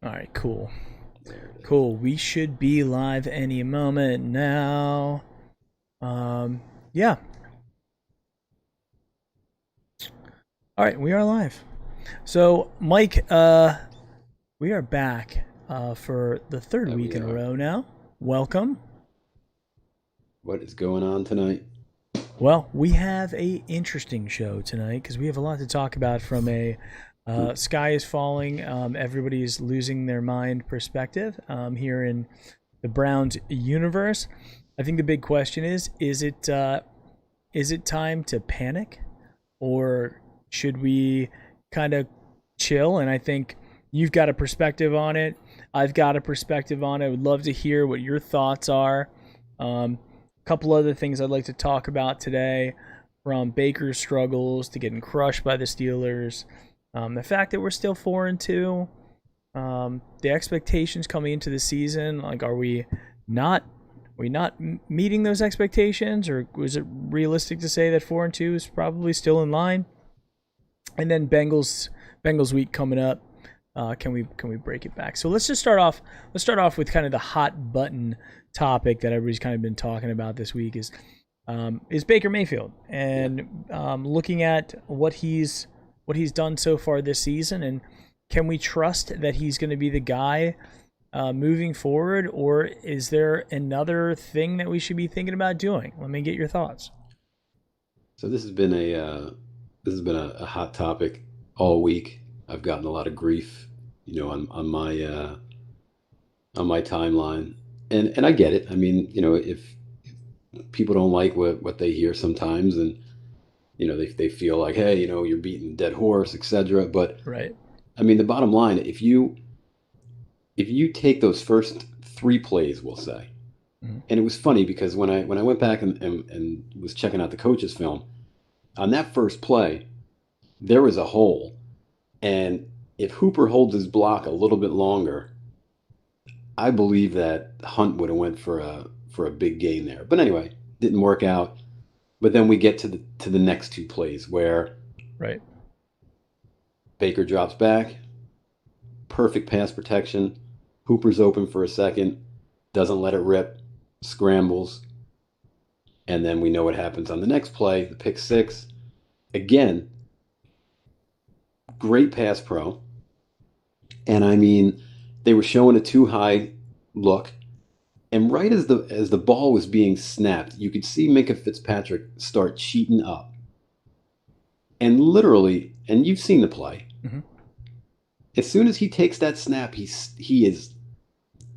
All right, cool. There it is. Cool. We should be live any moment now. Um, yeah. All right, we are live. So, Mike, we are back for the third There week we in a are. row now. Welcome. What is going on tonight? Well, we have a interesting show tonight because we have a lot to talk about from a Hmm. sky is falling, everybody's losing their mind perspective here in the Browns universe. I think the big question is it time to panic or should we kind of chill? And I think you've got a perspective on it. I've got a perspective on it. I would love to hear what your thoughts are. A couple other things I'd like to talk about today, from Baker's struggles to getting crushed by the Steelers, the fact that we're still 4-2, the expectations coming into the season. Like, not are we not meeting those expectations, or was it realistic to say that 4-2 is probably still in line? And then Bengals week coming up. Can we break it back? So let's just start off. Let's start off with kind of the hot button topic that everybody's kind of been talking about this week is Baker Mayfield, Yeah. and looking at what he's done so far this season, and can we trust that he's going to be the guy moving forward, or is there another thing that we should be thinking about doing? Let me get your thoughts. So this has been a hot topic all week. I've gotten a lot of grief, on my timeline, and I get it. I mean, if people don't like what they hear sometimes, and they feel like, hey, you're beating a dead horse, etc. But Right. I mean, the bottom line, if you take those first three plays, we'll say. Mhm. And it was funny because when I went back and was checking out the coach's film, on that first play, there was a hole. And if Hooper holds his block a little bit longer, I believe that Hunt would have went for a big gain there. But anyway, didn't work out. But then we get to the next two plays where Right. Baker drops back, perfect pass protection. Hooper's open for a second, doesn't let it rip, scrambles, and then we know what happens on the next play, the pick six. Again, great pass pro. And I mean, they were showing a too high look. And right as the ball was being snapped, you could see Minka Fitzpatrick start cheating up. And literally, and you've seen the play, Hmm. as soon as he takes that snap, he is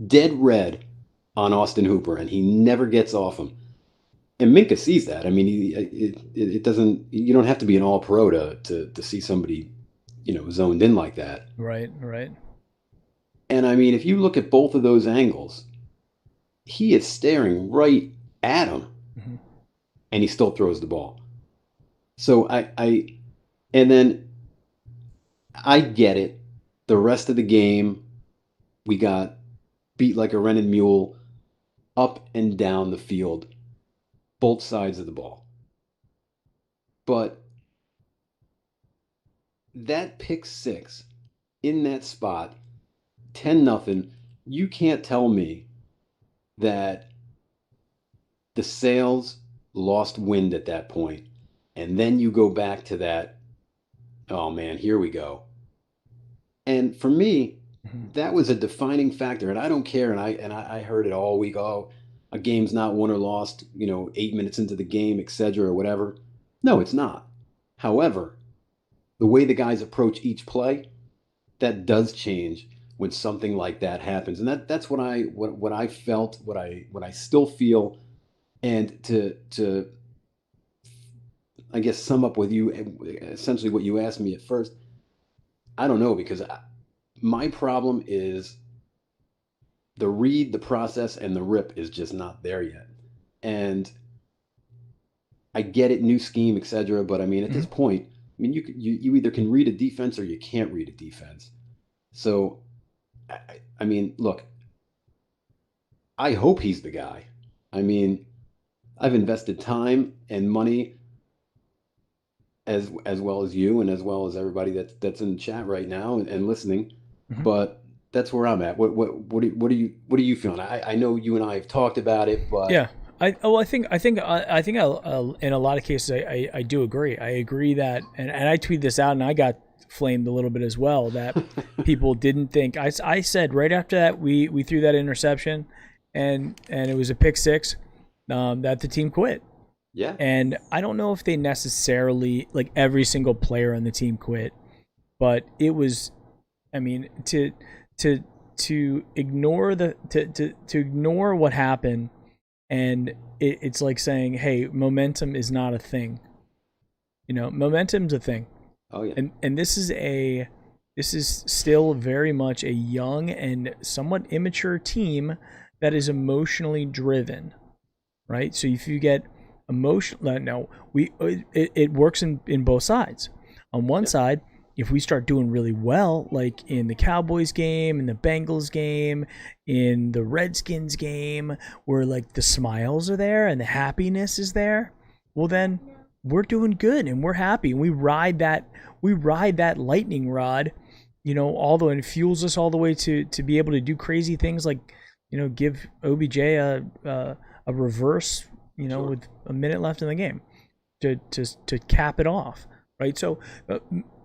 dead red on Austin Hooper, and he never gets off him. And Minka sees that. I mean, it doesn't. You don't have to be an all pro to see somebody, zoned in like that. Right. Right. And I mean, if you look at both of those angles, he is staring right at him, Hmm. and he still throws the ball. So and then I get it. The rest of the game, we got beat like a rented mule up and down the field, both sides of the ball. But that pick six in that spot, 10-0, you can't tell me that the Sails lost wind at that point, and then you go back to that, oh man, here we go. And for me, Hmm. that was a defining factor. And I don't care. And I heard it all week. Oh, a game's not won or lost, 8 minutes into the game, etc. or whatever. No, it's not. However, the way the guys approach each play, that does change when something like that happens. And that's what I felt, what I still feel. And to I guess sum up with you essentially what you asked me at first, I don't know because my problem is the read, the process, and the rip is just not there yet. And I get it, new scheme, etc. But I mean, at Hmm. this point, I mean, you either can read a defense or you can't read a defense. So, I mean, look, I hope he's the guy. I mean, I've invested time and money as well as you and as well as everybody that's in the chat right now and listening. Hmm. But that's where I'm at. What are you feeling? I know you and I have talked about it, but Yeah. I think in a lot of cases I do agree. I agree that, and I tweeted this out and I got flamed a little bit as well, that people didn't think. I said right after that we threw that interception, and it was a pick six, that the team quit. yeah, And I don't know if they necessarily, like, every single player on the team quit, but it was, I mean, to ignore to ignore what happened, and it's like saying, hey, momentum is not a thing. Momentum's a thing. oh yeah, And this is still very much a young and somewhat immature team that is emotionally driven, right? So if you get emotional, no, it works in both sides. On one yeah, side, if we start doing really well, like in the Cowboys game, in the Bengals game, in the Redskins game, where like the smiles are there and the happiness is there, well then we're doing good and we're happy, and we ride that lightning rod, all the way, and it fuels us all the way to be able to do crazy things like, give OBJ a reverse, sure. with a minute left in the game to cap it off, right? So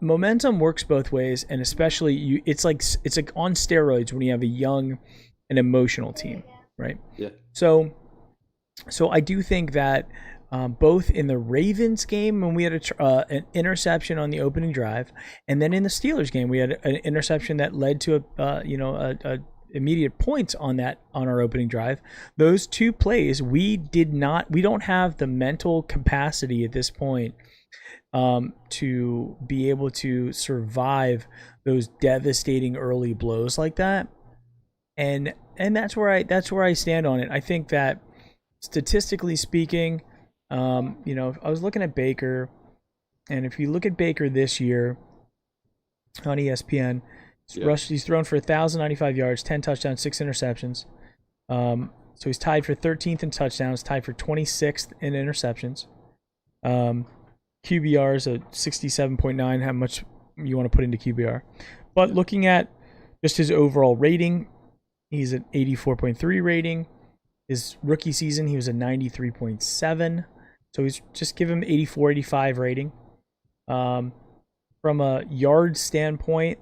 momentum works both ways, and especially it's like on steroids when you have a young and emotional team, right? Yeah, So I do think that, both in the Ravens game when we had an interception on the opening drive, and then in the Steelers game we had an interception that led to a immediate points on our opening drive. Those two plays, we don't have the mental capacity at this point, to be able to survive those devastating early blows like that. And that's where I stand on it. I think that, statistically speaking, I was looking at Baker, and if you look at Baker this year on ESPN, yeah, he's thrown for 1,095 yards, 10 touchdowns, 6 interceptions. So he's tied for 13th in touchdowns, tied for 26th in interceptions. QBR is a 67.9. How much you want to put into QBR? But yeah, looking at just his overall rating, he's an 84.3 rating. His rookie season, he was a 93.7. So he's just give him 84, 85 rating. From a yard standpoint,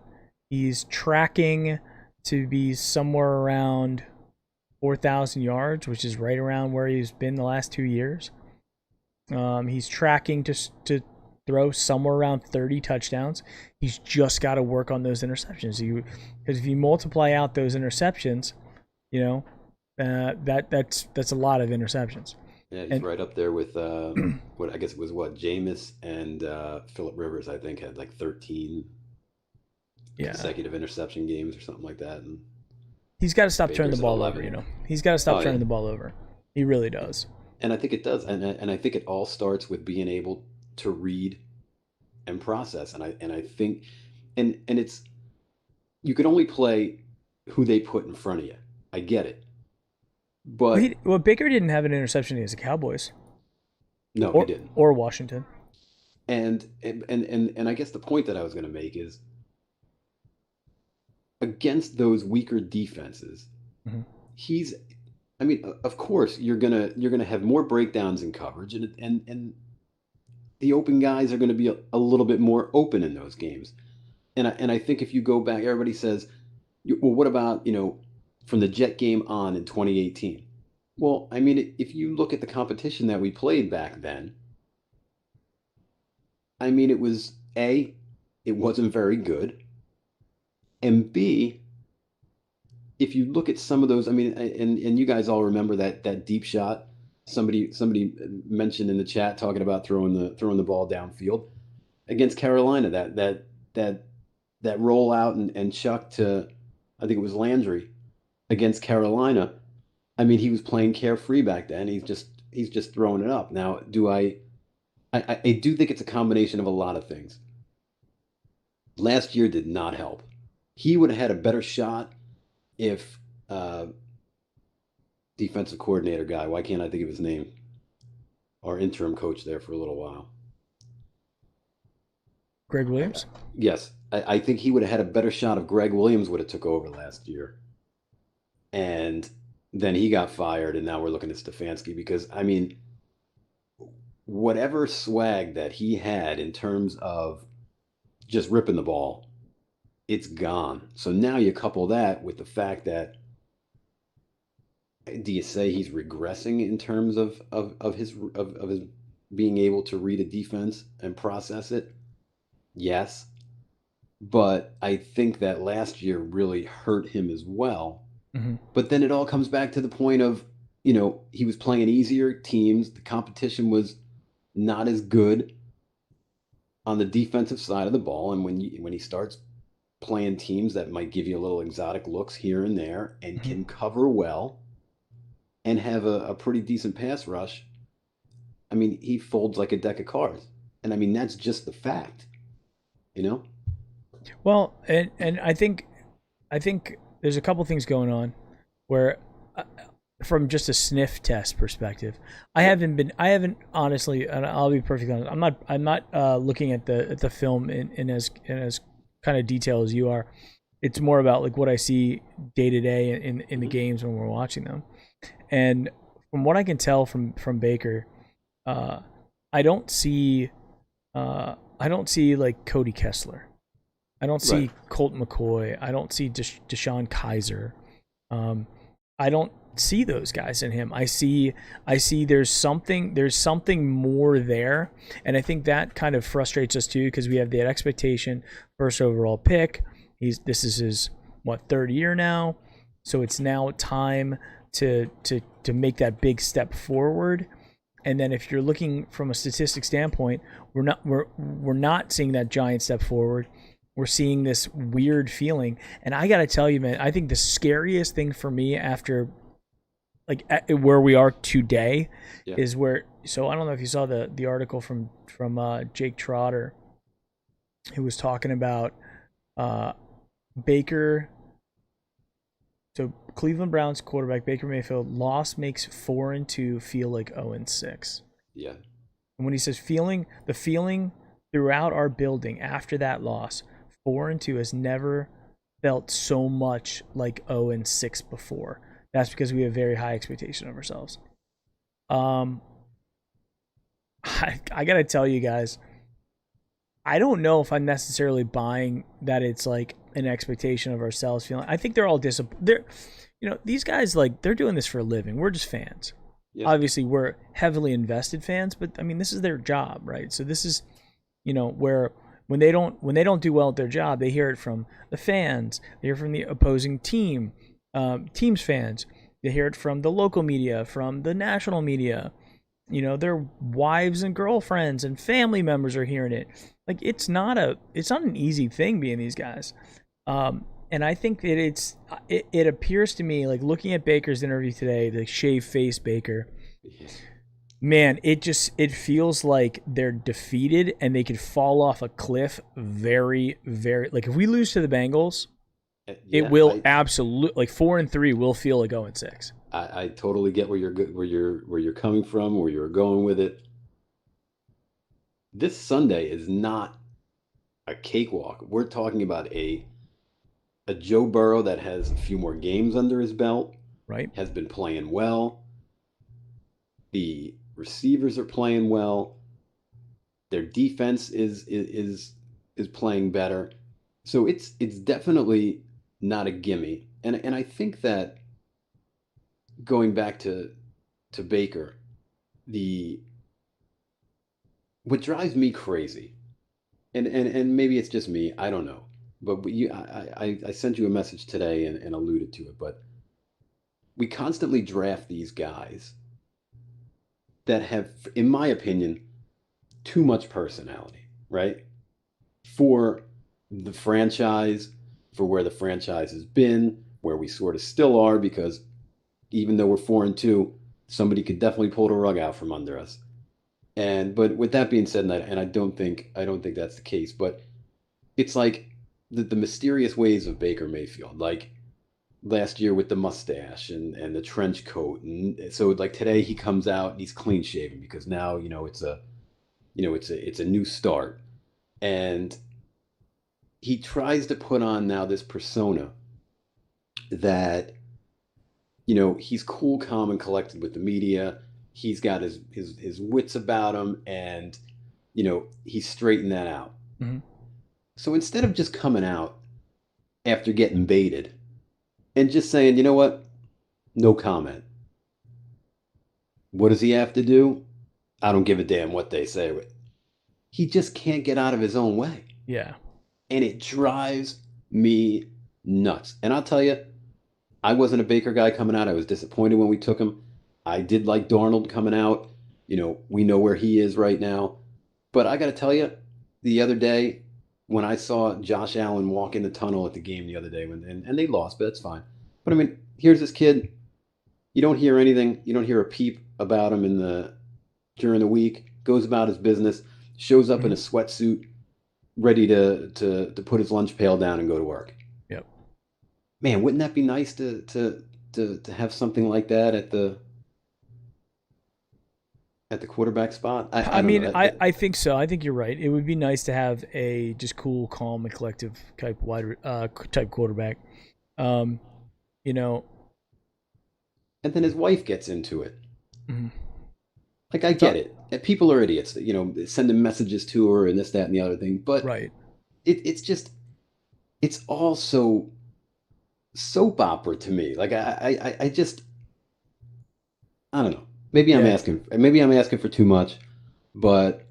he's tracking to be somewhere around 4,000 yards, which is right around where he's been the last 2 years. He's tracking to throw somewhere around 30 touchdowns. He's just got to work on those interceptions. Because if you multiply out those interceptions, that's a lot of interceptions. yeah. He's And right up there with what I guess it was what Jameis and Philip Rivers. I think had like 13 yeah, consecutive interception games or something like that, and he's got to stop turning the Baker's at ball over. 11. He's got to stop Oh yeah, turning the ball over. He really does. and I think it does, and I think it all starts with being able to read and process, and I think, and it's you can only play who they put in front of you. I get it, but Baker didn't have an interception against the Cowboys no, he or didn't. or Washington. And I guess the point that I was going to make is against those weaker defenses, Mm-hmm. he's I mean, of course, you're gonna have more breakdowns in coverage, and the open guys are going to be a little bit more open in those games. And I think if you go back, everybody says, well, what about from the Jet game on in 2018? Well, I mean, if you look at the competition that we played back then, I mean, it was A, it wasn't very good, and B, if you look at some of those, I mean, and you guys all remember that deep shot. Somebody mentioned in the chat talking about throwing the ball downfield against Carolina. That that rollout and chuck to, I think it was Landry against Carolina. I mean, he was playing carefree back then. He's just throwing it up. Now, I do think it's a combination of a lot of things. Last year did not help. He would have had a better shot if defensive coordinator guy, why can't I think of his name? Our interim coach there for a little while. Greg I, Williams. yes, I think he would have had a better shot if Greg Williams would have took over last year. And then he got fired, and now we're looking at Stefanski because I mean, whatever swag that he had in terms of just ripping the ball, it's gone. So now you couple that with the fact that do you say he's regressing in terms of his being able to read a defense and process it? Yes. But I think that last year really hurt him as well. Hmm. But then it all comes back to the point of, he was playing easier teams. The competition was not as good on the defensive side of the ball. And when he starts playing teams that might give you a little exotic looks here and there and Hmm. can cover well and have a pretty decent pass rush, I mean, he folds like a deck of cards. And I mean, that's just the fact, you know? Well, and I think there's a couple things going on where, from just a sniff test perspective, Yep. I haven't honestly, and I'll be perfectly honest, I'm not looking at the film in as kind of detail as you are. It's more about like what I see day to day in the Hmm. games when we're watching them, and from what I can tell from Baker, uh, I don't see I don't see like Cody Kessler. I don't Right. see Colt McCoy. I don't see Deshaun Kaiser. Um, I don't see those guys in him. I see there's something more there, and I think that kind of frustrates us too because we have that expectation, first overall pick. This is his what, third year now, so it's now time to make that big step forward. And then if you're looking from a statistic standpoint, we're not seeing that giant step forward. We're seeing this weird feeling. And I got to tell you, man, I think the scariest thing for me after like where we are today Yeah. is where, so I don't know if you saw the article from Jake Trotter, who was talking about uh Baker. So Cleveland Browns quarterback Baker Mayfield loss makes 4-2 feel like 0-6. Yeah. And when he says the feeling throughout our building after that loss, 4-2 has never felt so much like 0-6 before. That's because we have very high expectation of ourselves. Um, I gotta tell you guys, I don't know if I'm necessarily buying that it's like an expectation of ourselves feeling. I think they're all disappointed. These guys, like, they're doing this for a living. We're just fans. Yeah. Obviously, we're heavily invested fans, but I mean, this is their job, right? So this is, where when they don't do well at their job, they hear it from the fans, they hear from the opposing team's fans, they hear it from the local media, from the national media. Their wives and girlfriends and family members are hearing it. Like, it's not an easy thing being these guys. And I think that it appears to me, like looking at Baker's interview today, the shave face Baker, Yeah. man, it feels like they're defeated and they could fall off a cliff very, very, like if we lose to the Bengals, it Yeah. will I, absolutely, like 4-3 will feel like 0-6. I totally get where you're coming from, where you're going with it. This Sunday is not a cakewalk. We're talking about a Joe Burrow that has a few more games under his belt, Right? has been playing well. The receivers are playing well. Their defense is playing better. So it's definitely not a gimme. And I think that going back to Baker, the what drives me crazy, and maybe it's just me, I don't know. But I sent you a message today and alluded to it, but we constantly draft these guys that have, in my opinion, too much personality, right? For the franchise, for where the franchise has been, where we sort of still are, because even though we're 4-2, somebody could definitely pull the rug out from under us. And but with that being said, and I don't think that's the case, but it's like the mysterious ways of Baker Mayfield, like last year with the mustache and the trench coat, and so like today he comes out and he's clean shaven because now it's a new start, and he tries to put on now this persona that, he's cool, calm, and collected with the media. He's got his wits about him, and he's straightened that out. Mm-hmm. So instead of just coming out after getting baited and just saying, you know what, no comment. What does he have to do? I don't give a damn what they say. He just can't get out of his own way. Yeah. And it drives me nuts. And I'll tell you, I wasn't a Baker guy coming out. I was disappointed when we took him. I did like Darnold coming out. We know where he is right now. But I got to tell you, the other day, when I saw Josh Allen walk in the tunnel at the game the other day, and they lost, but that's fine. But I mean, here's this kid. You don't hear anything. You don't hear a peep about him during the week. Goes about his business. Shows up in a sweatsuit, ready to put his lunch pail down and go to work. Yep. Man, wouldn't that be nice to have something like that at the quarterback spot? I don't mean, know. I think so. I think you're right. It would be nice to have a just cool, calm, and collective type type quarterback. And then his wife gets into it. Mm-hmm. Like, I get it. People are idiots, sending messages to her and this, that, and the other thing. But right. It's all so soap opera to me. Like, I just, I don't know. Maybe I'm asking for too much, but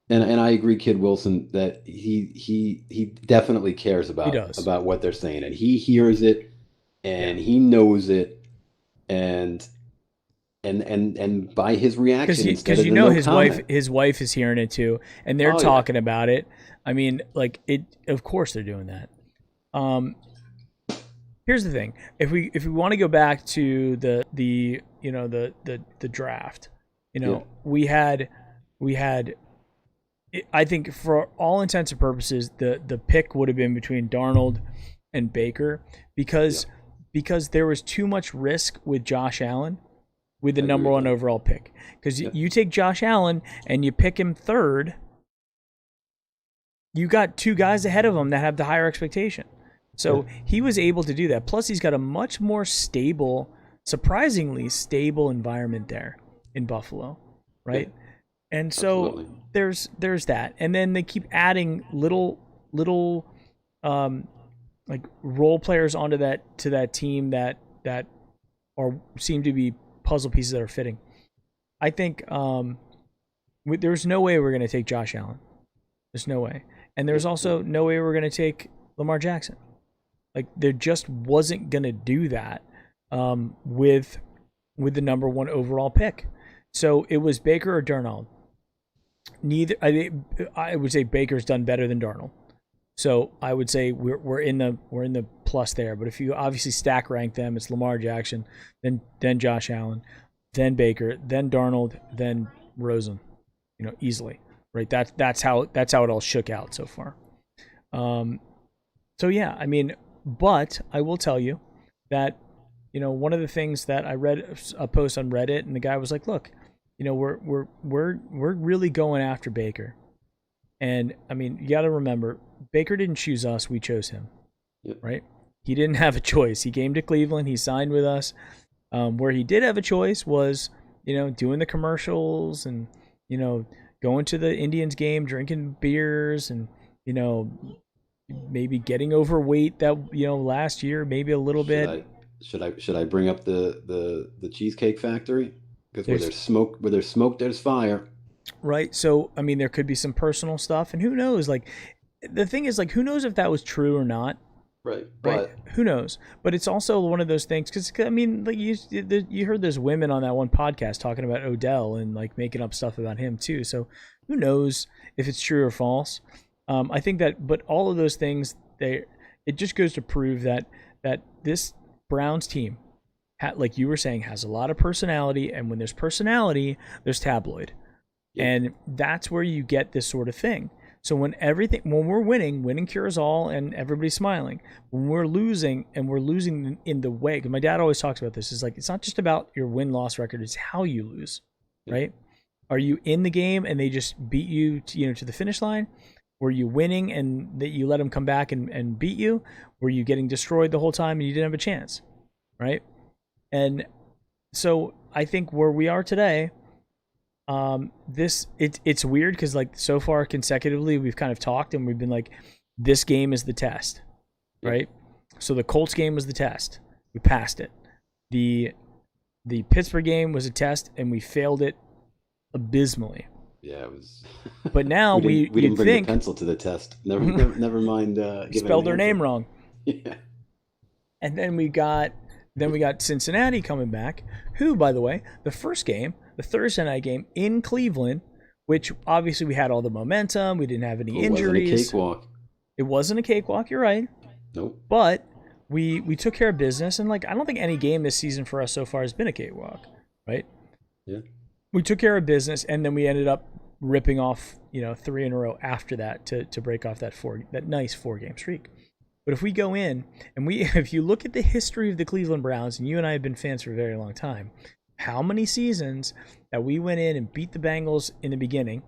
and I agree, Kid Wilson, that he definitely cares about what they're saying, and he hears it, and he knows it, and by his reaction, because his wife is hearing it too, and they're talking about it. I mean, like, of course they're doing that. Here's the thing: if we want to go back to the draft, we had. I think for all intents and purposes, the pick would have been between Darnold and Baker because there was too much risk with Josh Allen with the number one overall pick. Because you take Josh Allen and you pick him third, you got two guys ahead of him that have the higher expectation. So he was able to do that. Plus, he's got a much more surprisingly stable environment there in Buffalo, right? Yeah. And so there's that. And then they keep adding little like role players onto that team that seem to be puzzle pieces that are fitting. I think there's no way we're going to take Josh Allen. There's no way. And there's also no way we're going to take Lamar Jackson. Like, there just wasn't going to do that with the number one overall pick. So it was Baker or Darnold. I would say Baker's done better than Darnold. So I would say we're in the plus there. But if you obviously stack rank them, it's Lamar Jackson, then Josh Allen, then Baker, then Darnold, then Rosen. Easily, right? That's how it all shook out so far. So yeah, I mean, but I will tell you that one of the things that I read a post on Reddit, and the guy was like, "Look, we're really going after Baker." And I mean, you got to remember, Baker didn't choose us; we chose him, right? He didn't have a choice. He came to Cleveland. He signed with us. Where he did have a choice was, doing the commercials and going to the Indians game, drinking beers, and maybe getting overweight that last year, maybe a little bit. Should I bring up the Cheesecake Factory? Because where there's smoke, there's fire. Right. So, I mean, there could be some personal stuff, and who knows? Like, the thing is, like, who knows if that was true or not? Right. Right. Who knows? But it's also one of those things, because, I mean, like, you heard those women on that one podcast talking about Odell and, like, making up stuff about him too. So who knows if it's true or false? I think that, but all of those things, it just goes to prove that this Browns team, like you were saying, has a lot of personality, and when there's personality, there's tabloid. Yeah. And that's where you get this sort of thing. So when we're winning cures all, and everybody's smiling. When we're losing, and we're losing in the way, because my dad always talks about this, is like, it's not just about your win-loss record, it's how you lose, right? Are you in the game and they just beat you to the finish line? Were you winning and that you let them come back and beat you? Were you getting destroyed the whole time and you didn't have a chance? Right? And so I think where we are today, it's weird because like so far consecutively we've kind of talked and we've been like, this game is the test, right? So the Colts game was the test. We passed it. The Pittsburgh game was a test and we failed it abysmally. Yeah, it was. But now we didn't bring think the pencil to the test. Never mind. spelled their name wrong. Yeah. And then we got Cincinnati coming back, who, by the way, the first game, the Thursday night game in Cleveland, which obviously we had all the momentum, we didn't have any injuries. It wasn't a cakewalk. It wasn't a cakewalk, you're right. Nope. But we took care of business, and like I don't think any game this season for us so far has been a cakewalk, right? Yeah. We took care of business, and then we ended up ripping off 3 in a row after that to break off that nice 4-game streak. But if we go in and if you look at the history of the Cleveland Browns, and you and I have been fans for a very long time, how many seasons that we went in and beat the Bengals in the beginning,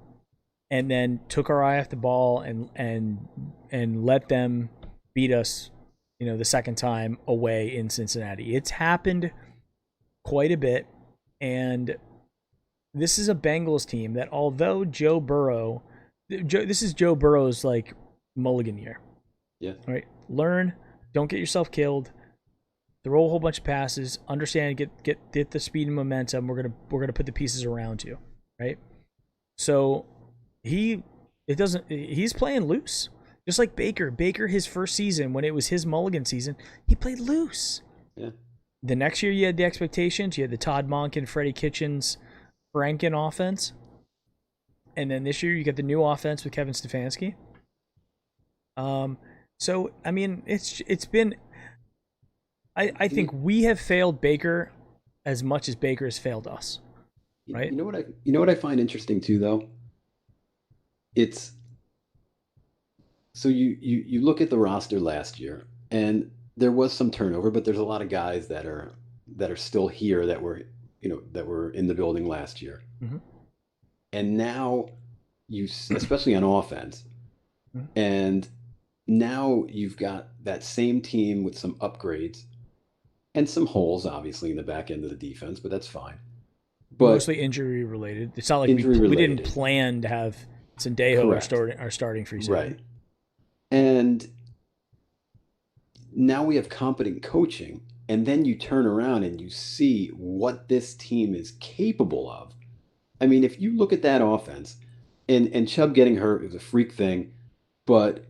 and then took our eye off the ball and let them beat us, the second time away in Cincinnati. It's happened quite a bit, and this is a Bengals team that although this is Joe Burrow's like mulligan year. Yeah. Right. Learn, don't get yourself killed. Throw a whole bunch of passes. Understand, get the speed and momentum. We're gonna put the pieces around you, right? So he's playing loose, just like Baker. Baker, his first season when it was his mulligan season, he played loose. Yeah. The next year you had the expectations. You had the Todd Monken, Freddie Kitchens, Franken offense, and then this year you get the new offense with Kevin Stefanski. So I mean, it's been. I think we have failed Baker as much as Baker has failed us, right? You know what I find interesting too, though. It's so you look at the roster last year, and there was some turnover, but there's a lot of guys that are still here that were in the building last year, and now especially on offense, and now you've got that same team with some upgrades and some holes, obviously, in the back end of the defense, but that's fine. But mostly injury related. It's not like we didn't plan to have Sendejo our starting free safety. Right. And now we have competent coaching, and then you turn around and you see what this team is capable of. I mean, if you look at that offense, and Chubb getting hurt was a freak thing, but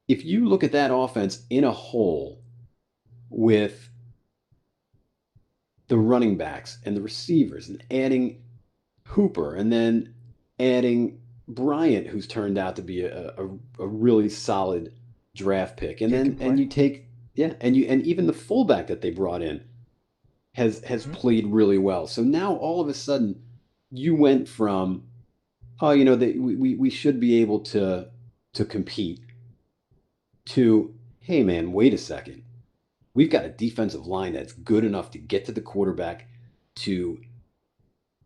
if you look at that offense in a whole with the running backs and the receivers and adding Hooper and then adding Bryant, who's turned out to be a really solid draft pick. And you take and even the fullback that they brought in has played really well. So now all of a sudden you went from we should be able to compete to, hey man, wait a second. We've got a defensive line that's good enough to get to the quarterback, to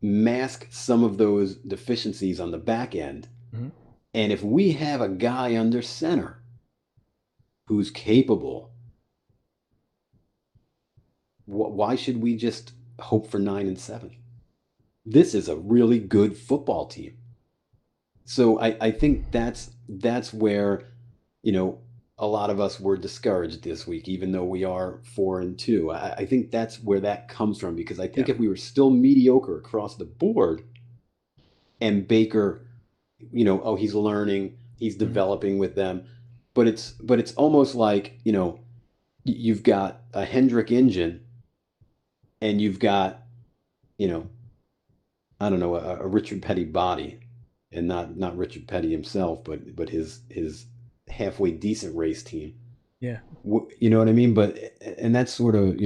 mask some of those deficiencies on the back end. And if we have a guy under center who's capable, why should we just hope for 9-7? This is a really good football team. So I think that's where, a lot of us were discouraged this week, even though we are 4-2. I think that's where that comes from, because I think if we were still mediocre across the board, and Baker, he's learning, he's developing with them, but it's almost like, you've got a Hendrick engine, and you've got, I don't know, a Richard Petty body, and not Richard Petty himself, but his halfway decent race team. Yeah. You know what I mean? And that's sort of,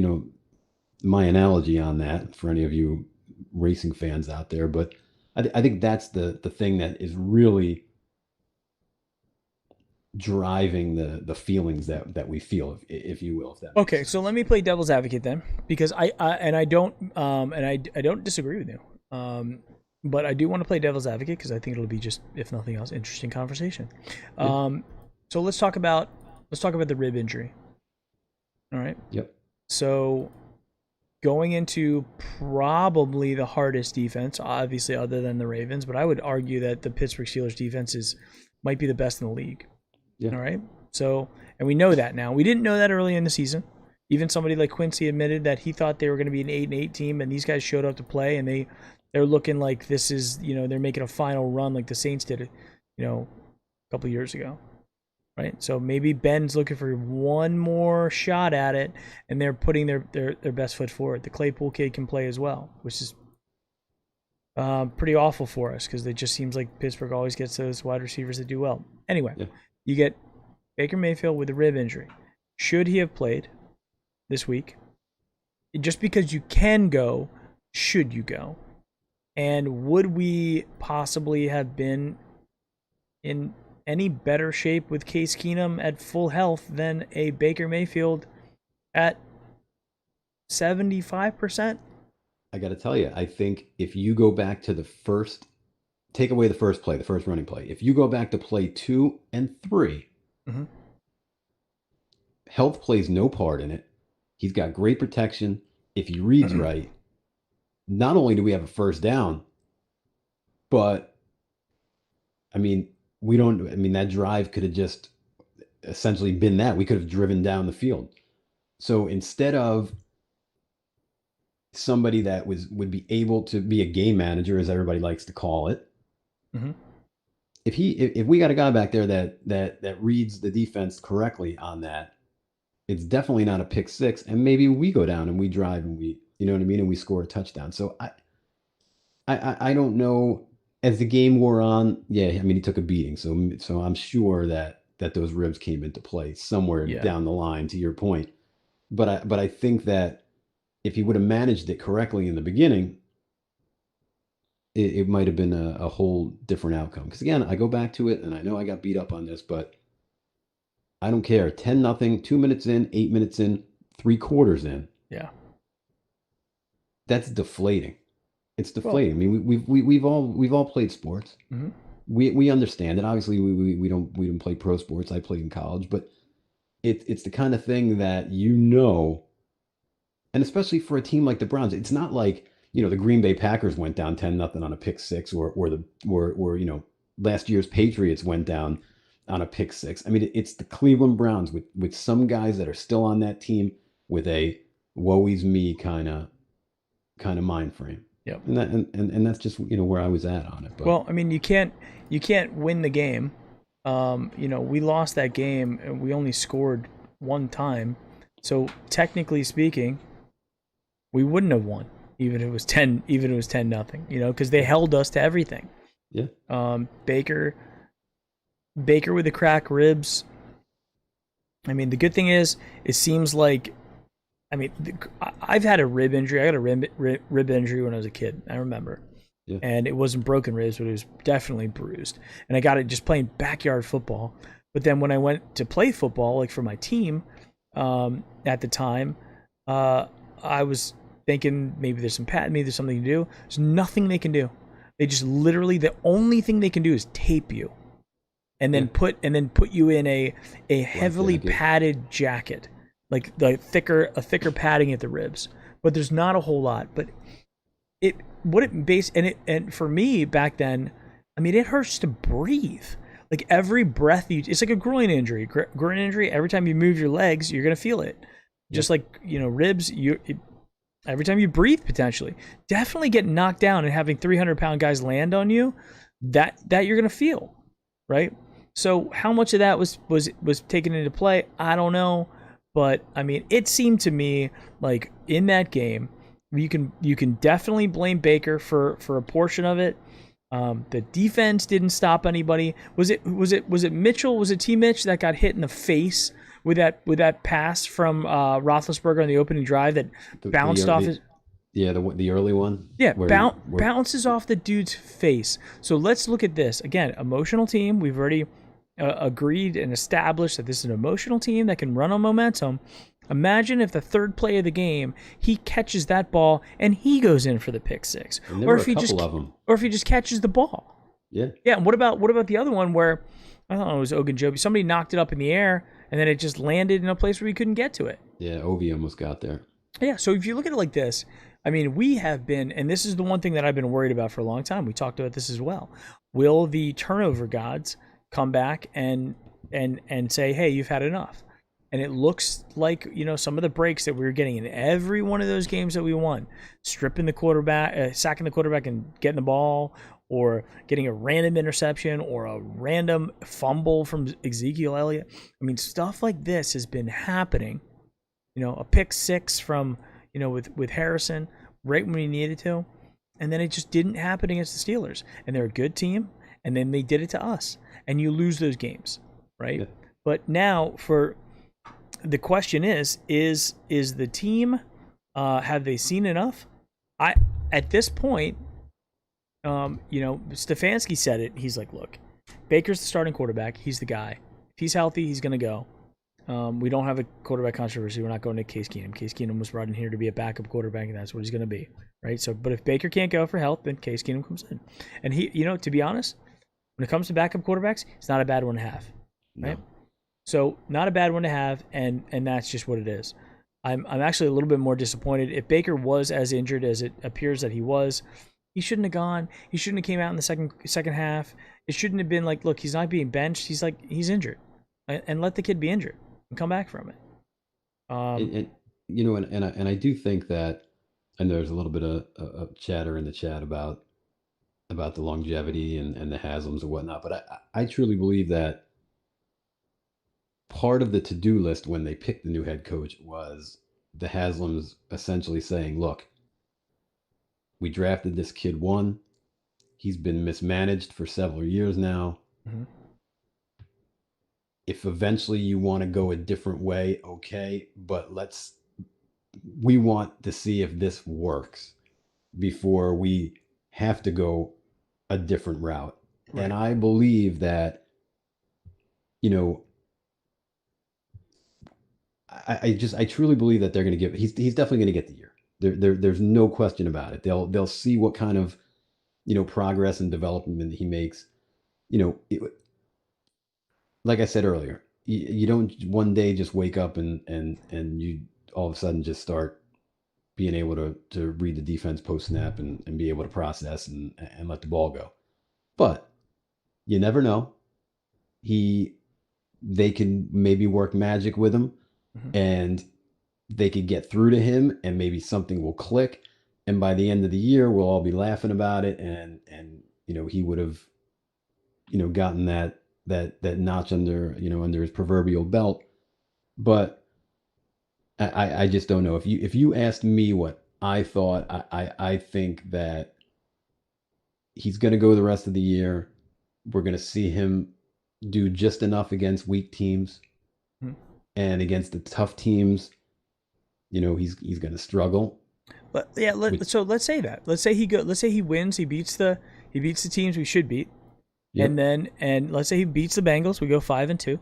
my analogy on that for any of you racing fans out there. But I think that's the thing that is really driving the feelings that we feel, if you will. If that okay, so let me play devil's advocate then, because I don't disagree with you. but I do want to play devil's advocate because I think it'll be just, if nothing else, interesting conversation. Yeah. So let's talk about the rib injury. All right. Yep. So going into probably the hardest defense, obviously other than the Ravens, but I would argue that the Pittsburgh Steelers defense might be the best in the league. Yeah. All right. So, and we know that now. We didn't know that early in the season. Even somebody like Quincy admitted that he thought they were going to be an 8-8 team, and these guys showed up to play, and they're looking like this is, they're making a final run like the Saints did, a couple of years ago. Right. So maybe Ben's looking for one more shot at it, and they're putting their best foot forward. The Claypool kid can play as well, which is pretty awful for us because it just seems like Pittsburgh always gets those wide receivers that do well. Anyway, You get Baker Mayfield with a rib injury. Should he have played this week? Just because you can go, should you go? And would we possibly have been in any better shape with Case Keenum at full health than a Baker Mayfield at 75%? I got to tell you, I think if you go back to take away the first running play, if you go back to play 2 and 3, health plays no part in it. He's got great protection. If he reads right, not only do we have a first down, but that drive could have just essentially been that. We could have driven down the field. So instead of somebody that would be able to be a game manager, as everybody likes to call it, if we got a guy back there that reads the defense correctly on that, it's definitely not a pick six. And maybe we go down and we drive and and we score a touchdown. So I don't know. As the game wore on, he took a beating. So I'm sure that those ribs came into play somewhere down the line, to your point. But I think that if he would have managed it correctly in the beginning, it might have been a whole different outcome. Because again, I go back to it, and I know I got beat up on this, but I don't care. 10-0, 2 minutes in, 8 minutes in, 3 quarters in. Yeah, that's deflating. It's deflating. Well, we've all played sports. We understand it. Obviously, we don't play pro sports. I played in college, but it's the kind of thing that and especially for a team like the Browns, it's not like the Green Bay Packers went down 10-0 on a pick six, or last year's Patriots went down on a pick six. It's the Cleveland Browns with some guys that are still on that team with a woe is me kind of mind frame. Yep. And that's just where I was at on it. But. Well, you can't win the game. We lost that game and we only scored one time. So technically speaking, we wouldn't have won even if it was 10-0, because they held us to everything. Yeah. Baker with the cracked ribs. The good thing is, it seems like, I've had a rib injury. I got a rib injury when I was a kid. I remember. Yeah. And it wasn't broken ribs, but it was definitely bruised. And I got it just playing backyard football. But then when I went to play football, like for my team, at the time, I was thinking maybe there's something to do. There's nothing they can do. They just literally, the only thing they can do is tape you, and then put you in a heavily padded jacket, like a thicker padding at the ribs. But there's not a whole lot. But and for me back then, it hurts to breathe. Like every breath it's like a groin injury. Groin injury. Every time you move your legs, you're gonna feel it. Just like ribs. Every time you breathe, potentially, definitely get knocked down and having 300-pound guys land on you, that you're gonna feel, right? So how much of that was taken into play, I don't know, but it seemed to me like in that game, you can definitely blame Baker for a portion of it. The defense didn't stop anybody. Was it Mitchell? Was it T. Mitch that got hit in the face with that pass from Roethlisberger on the opening drive that bounced off his? Yeah, the early one. Yeah, bounces off the dude's face. So let's look at this again. Emotional team. We've already agreed and established that this is an emotional team that can run on momentum. Imagine if the third play of the game, he catches that ball and he goes in for the pick six. And there were a couple of them. Or if he just catches the ball. Yeah. Yeah, and what about the other one where, I don't know, it was Ogunjobi. Somebody knocked it up in the air and then it just landed in a place where he couldn't get to it. Yeah, Ovi almost got there. Yeah, so if you look at it like this, I mean, we have been, and this is the one thing that I've been worried about for a long time. We talked about this as well. Will the turnover gods come back and say, hey, you've had enough? And it looks like, some of the breaks that we were getting in every one of those games that we won, stripping the quarterback, sacking the quarterback and getting the ball, or getting a random interception or a random fumble from Ezekiel Elliott. I mean, stuff like this has been happening. A pick six from, with Harrison right when we needed to. And then it just didn't happen against the Steelers. And they're a good team. And then they did it to us. And you lose those games, right? Yeah. But now the question is the team, have they seen enough? At this point, Stefanski said it. He's like, look, Baker's the starting quarterback. He's the guy. If he's healthy, he's going to go. We don't have a quarterback controversy. We're not going to Case Keenum. Case Keenum was brought in here to be a backup quarterback, and that's what he's going to be, right? So, but if Baker can't go for health, then Case Keenum comes in. And he, to be honest, when it comes to backup quarterbacks, it's not a bad one to have, right? No. So, not a bad one to have, and that's just what it is. I'm actually a little bit more disappointed. If Baker was as injured as it appears that he was, he shouldn't have gone. He shouldn't have came out in the second half. It shouldn't have been like, look, he's not being benched. He's injured, and let the kid be injured and come back from it. And I do think that, and there's a little bit of chatter in the chat about the longevity and the Haslams and whatnot, but I truly believe that part of the to-do list when they picked the new head coach was the Haslams essentially saying, look, we drafted this kid one. He's been mismanaged for several years now. Mm-hmm. If eventually you want to go a different way, okay, but we want to see if this works before we have to go a different route. Right. And I believe that, I truly believe that they're going to give, he's definitely going to get the year. There's no question about it. They'll see what kind of, progress and development he makes. Like I said earlier, you don't one day just wake up and you all of a sudden just start being able to read the defense post snap and be able to process and let the ball go. But you never know. They can maybe work magic with him, mm-hmm. and they could get through to him and maybe something will click. And by the end of the year, we'll all be laughing about it. And he would have, gotten that notch under his proverbial belt. But I just don't know. If you asked me what I thought, I think that he's going to go the rest of the year. We're going to see him do just enough against weak teams, mm-hmm. and against the tough teams, he's going to struggle. But yeah, so let's say that. Let's say he wins. He beats the teams we should beat. Yep. And let's say he beats the Bengals. We go 5-2.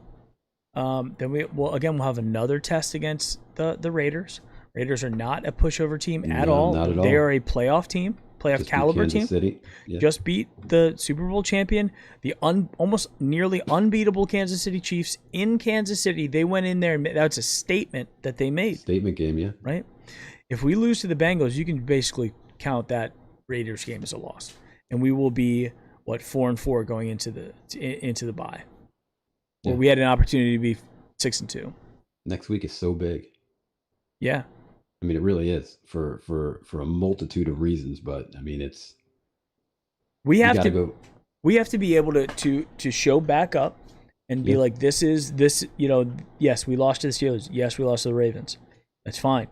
Then we'll have another test against the Raiders. Raiders are not a pushover team at all. Not at all. They are a playoff team, just caliber team. City. Yeah. Just beat the Super Bowl champion, the almost nearly unbeatable Kansas City Chiefs in Kansas City. They went in there and that's a statement that they made. Statement game, yeah. Right? If we lose to the Bengals, you can basically count that Raiders game as a loss, and we will be 4-4 going into the bye. Yeah. Where we had an opportunity to be 6-2. Next week is so big. Yeah. I mean, it really is for a multitude of reasons, but I mean, we have to be able to show back up and be like, this. Yes, we lost to the Steelers. Yes, we lost to the Ravens. That's fine.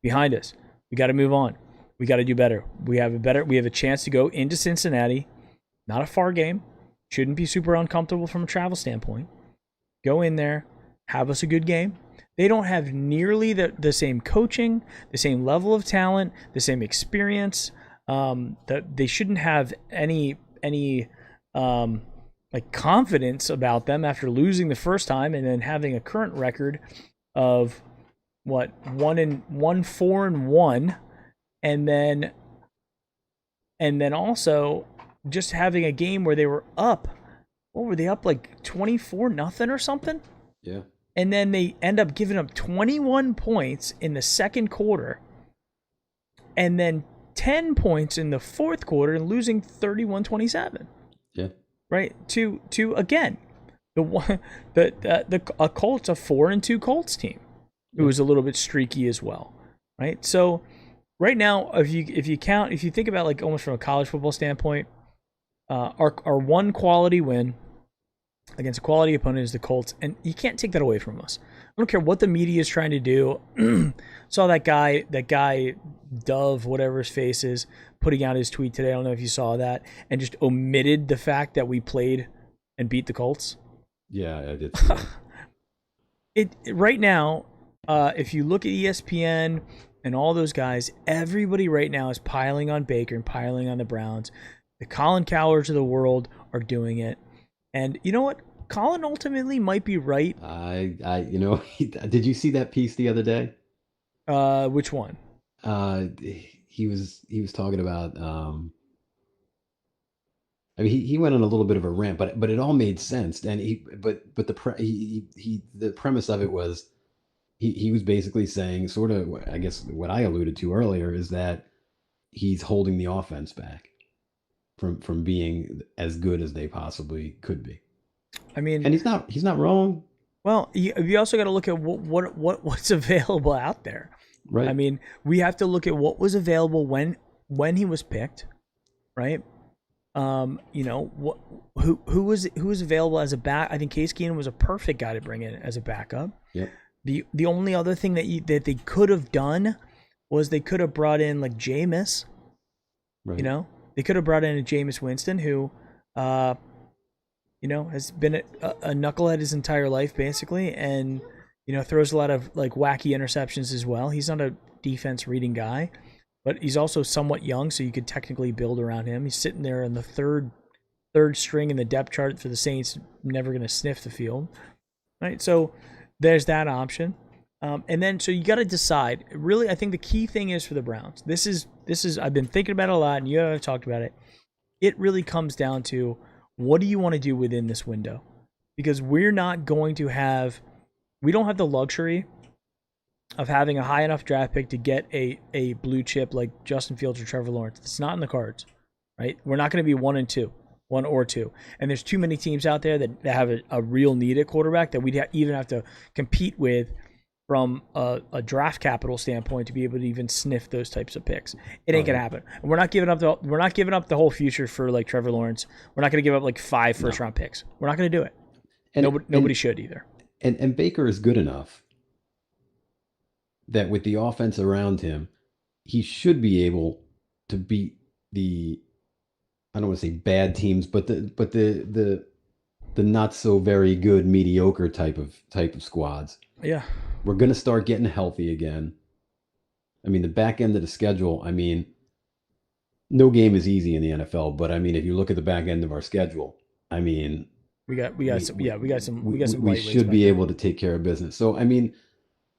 Behind us. We got to move on. We got to do better. We have a chance to go into Cincinnati. Not a far game. Shouldn't be super uncomfortable from a travel standpoint. Go in there, have us a good game. They don't have nearly the same coaching, the same level of talent, the same experience. That they shouldn't have any confidence about them after losing the first time and then having a current record of what, 1-4-1, and then also just having a game where they were up. What were they up, like 24 nothing or something? Yeah. And then they end up giving up 21 points in the second quarter, and then 10 points in the fourth quarter, and losing 31-27. Yeah. Right? To again, the one the a Colts, a 4-2 Colts team who was a little bit streaky as well. Right? So right now, if you think about, like, almost from a college football standpoint, our one quality win against a quality opponent is the Colts, and you can't take that away from us. I don't care what the media is trying to do. Saw that guy Dove, whatever his face is, putting out his tweet today. I don't know if you saw that, and just omitted the fact that we played and beat the Colts. Yeah, I did see that. It right now, if you look at ESPN and all those guys, everybody right now is piling on Baker and piling on the Browns. The Colin Cowlers of the world are doing it. And you know what? Colin ultimately might be right. Did you see that piece the other day? Which one? Uh, he was talking about. I mean, he went on a little bit of a rant, but it all made sense. And the premise of it was he was basically saying, sort of, I guess what I alluded to earlier, is that he's holding the offense back from being as good as they possibly could be. I mean, and he's not wrong. Well, you also got to look at what's available out there. Right. I mean, we have to look at what was available when he was picked, right? Who was available as a back? I think Case Keenum was a perfect guy to bring in as a backup. Yep. The only other thing that they could have done was they could have brought in, like, Jameis. Right. They could have brought in a Jameis Winston who, has been a knucklehead his entire life, basically, and throws a lot of, like, wacky interceptions as well. He's not a defense reading guy, but he's also somewhat young, so you could technically build around him. He's sitting there in the third string in the depth chart for the Saints, never going to sniff the field, right? So there's that option, and then so you got to decide. Really, I think the key thing is for the Browns. This is I've been thinking about it a lot, and you and I have talked about it. It really comes down to, what do you want to do within this window? Because we don't have the luxury of having a high enough draft pick to get a blue chip like Justin Fields or Trevor Lawrence. It's not in the cards, right? We're not going to be 1 or 2. And there's too many teams out there that have a real need at quarterback that we'd even have to compete with from a draft capital standpoint to be able to even sniff those types of picks. It ain't gonna happen. And we're not giving up the whole future for, like, Trevor Lawrence. We're not gonna give up, like, 5 first round picks. We're not gonna do it. And nobody should either. And Baker is good enough that with the offense around him, he should be able to beat the, I don't want to say bad teams, but the not so very good, mediocre type of squads. Yeah. We're going to start getting healthy again. I mean, the back end of the schedule, I mean, no game is easy in the NFL, but I mean, if you look at the back end of our schedule, I mean, we should be able to take care of business. So, I mean,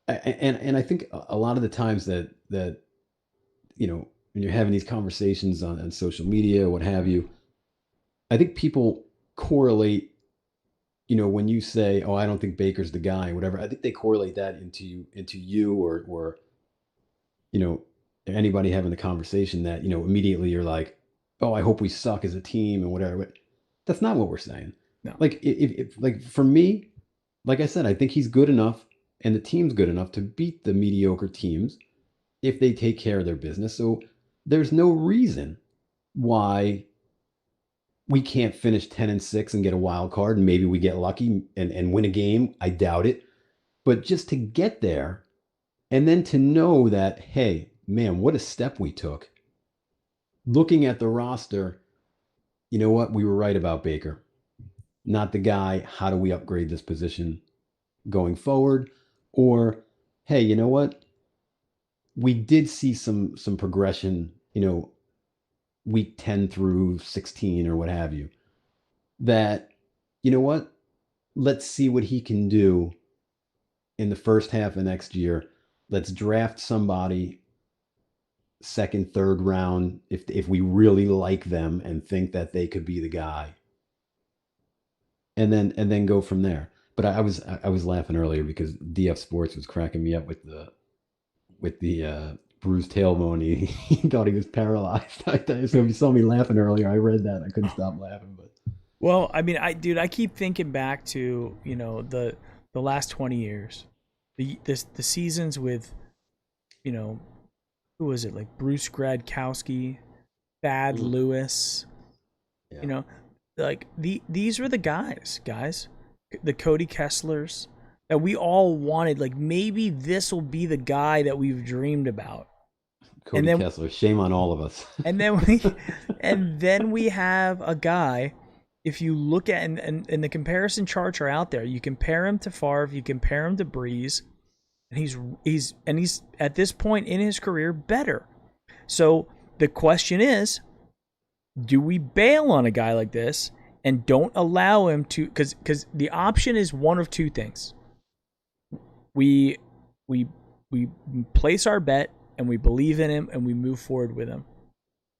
and I think a lot of the times that when you're having these conversations on social media, what have you, I think people correlate, when you say, "Oh, I don't think Baker's the guy," or whatever, I think they correlate that into you or anybody having the conversation that, immediately you're like, "Oh, I hope we suck as a team," and whatever. But that's not what we're saying. No. Like, if like, for me, like I said, I think he's good enough and the team's good enough to beat the mediocre teams if they take care of their business. So there's no reason why we can't finish 10-6 and get a wild card, and maybe we get lucky and win a game. I doubt it. But just to get there, and then to know that, hey, man, what a step we took. Looking at the roster, you know what? We were right about Baker. Not the guy. How do we upgrade this position going forward? Or, hey, you know what? We did see some progression, week 10 through 16 or what have you, that, you know what? Let's see what he can do in the first half of next year. let's draft somebody second, third round if we really like them and think that they could be the guy, and then go from there. But I was laughing earlier because DF Sports was cracking me up with the bruised tailbone. He thought he was paralyzed. So if you saw me laughing earlier, I read that. I couldn't stop laughing. But Well, I mean, I keep thinking back to the last 20 years, the seasons with you know who was it, like Bruce Gradkowski, Thad mm, Lewis, you yeah, know, like these were the guys, the Cody Kesslers that we all wanted. Like maybe this will be the guy that we've dreamed about, and Cody then Kessler. Shame on all of us. and then we and then we have a guy. If you look at and the comparison charts are out there, you compare him to Favre, you compare him to Breeze, and he's at this point in his career better. So the question is, do we bail on a guy like this and don't allow him to? Because the option is one of two things: we we we place our bet and we believe in him and we move forward with him,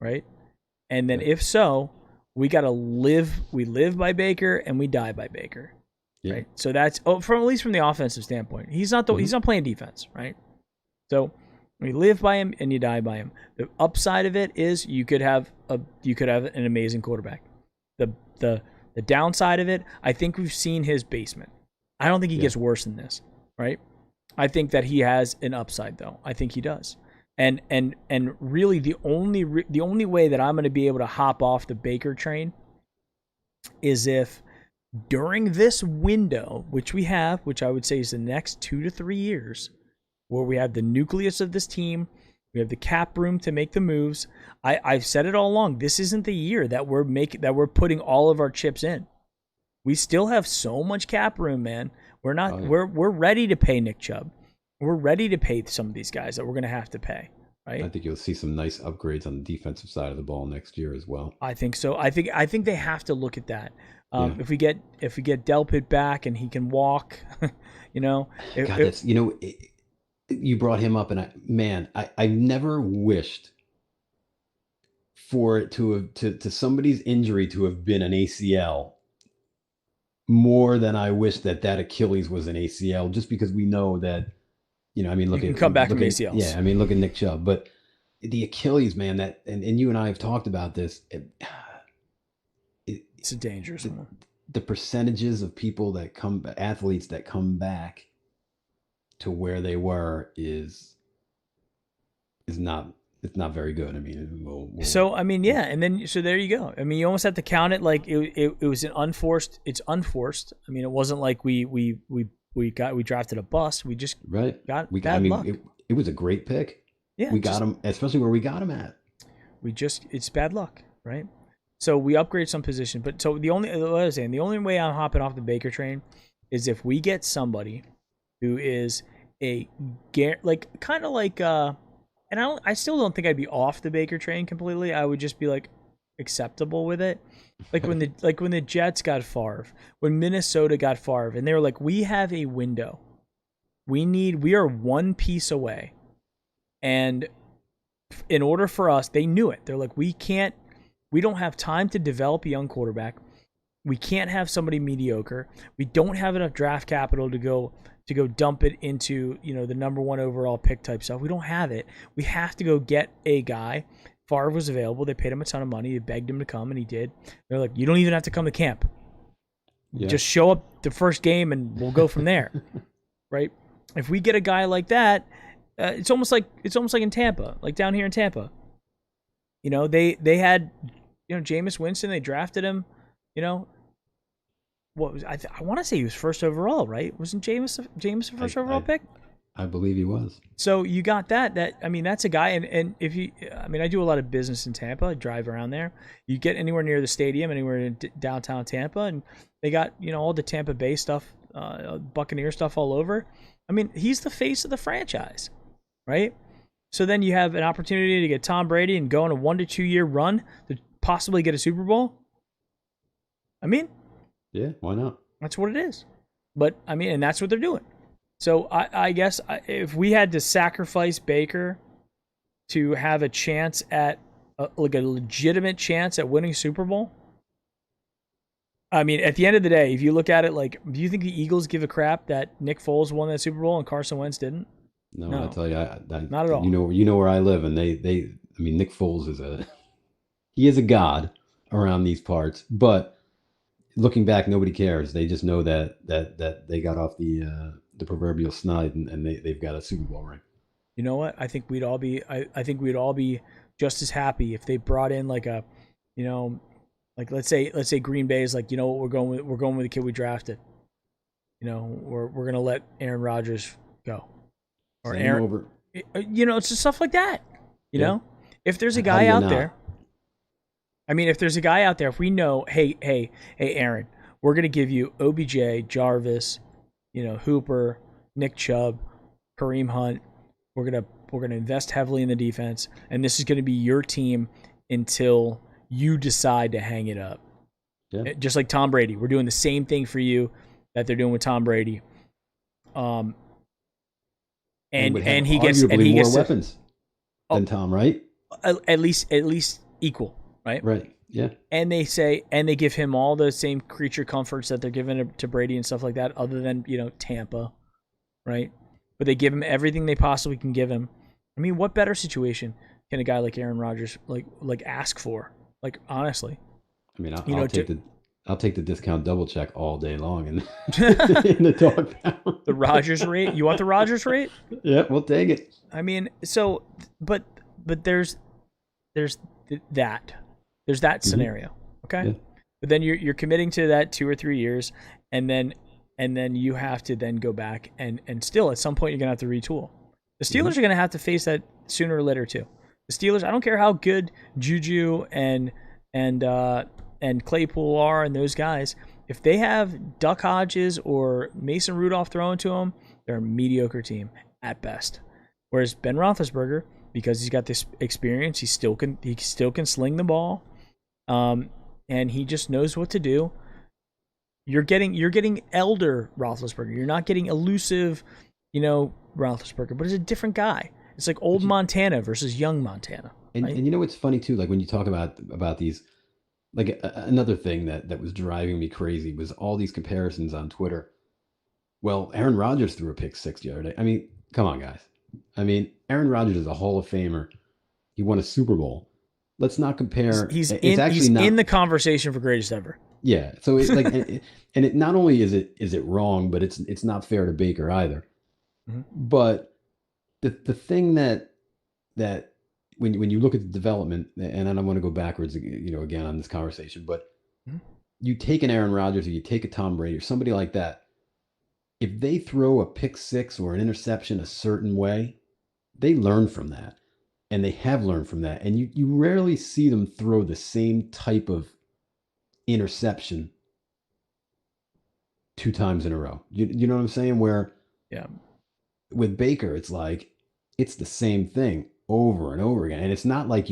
right? And then Yeah, if so, we got to live. We live by Baker and we die by Baker, yeah. right? So that's from at least from the offensive standpoint. He's Hmm. not playing defense, right? So we live by him and you die by him. The upside of it is you could have an amazing quarterback. The the the downside of it, I think we've seen his basement. I don't think he Yeah, gets worse than this, right? I think that he has an upside though. I think he does. And really the only way that I'm going to be able to hop off the Baker train is if during this window, which we have, which I would say is the next 2 to 3 years, where we have the nucleus of this team, we have the cap room to make the moves. I've said it all along. This isn't the year that we're putting all of our chips in. We still have so much cap room, man. We're oh not yeah. we're ready to pay Nick Chubb. We're ready to pay some of these guys that we're going to have to pay, I right? think you'll see some nice upgrades on the defensive side of the ball next year as well. I think so. I think they have to look at that. Yeah. If we get Delpit back and he can walk, you know, God, that's you brought him up, and I never wished for it to have to somebody's injury to have been an ACL more than I wish that Achilles was an ACL, just because we know that, I mean, you can come back from yeah, ACLs. I mean, look at Nick Chubb, but the Achilles, man, and you and I have talked about this. It, It's a dangerous the, one. the percentages of athletes that come back to where they were is not it's not very good. I mean, So I mean, yeah, and then so there you go. I mean, you almost have to count it like it was an unforced. It's unforced. I mean, it wasn't like we drafted a bust. We just right. got I bad mean, luck. it was a great pick. Yeah, We got just him, especially where we got him at. it's bad luck, right? So we upgrade some position, but so the only way I'm hopping off the Baker train is if we get somebody who is a like kind of like and I still don't think I'd be off the Baker train completely. I would just be like acceptable with it. Like when the Jets got Favre, when Minnesota got Favre, and they were like, we have a window. We are one piece away. And in order for us, they knew it. They're like, we don't have time to develop a young quarterback. We can't have somebody mediocre. We don't have enough draft capital to go dump it into, the number one overall pick type stuff. We don't have it. We have to go get a guy. Favre was available. They paid him a ton of money. They begged him to come, and he did. They're like, you don't even have to come to camp. Yeah. Just show up the first game, and we'll go from there, right? If we get a guy like that, it's almost like in Tampa, like down here in Tampa. They had, Jameis Winston. They drafted him. You know, what was I want to say he was first overall, right? Wasn't Jameis the I, first overall I pick? I believe he was. So you got that I mean that's a guy, and if you I mean I do a lot of business in Tampa. I drive around there. You get anywhere near the stadium, anywhere in downtown Tampa, and they got all the Tampa Bay stuff, Buccaneer stuff all over. I mean he's the face of the franchise, right? So then you have an opportunity to get Tom Brady and go on a 1 to 2 year run to possibly get a Super Bowl. I mean Yeah, why not? that's what it is. But I mean, and that's what they're doing. So I guess if we had to sacrifice Baker to have a chance at like a legitimate chance at winning Super Bowl, I mean, at the end of the day, if you look at it, like, do you think the Eagles give a crap that Nick Foles won that Super Bowl and Carson Wentz didn't? No, I No, tell you, not at all. you know where I live, and I mean, Nick Foles is he is a god around these parts. But looking back, nobody cares. They just know that they got off the proverbial snide, and they've got a Super Bowl ring. You know what? I think we'd all be. I think we'd all be just as happy if they brought in like a, you know, like let's say Green Bay is like, you know what, we're going with the kid we drafted. You know, we're gonna let Aaron Rodgers go, or Send him Aaron. over. You know, it's just stuff like that. You Yeah. know, if there's a How do guy you out not? there, I mean, if there's a guy out there, if we know, hey, Aaron, we're gonna give you OBJ, Jarvis, you know, Hooper, Nick Chubb, Kareem Hunt. We're gonna invest heavily in the defense, and this is gonna be your team until you decide to hang it up. Yeah. Just like Tom Brady, we're doing the same thing for you that they're doing with Tom Brady. And would have And he gets more weapons than Tom, right? At least equal, right? Right. Yeah. And they give him all the same creature comforts that they're giving to Brady and stuff like that, other than, you know, Tampa, right? But they give him everything they possibly can give him. I mean, what better situation can a guy like Aaron Rodgers like ask for? Like, honestly, I mean, I'll take the discount double check all day long in in the dog pound. the Rodgers rate. You want the Rodgers rate? Yeah, we'll take it. I mean, so but there's that scenario, okay? Yeah. But then you're committing to that 2 or 3 years, and then you have to then go back and still at some point you're gonna have to retool. The Steelers are gonna have to face that sooner or later too. The Steelers, I don't care how good Juju and Claypool are and those guys, if they have Duck Hodges or Mason Rudolph thrown to them, they're a mediocre team at best. Whereas Ben Roethlisberger, because he's got this experience, he still can sling the ball, and he just knows what to do. You're getting elder Roethlisberger. You're not getting elusive, you know, Roethlisberger, but it's a different guy. It's like old Montana versus young Montana. And, right? and you know what's funny too, like when you talk about these, like another thing that was driving me crazy was all these comparisons on Twitter. Well, Aaron Rodgers threw a pick six the other day. I mean, come on, guys. I mean, Aaron Rodgers is a Hall of Famer. He won a Super Bowl. Let's not compare. He's actually not in the conversation for greatest ever. Yeah. So it's like, and it not only is it wrong, but it's not fair to Baker either. Mm-hmm. But the thing that when you look at the development, and I don't want to go backwards, you know, again on this conversation, but you take an Aaron Rodgers or you take a Tom Brady or somebody like that, if they throw a pick six or an interception a certain way, they learn from that, and they have learned from that, and you rarely see them throw the same type of interception 2 times in a row. You know what I'm saying? Where with Baker, it's like it's the same thing over and over again, and it's not like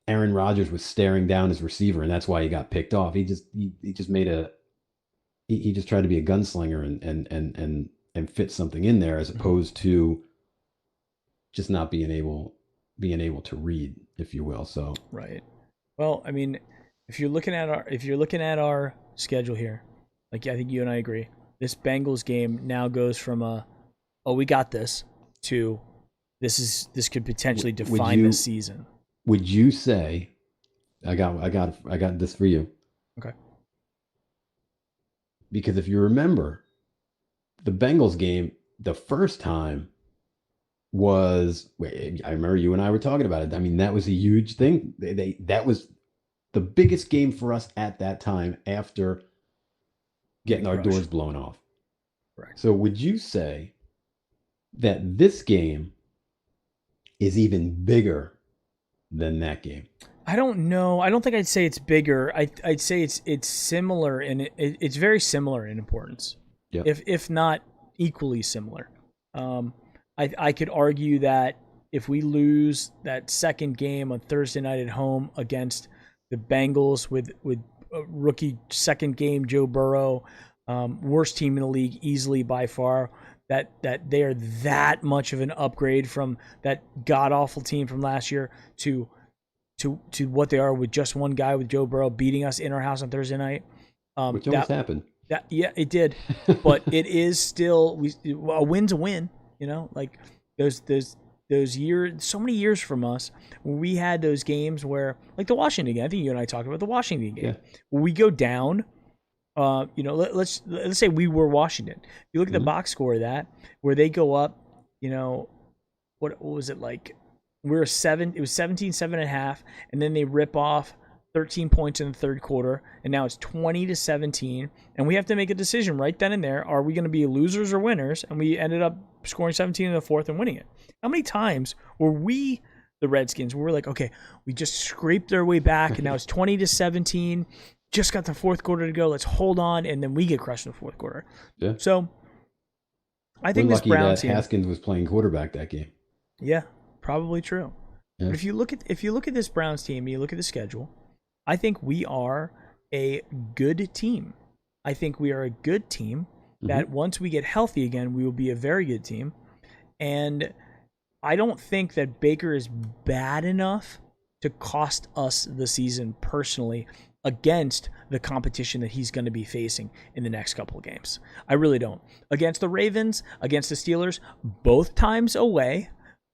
Aaron Rodgers was staring down his receiver and that's why he got picked off. He just tried to be a gunslinger and fit something in there, as opposed to just not being able to read, if you will. So right. Well, I mean, if you're looking at our schedule here, like I think you and I agree, this Bengals game now goes from we got this to this could potentially define the season. Would you say, I got this for you? Okay. Because if you remember, the Bengals game the first time was, I remember you and I were talking about it. I mean, that was a huge thing. That was the biggest game for us at that time after getting our doors blown off. Right. So would you say that this game is even bigger than that game? I don't know. I don't think I'd say it's bigger. I'd say it's similar, and it's very similar in importance. Yep. If not equally similar. I could argue that if we lose that second game on Thursday night at home against the Bengals with a rookie second game Joe Burrow, Worst team in the league easily by far. That they are that much of an upgrade from that god awful team from last year to what they are with just one guy, with Joe Burrow beating us in our house on Thursday night. Which almost happened. Yeah, it did, but it is still a win's a win. Like those years, so many years from us, when we had those games where, like the Washington game. I think you and I talked about the Washington game. Yeah. Where we go down. Let's say we were Washington. If you look at the box score of that, where they go up, what was it like? It was 17-7.5, and then they rip off 13 points in the third quarter, and now it's 20-17, and we have to make a decision right then and there. Are we going to be losers or winners? And we ended up scoring 17 in the fourth and winning it. How many times were we, the Redskins, where we're like, okay, we just scraped our way back, and now it's 20-17, just got the fourth quarter to go, let's hold on, and then we get crushed in the fourth quarter. Yeah. So I think we're this lucky Browns that team, Haskins was playing quarterback that game. Yeah, probably true. Yeah. But if you look at this Browns team, and you look at the schedule, I think we are a good team. I think we are a good team that once we get healthy again, we will be a very good team. And I don't think that Baker is bad enough to cost us the season personally against the competition that he's going to be facing in the next couple of games. I really don't. Against the Ravens, against the Steelers, both times away.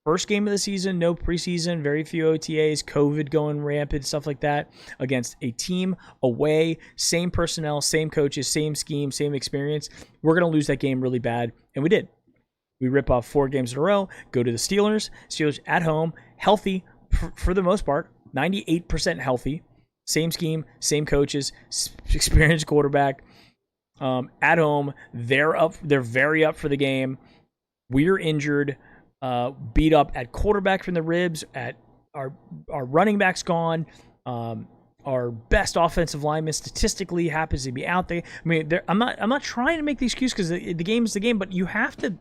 First game of the season, no preseason, very few OTAs, COVID going rampant, stuff like that. Against a team away, same personnel, same coaches, same scheme, same experience. We're going to lose that game really bad, and we did. We rip off 4 games in a row, go to the Steelers. Steelers at home, healthy for the most part, 98% healthy. Same scheme, same coaches, experienced quarterback. At home, they're very up for the game. We're injured. Beat up at quarterback from the ribs, at our running back's gone. Our best offensive lineman statistically happens to be out there. I mean, I'm not trying to make the excuse because the game is the game, but you have to.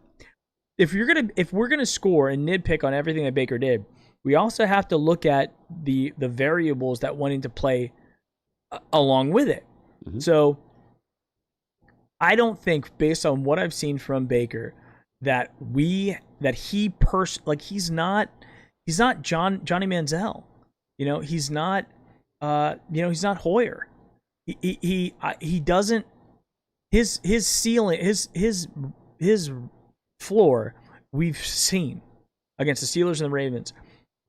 If we're gonna score and nitpick on everything that Baker did, we also have to look at the variables that went into play along with it. So I don't think, based on what I've seen from Baker, that he's not Johnny Manziel. He's not he's not Hoyer. He doesn't, his ceiling, his floor we've seen against the Steelers and the Ravens.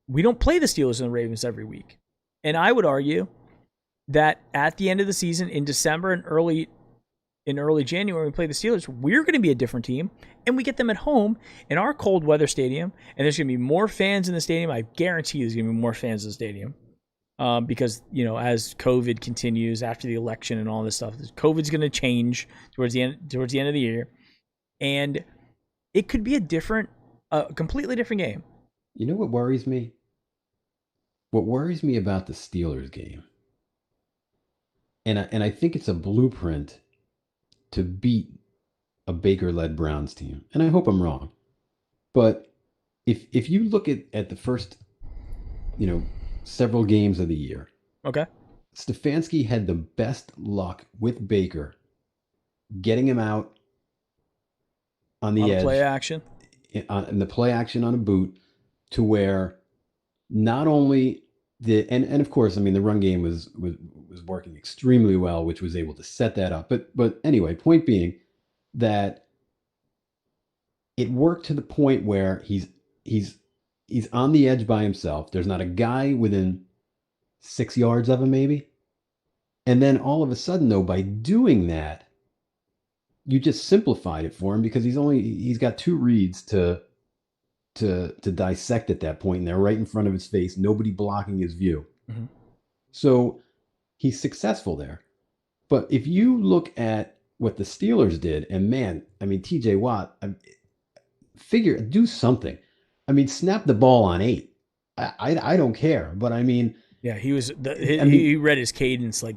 We don't play the Steelers and the Ravens every week. And I would argue that at the end of the season, in December and early January, we play the Steelers, we're going to be a different team, and we get them at home in our cold weather stadium, and there's going to be more fans in the stadium. I guarantee there's going to be more fans in the stadium because, as COVID continues after the election and all this stuff, COVID's going to change towards the end of the year, and it could be a completely different game. You know what worries me? What worries me about the Steelers game, and I think it's a blueprint to beat a Baker-led Browns team, and I hope I'm wrong, but if you look at the first, several games of the year, okay, Stefanski had the best luck with Baker getting him out on the edge, play action, in the play action on a boot, to where not only and of course, I mean, the run game was working extremely well, which was able to set that up. But anyway, point being that it worked to the point where he's on the edge by himself. There's not a guy within 6 yards of him, maybe. And then all of a sudden, though, by doing that, you just simplified it for him because he's got 2 reads to dissect at that point, and they're right in front of his face, nobody blocking his view. So he's successful there. But if you look at what the Steelers did, and man, I mean, TJ Watt, do something. I mean, snap the ball on 8. I don't care, but I mean, yeah, he read his cadence like.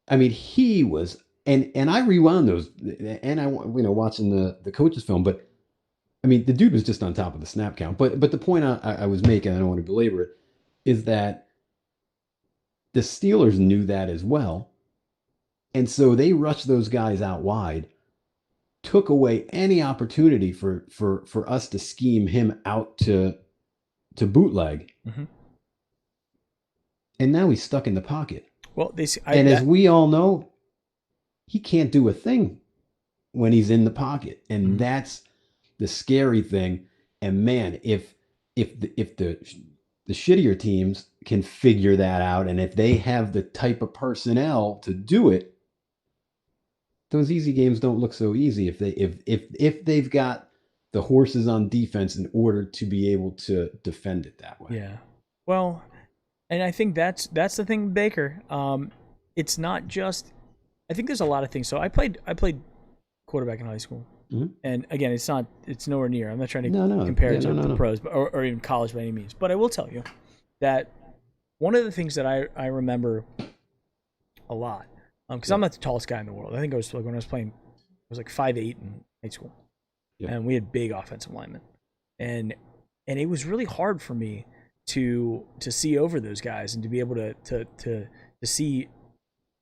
I mean, he was, and I rewound those, and I watching the coach's film, but I mean, the dude was just on top of the snap count. But the point I was making, I don't want to belabor it, is that the Steelers knew that as well. And so they rushed those guys out wide, took away any opportunity for us to scheme him out to bootleg. Mm-hmm. And now he's stuck in the pocket. Well, And as we all know, he can't do a thing when he's in the pocket. And mm-hmm. that's the scary thing. And man, if the shittier teams can figure that out, and if they have the type of personnel to do it, those easy games don't look so easy if they've got the horses on defense in order to be able to defend it that way. Yeah. Well, and I think that's the thing with Baker. It's not just. I think there's a lot of things. So I played quarterback in high school, mm-hmm. and again, it's nowhere near. I'm not trying to compare it to the pros, or even college by any means. But I will tell you that one of the things that I remember a lot, because I'm not the tallest guy in the world. I think I was like when I was playing, I was like 5'8" in high school, and we had big offensive linemen, and it was really hard for me to see over those guys and to be able to see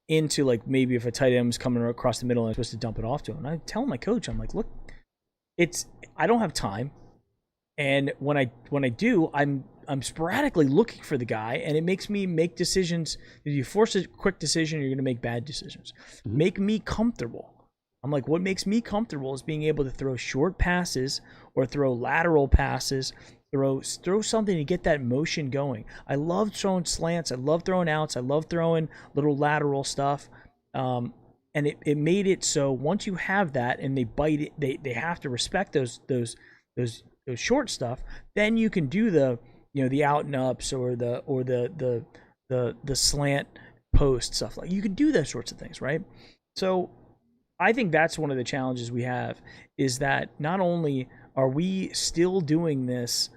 into, like, maybe if a tight end was coming across the middle and I'm supposed to dump it off to him. And I tell my coach, I'm like, look, I don't have time, and when I do, I'm sporadically looking for the guy, and it makes me make decisions. If you force a quick decision, you're going to make bad decisions. Mm-hmm. Make me comfortable. I'm like, what makes me comfortable is being able to throw short passes or throw lateral passes, throw something to get that motion going. I love throwing slants. I love throwing outs. I love throwing little lateral stuff. And it made it so once you have that and they bite it, they have to respect those short stuff. Then you can do the out and ups or the slant post stuff. Like, you can do those sorts of things, right? So I think that's one of the challenges we have, is that not only are we still doing this,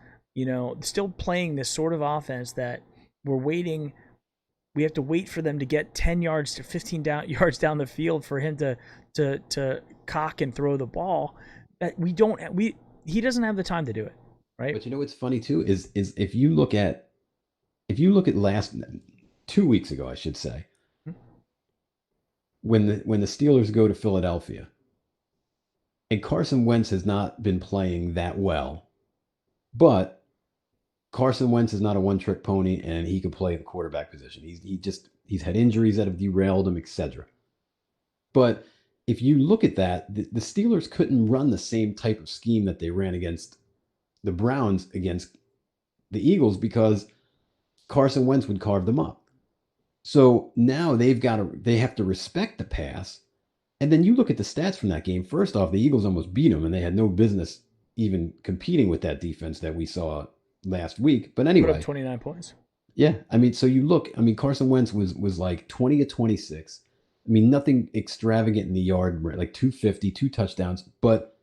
still playing this sort of offense that we have to wait for them to get 10 yards to 15 yards down the field for him to cock and throw the ball. That he doesn't have the time to do it, right? But what's funny too is if you look at last 2 weeks ago, I should say, when the Steelers go to Philadelphia, and Carson Wentz has not been playing that well, but Carson Wentz is not a one-trick pony, and he can play the quarterback position. He's had injuries that have derailed him, etc. But if you look at that, the Steelers couldn't run the same type of scheme that they ran against the Browns against the Eagles because Carson Wentz would carve them up. So now they have to respect the pass. And then you look at the stats from that game. First off, the Eagles almost beat them, and they had no business even competing with that defense that we saw last week. But anyway, put up 29 points. Yeah, so you look. Carson Wentz was like 20 of 26. Nothing extravagant in the yard, like 250, 2 touchdowns. But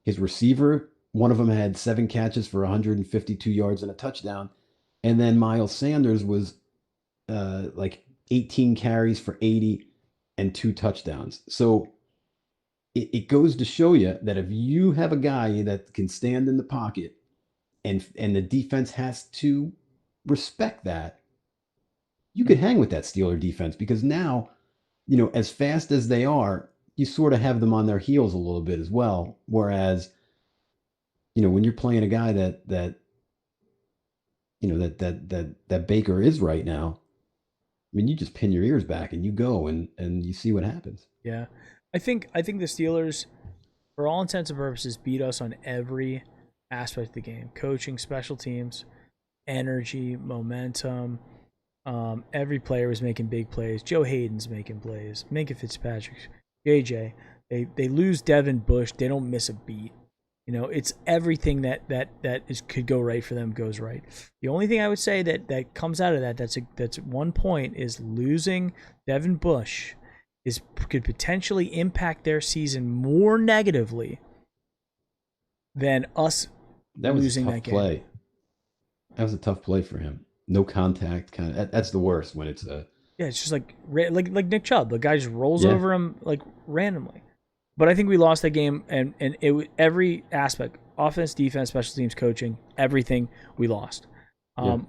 his receiver, one of them had 7 catches for 152 yards and a touchdown, and then Miles Sanders was like 18 carries for 80 and 2 touchdowns. So it goes to show you that if you have a guy that can stand in the pocket and the defense has to respect that, you could hang with that Steeler defense, because now, as fast as they are, you sort of have them on their heels a little bit as well. Whereas, when you're playing a guy that Baker is right now, you just pin your ears back and you go and you see what happens. Yeah. I think the Steelers, for all intents and purposes, beat us on every aspect of the game. Coaching, special teams, energy, momentum. Every player was making big plays. Joe Hayden's making plays. Minka Fitzpatrick, JJ. They lose Devin Bush. They don't miss a beat. It's everything that could go right for them goes right. The only thing I would say that comes out of that's 1 point is losing Devin Bush could potentially impact their season more negatively than us losing that game. Play. That was a tough play for him. No contact, kind of. That's the worst when it's a. Yeah, it's just like Nick Chubb. The guy just rolls over him like randomly. But I think we lost that game, and every aspect, offense, defense, special teams, coaching, everything we lost.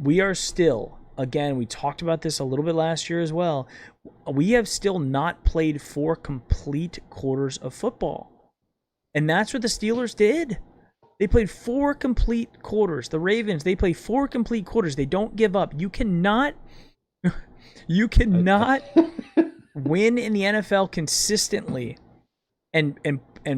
We are still again, we talked about this a little bit last year as well. We have still not played 4 complete quarters of football. And that's what the Steelers did. They played 4 complete quarters. The Ravens, they play 4 complete quarters. They don't give up. You cannot win in the NFL consistently and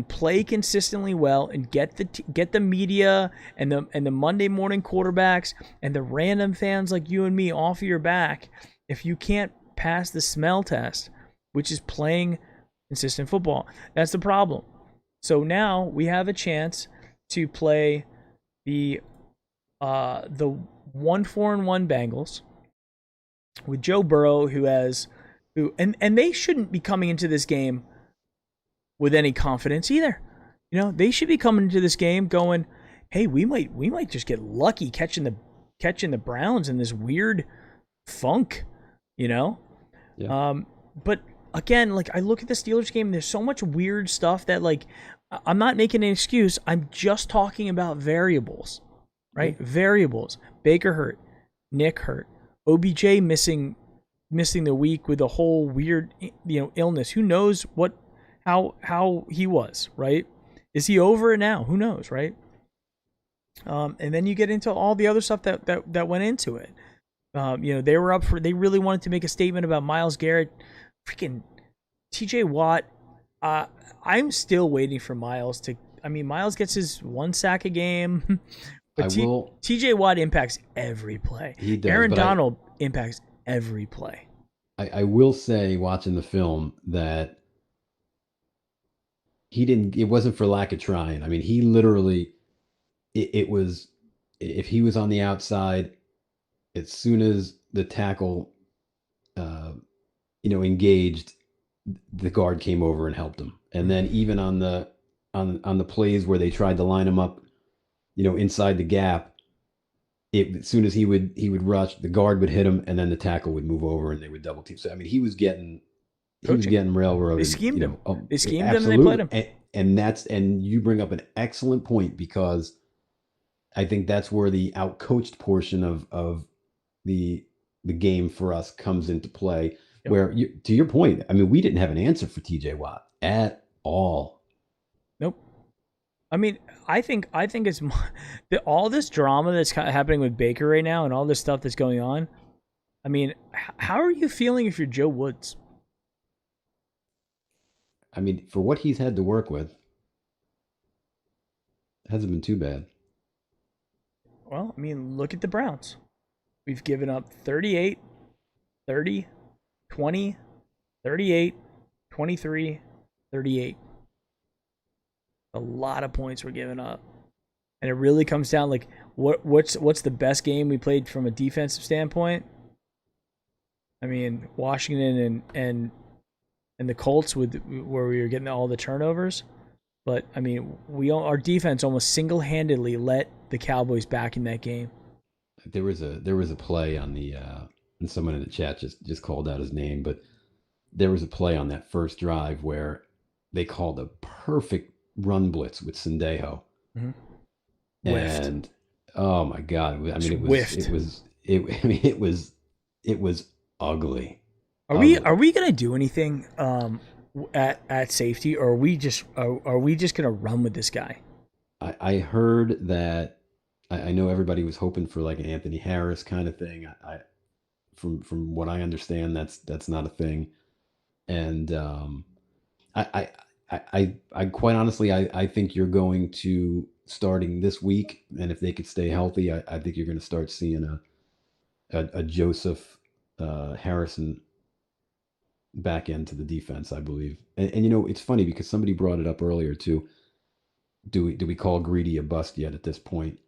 play consistently well and get the media and the Monday morning quarterbacks and the random fans like you and me off of your back if you can't pass the smell test, which is playing consistent football. That's the problem. So now we have a chance to play the 1-4-1 Bengals with Joe Burrow, and they shouldn't be coming into this game with any confidence either. They should be coming into this game going, "Hey, we might just get lucky catching the Browns in this weird funk," Yeah. But again, like, I look at the Steelers game, and there's so much weird stuff that, like, I'm not making an excuse. I'm just talking about variables, right? Mm-hmm. Variables. Baker hurt, Nick hurt, OBJ missing the week with a whole weird, illness. Who knows how he was, right? Is he over it now? Who knows, right? And then you get into all the other stuff that went into it. They really wanted to make a statement about Myles Garrett. Freaking TJ Watt. I'm still waiting for Myles Myles gets his 1 sack a game, but TJ Watt impacts every play. He does. Aaron Donald impacts every play. I will say, watching the film, that it wasn't for lack of trying. He literally, it was, if he was on the outside, as soon as the tackle, engaged, the guard came over and helped him. And then even on the plays where they tried to line him up, inside the gap, as soon as he would rush, the guard would hit him, and then the tackle would move over and they would double team. So he was getting railroaded. They schemed him. They schemed him and they played him. And you bring up an excellent point, because I think that's where the outcoached portion of the game for us comes into play. Yep. Where, to your point, we didn't have an answer for TJ Watt at all. Nope. I think it's all this drama that's happening with Baker right now and all this stuff that's going on. How are you feeling if you're Joe Woods? For what he's had to work with, it hasn't been too bad. Well, look at the Browns. We've given up 38, 30, 20, 38, 23, 38. A lot of points were given up. And it really comes down, like, what's the best game we played from a defensive standpoint? Washington and the Colts, where we were getting all the turnovers. But our defense almost single-handedly let the Cowboys back in that game. There was a play on the and someone in the chat just called out his name, but there was a play on that first drive where they called a perfect run blitz with Sendejo. Mm-hmm. And oh my God, it was ugly. Are we gonna do anything at safety, or are we just gonna run with this guy? I heard that. I know everybody was hoping for like an Anthony Harris kind of thing. From what I understand, that's not a thing. And I quite honestly, I think you're going to, starting this week, and if they could stay healthy, I think you're going to start seeing a Joseph Harrison back end to the defense, I believe. And it's funny because somebody brought it up earlier too. Do we call Greedy a bust yet at this point?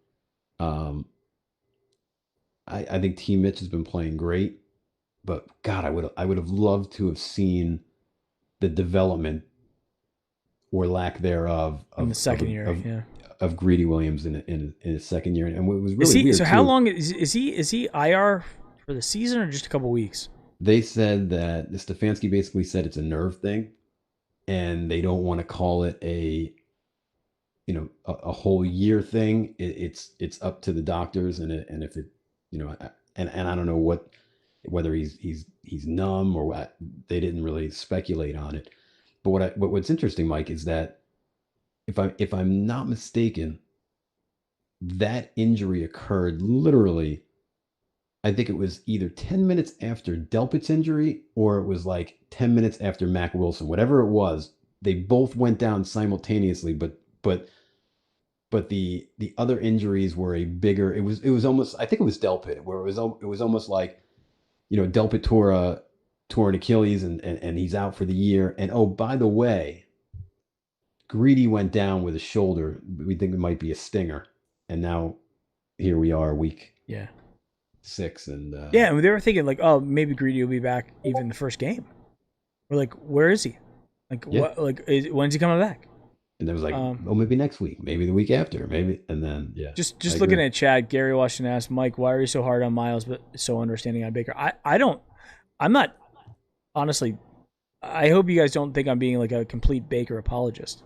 I think T. Mitch has been playing great, but God, I would have loved to have seen the development or lack thereof in the second year, of Greedy Williams in his second year. And what was really weird, so how long is he IR for the season or just a couple weeks? They said that Stefanski basically said it's a nerve thing, and they don't want to call it a whole year thing. It's up to the doctors, and if it and I don't know whether he's numb or what. They didn't really speculate on it. But what's interesting, Mike, is that if I'm not mistaken, that injury occurred literally. I think it was either 10 minutes after Delpit's injury or it was like 10 minutes after Mac Wilson. Whatever it was, they both went down simultaneously, but the other injuries were a bigger. It was almost, I think it was Delpit, where it was almost like, Delpit tore an Achilles and he's out for the year. And oh, by the way, Greedy went down with a shoulder. We think it might be a stinger, and now here we are, week Yeah. 6, and Yeah, and they were thinking like, oh, maybe Greedy will be back even the first game. We're like, where is he? Like, Yeah. what? Like, when's he coming back? and it was like, oh, maybe next week, maybe the week after, maybe, and then Just I looking agree. at Chad, Gary Washington asked Mike, why are you so hard on Miles but so understanding on Baker? I'm not honestly. I hope you guys don't think I'm being like a complete Baker apologist.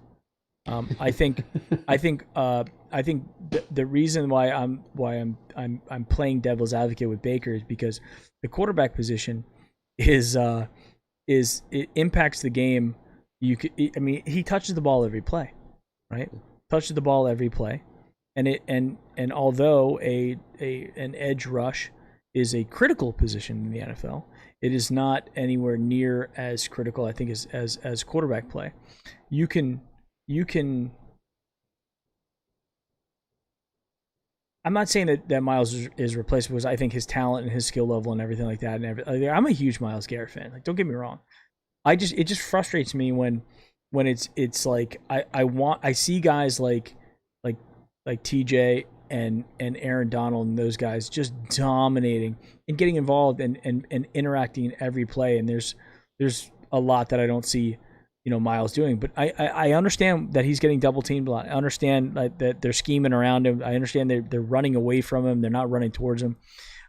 I think the reason why I'm playing devil's advocate with Baker is because the quarterback position is it impacts the game. He touches the ball every play, right? Touches the ball every play, and although an edge rush is a critical position in the NFL, it is not anywhere near as critical, I think, as quarterback play. You can. I'm not saying that Miles is replaceable because I think his talent and his skill level and everything like that. I'm a huge Miles Garrett fan. Like, don't get me wrong. It just frustrates me when it's like I see guys like TJ and Aaron Donald and those guys just dominating and getting involved and interacting in every play. And there's a lot that I don't see, Miles doing. But I understand that he's getting double teamed a lot. I understand that they're scheming around him. I understand they're running away from him. They're not running towards him.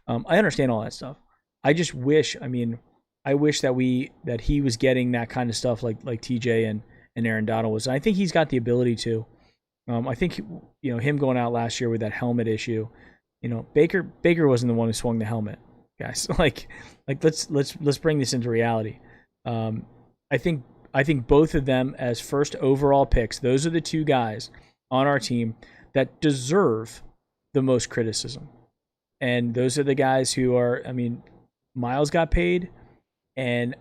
I understand all that stuff. I just wish, I wish that he was getting that kind of stuff like TJ and Aaron Donald was. And I think he's got the ability to. I think him going out last year with that helmet issue. Baker wasn't the one who swung the helmet, guys. Let's bring this into reality. I think both of them as first overall picks. Those are the two guys on our team that deserve the most criticism, and those are the guys who are. Miles got paid. And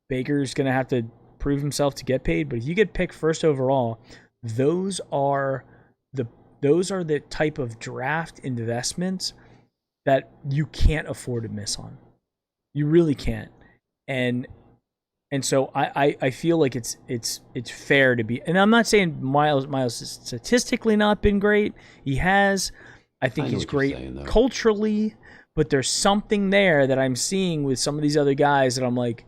Baker's going to have to prove himself to get paid. But if you get picked first overall, those are the type of draft investments that you can't afford to miss on. You really can't. And so I feel like it's fair to be. And I'm not saying Miles has statistically not been great. He has. I think he's great culturally. But there's something there that I'm seeing with some of these other guys that I'm like,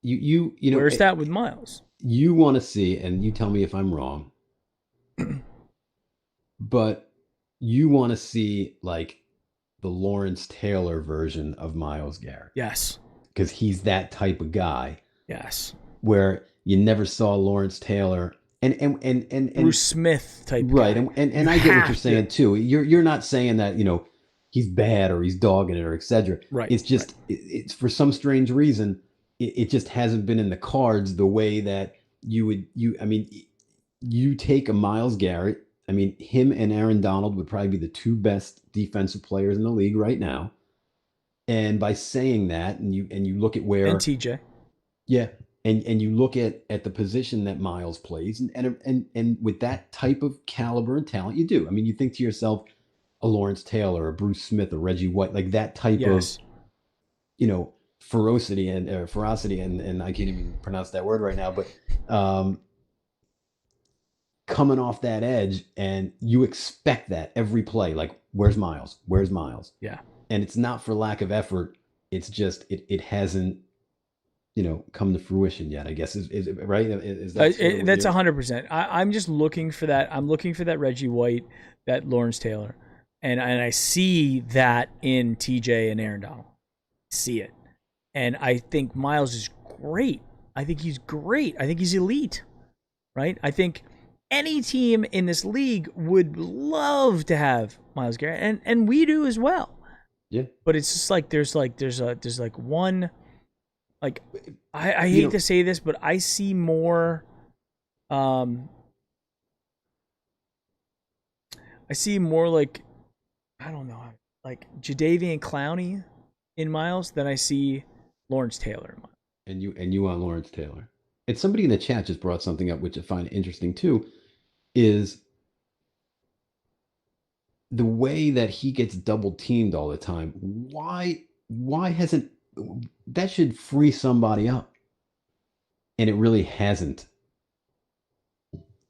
where's that with Miles? You want to see, and you tell me if I'm wrong, but you want to see like the Lawrence Taylor version of Miles Garrett. Yes. Because he's that type of guy. Yes. Where you never saw Lawrence Taylor and Bruce Smith type right, guy. And I get what you're saying too. You're not saying that, he's bad or he's dogging it or etc. Right. It's just it's for some strange reason it just hasn't been in the cards the way that you take a Miles Garrett. Him and Aaron Donald would probably be the two best defensive players in the league right now. And by saying that, and you look at where and TJ, yeah, and you look at the position that Miles plays, and with that type of caliber and talent, you do. You think to yourself, a Lawrence Taylor, a Bruce Smith, a Reggie White, like that type of, ferocity and I can't even pronounce that word right now, but coming off that edge, and you expect that every play. Like, where's Miles? Where's Miles? Yeah. And it's not for lack of effort. It's just it hasn't come to fruition yet, I guess. Is it right? Is that that's 100%. I'm just looking for that. I'm looking for that Reggie White, that Lawrence Taylor. And I see that in TJ and Aaron Donald. See it. And I think Miles is great. I think he's great. I think he's elite. Right? I think any team in this league would love to have Miles Garrett. And we do as well. Yeah. but it's just like there's like one, like, I You hate know, to say this, but I see more, um I see more like, I don't know, like Jadeveon Clowney in Miles than I see Lawrence Taylor in Miles. and you on Lawrence Taylor. And somebody in the chat just brought something up which I find interesting too, is the way that he gets double teamed all the time. Why hasn't that should free somebody up? And it really hasn't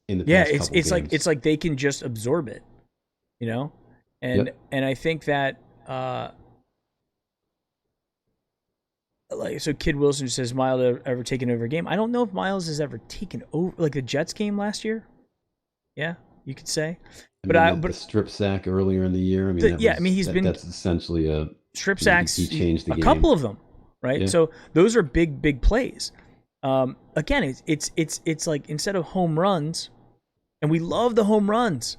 in the Yeah, past couple it's games. like they can just absorb it, you know, Yep. and I think that, like, so Kid Wilson says Miles ever taken over a game. I don't know if Miles has ever taken over, like the Jets game last year. Yeah, you could say, I mean the but strip sack earlier in the year. I mean yeah, I mean he's been that's essentially a strip he sacks, changed the a couple game. of them, right? Yeah. So those are big plays. Again, it's like, instead of home runs, and we love the home runs.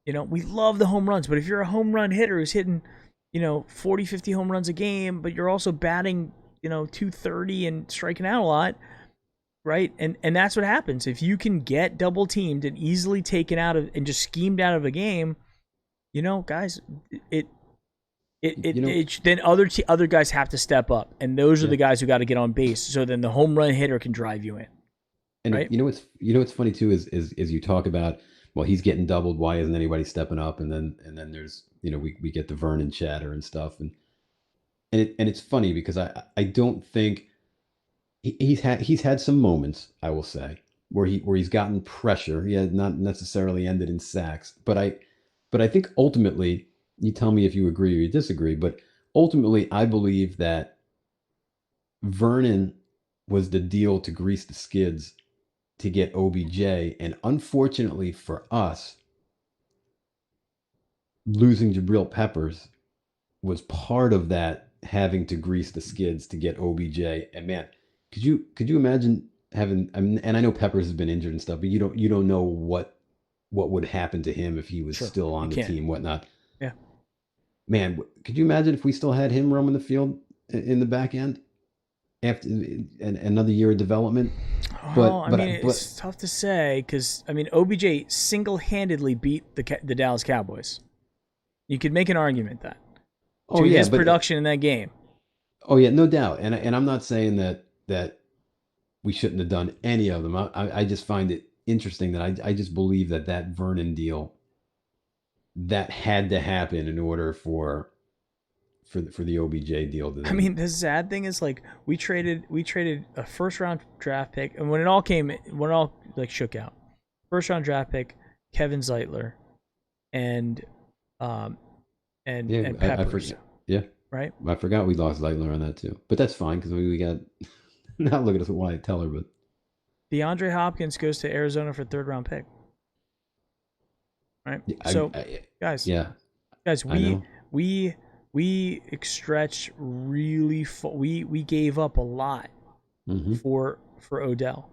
You know, we love the home runs, but if you're a home run hitter who's hitting, 40, 50 home runs a game, but you're also batting, 230 and striking out a lot, right? And that's what happens. If you can get double teamed and easily taken out of and just schemed out of a game, guys, it You know, then other guys have to step up, and those are yeah. the guys who got to get on base. So then the home run hitter can drive you in, And right? what's funny too is you talk about, well, he's getting doubled, why isn't anybody stepping up? And then there's, we get the Vernon chatter and stuff, and it's funny because I don't think he's had some moments, I will say, where he's gotten pressure. He has not necessarily ended in sacks, but I think ultimately, you tell me if you agree or you disagree, but ultimately I believe that Vernon was the deal to grease the skids to get OBJ, and unfortunately for us, losing Jabril Peppers was part of that, having to grease the skids to get OBJ. And man, could you imagine having? I mean, and I know Peppers has been injured and stuff, but you don't know what would happen to him if he was Sure, still you on the can't. team, whatnot. Yeah. Man, could you imagine if we still had him roaming the field in the back end after another year of development? Well, But I mean, but it's tough to say because, I mean, OBJ single-handedly beat the Dallas Cowboys. You could make an argument that oh to yeah, his but production in that game. oh yeah, no doubt. And I'm not saying that we shouldn't have done any of them. I just find it interesting that I just believe that Vernon deal, that had to happen in order for the OBJ deal to I then. mean, the sad thing is, like, we traded a first-round draft pick, and when it all like shook out, first-round draft pick, Kevin Zeitler, and um Yeah, and I Peppers, forget. Yeah, right? I forgot we lost Zeitler on that too. But that's fine because we got not look at us at Wyatt Teller, but DeAndre Hopkins goes to Arizona for third-round pick, right? yeah, So, guys, yeah, guys, I know. we stretched really we gave up a lot Hmm. for Odell,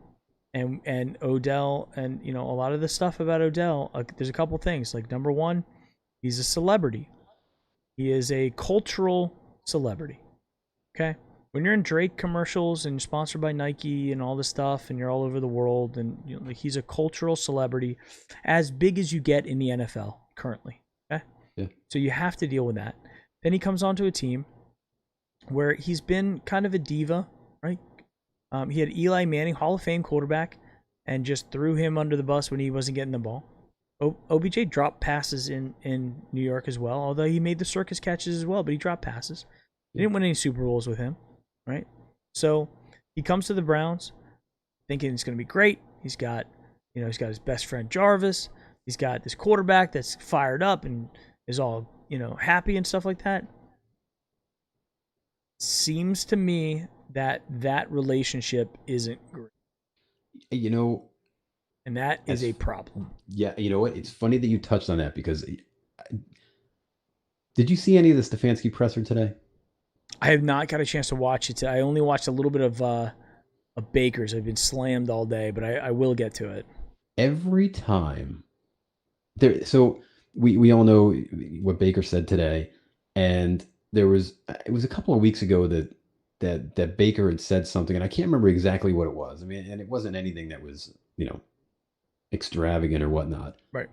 and Odell, and a lot of the stuff about Odell, there's a couple things. Like, number one, he's a celebrity. He is a cultural celebrity. Okay, when you're in Drake commercials and you're sponsored by Nike and all this stuff, and you're all over the world, and like, he's a cultural celebrity, as big as you get in the NFL currently. Okay, Yeah, so you have to deal with that. Then he comes onto a team where he's been kind of a diva, right? He had Eli Manning, Hall of Fame quarterback, and just threw him under the bus when he wasn't getting the ball. OBJ dropped passes in New York as well, although he made the circus catches as well, but he dropped passes. He yeah, didn't win any Super Bowls with him, right? So he comes to the Browns thinking it's going to be great. He's got his best friend Jarvis. He's got this quarterback that's fired up and is all, happy and stuff like that. Seems to me that relationship isn't great, you know, and that is as a problem. yeah, you know what? It's funny that you touched on that because did you see any of the Stefanski presser today? I have not got a chance to watch it. I only watched a little bit of Baker's. I've been slammed all day, but I will get to it. Every time there, so we all know what Baker said today, And it was a couple of weeks ago that Baker had said something, and I can't remember exactly what it was. I mean, and it wasn't anything that was, extravagant or whatnot. Right.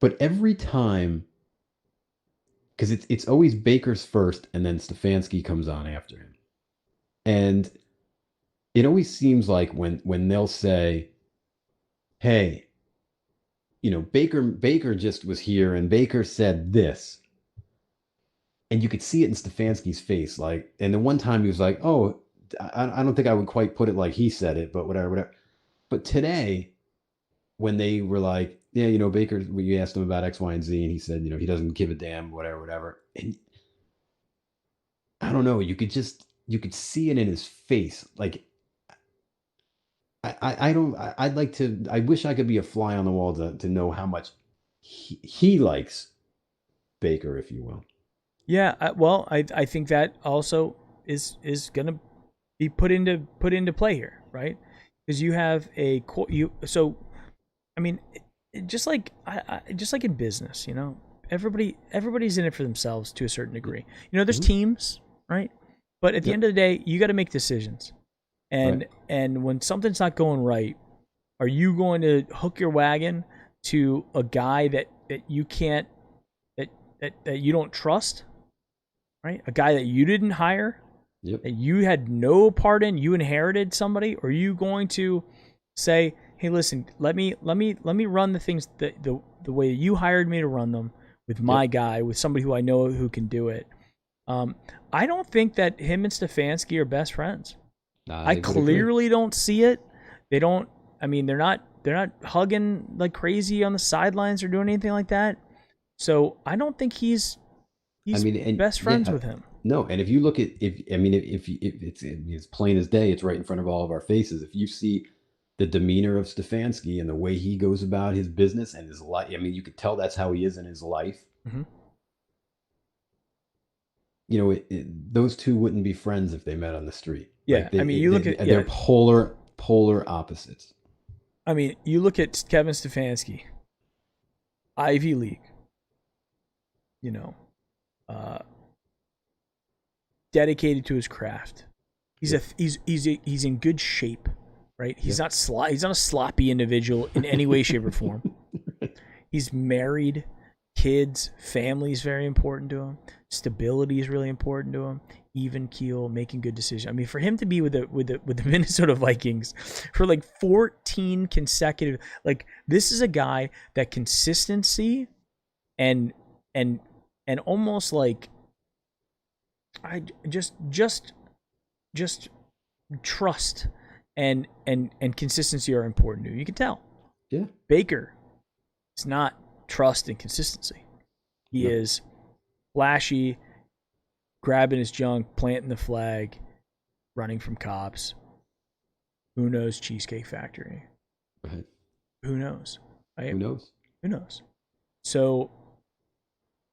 But every time, because it's always Baker's first, and then Stefanski comes on after him, and it always seems like when they'll say, "Hey, Baker just was here, and Baker said this," and you could see it in Stefanski's face. Like, and the one time he was like, "Oh, I don't think I would quite put it like he said it, but whatever, whatever." But today, when they were like, "Yeah, Baker," we asked him about X, Y, and Z, and he said, he doesn't give a damn, whatever, whatever. And I don't know, you could see it in his face. Like, I don't, I'd like to, I wish I could be a fly on the wall to know how much he likes Baker, if you will. Yeah. Well, I think that also is gonna be put into play here, right? Because you have so I mean, just like just like in business, everybody's in it for themselves to a certain degree. There's Mhm. teams, right? But at the Yep. end of the day, you got to make decisions. Right. And when something's not going right, are you going to hook your wagon to a guy that you can't that you don't trust, right? A guy that you didn't hire, Yep. that you had no part in, you inherited somebody, or are you going to say, "Hey, listen, let me run the things the way you hired me to run them with my Yep. guy, with somebody who I know who can do it." Um, I don't think that him and Stefanski are best friends. I I would agree. clearly don't see it. They don't. I mean, they're not hugging like crazy on the sidelines or doing anything like that. So I don't think I he's mean, and best friends yeah, with him. no, and if you look at if I mean if it's plain as day, it's right in front of all of our faces. If you see the demeanor of Stefanski and the way he goes about his business and his life, I mean, you could tell that's how he is in his life. Mm-hmm. Those two wouldn't be friends if they met on the street. Yeah, Like I mean, you look at they're polar opposites. I mean, you look at Kevin Stefanski, Ivy League, you know, uh, dedicated to his craft. He's a Yep. he's in good shape, right? He's Yep. not he's not a sloppy individual in any way, shape, or form. He's married, kids, family is very important to him. Stability is really important to him. Even keel, making good decisions. I mean, for him to be with the Minnesota Vikings for like 14 consecutive, like this is a guy that consistency and and and almost like I just trust and consistency are important to you. You can tell Yeah. Baker is not trust and consistency. He No. is flashy, grabbing his junk, planting the flag, running from cops. Who knows Cheesecake Factory? Right. Who knows? Right? Who knows? Who knows? So